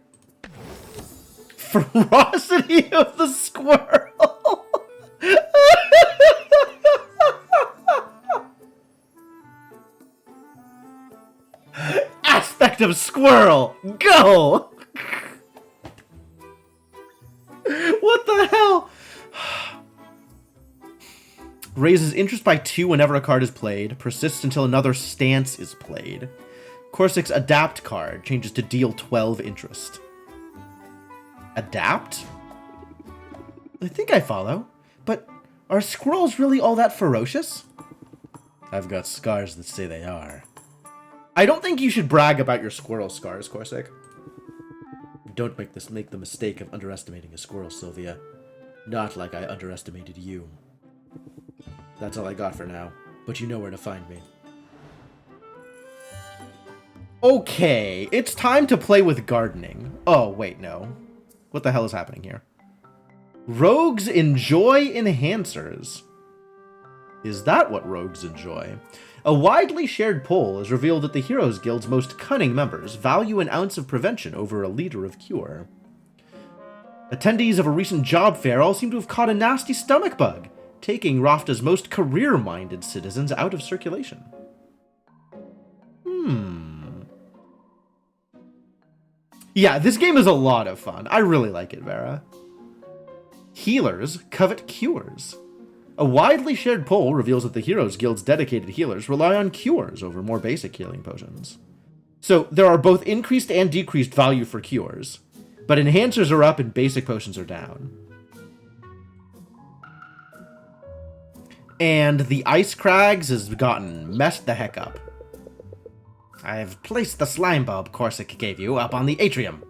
Ferocity of the squirrel. Aspect of squirrel. Go. What the hell? Raises interest by 2 whenever a card is played. Persists until another stance is played. Corsica's Adapt card changes to deal 12 interest. Adapt? I think I follow. But are squirrels really all that ferocious? I've got scars that say they are. I don't think you should brag about your squirrel scars, Corsic. Don't make the mistake of underestimating a squirrel, Sylvia. Not like I underestimated you. That's all I got for now, but you know where to find me. Okay, it's time to play with gardening. Oh, wait, no. What the hell is happening here? Rogues enjoy enhancers. Is that what rogues enjoy? A widely shared poll has revealed that the Heroes Guild's most cunning members value an ounce of prevention over a liter of cure. Attendees of a recent job fair all seem to have caught a nasty stomach bug, taking Rafta's most career-minded citizens out of circulation. Yeah, this game is a lot of fun. I really like it, Vera. Healers covet cures. A widely shared poll reveals that the Heroes Guild's dedicated healers rely on cures over more basic healing potions. So there are both increased and decreased value for cures, but enhancers are up and basic potions are down. And the Ice Crags has gotten messed the heck up. I've placed the slime bulb Corsic gave you up on the atrium.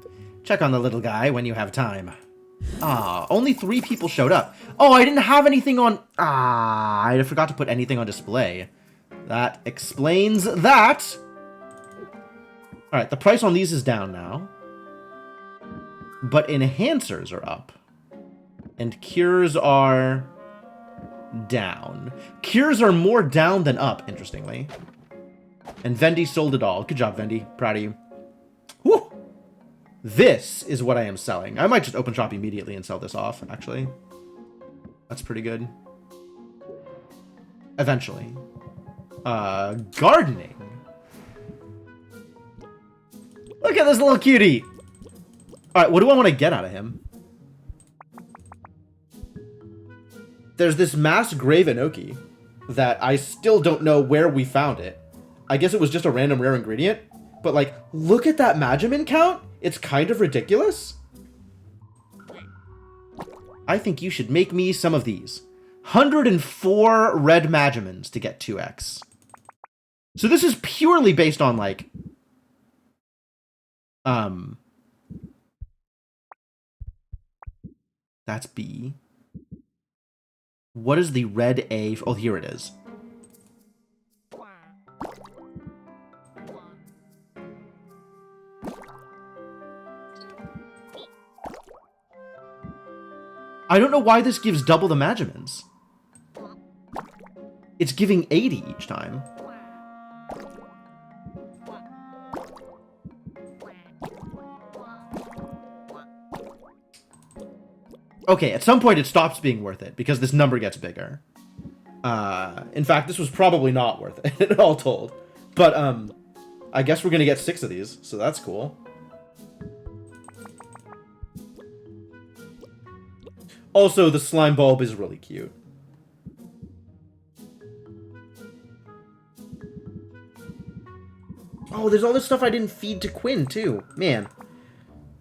Check on the little guy when you have time. Ah, only 3 people showed up. Oh, I didn't have anything on... Ah, I forgot to put anything on display. That explains that. Alright, the price on these is down now. But enhancers are up. And cures are down. Cures are more down than up, interestingly. And Vendi sold it all. Good job, Vendi. Proud of you. Whew! This is what I am selling. I might just open shop immediately and sell this off, actually. That's pretty good. Eventually. Gardening. Look at this little cutie! Alright, what do I want to get out of him? There's this mass grave Enoki that I still don't know where we found it. I guess it was just a random rare ingredient. But, like, look at that Magimin count. It's kind of ridiculous. I think you should make me some of these. 104 red Magimins to get 2x. So this is purely based on, like... That's B. What is the red A? Oh, here it is. I don't know why this gives double the Magimins. It's giving 80 each time. Okay, at some point it stops being worth it because this number gets bigger. In fact, this was probably not worth it, all told. But, I guess we're gonna get 6 of these, so that's cool. Also, the slime bulb is really cute. Oh, there's all this stuff I didn't feed to Quinn, too. Man,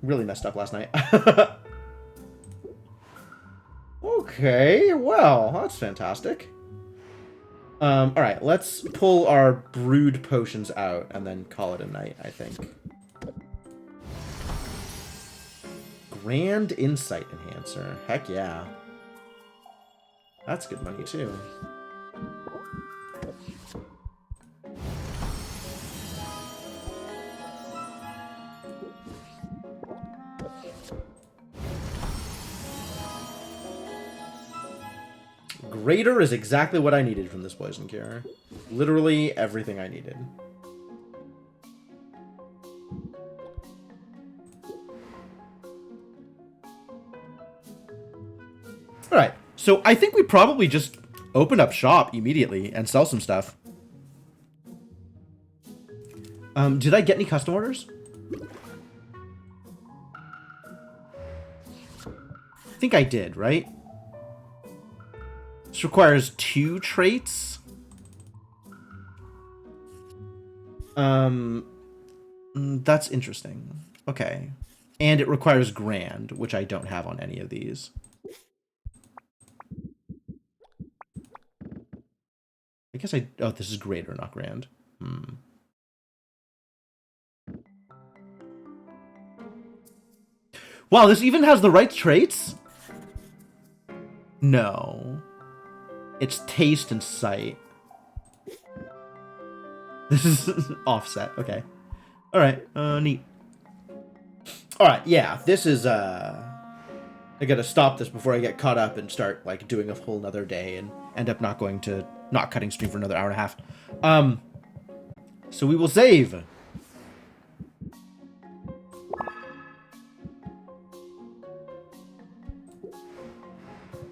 really messed up last night. Okay, well, that's fantastic. Alright, let's pull our brewed potions out and then call it a night, I think. Grand Insight Enhancer. Heck yeah. That's good money, too. Greater is exactly what I needed from this poison cure. Literally everything I needed. Alright, so I think we probably just open up shop immediately and sell some stuff. Did I get any custom orders? I think I did, right? This requires 2 traits. That's interesting. Okay. And it requires grand, which I don't have on any of these. I guess oh, this is greater, not grand. Wow, this even has the right traits? No. It's taste and sight. This is offset. Okay. Alright, neat. Alright, yeah, this is, I gotta stop this before I get caught up and start, like, doing a whole nother day and end up not cutting stream for another hour and a half. So we will save.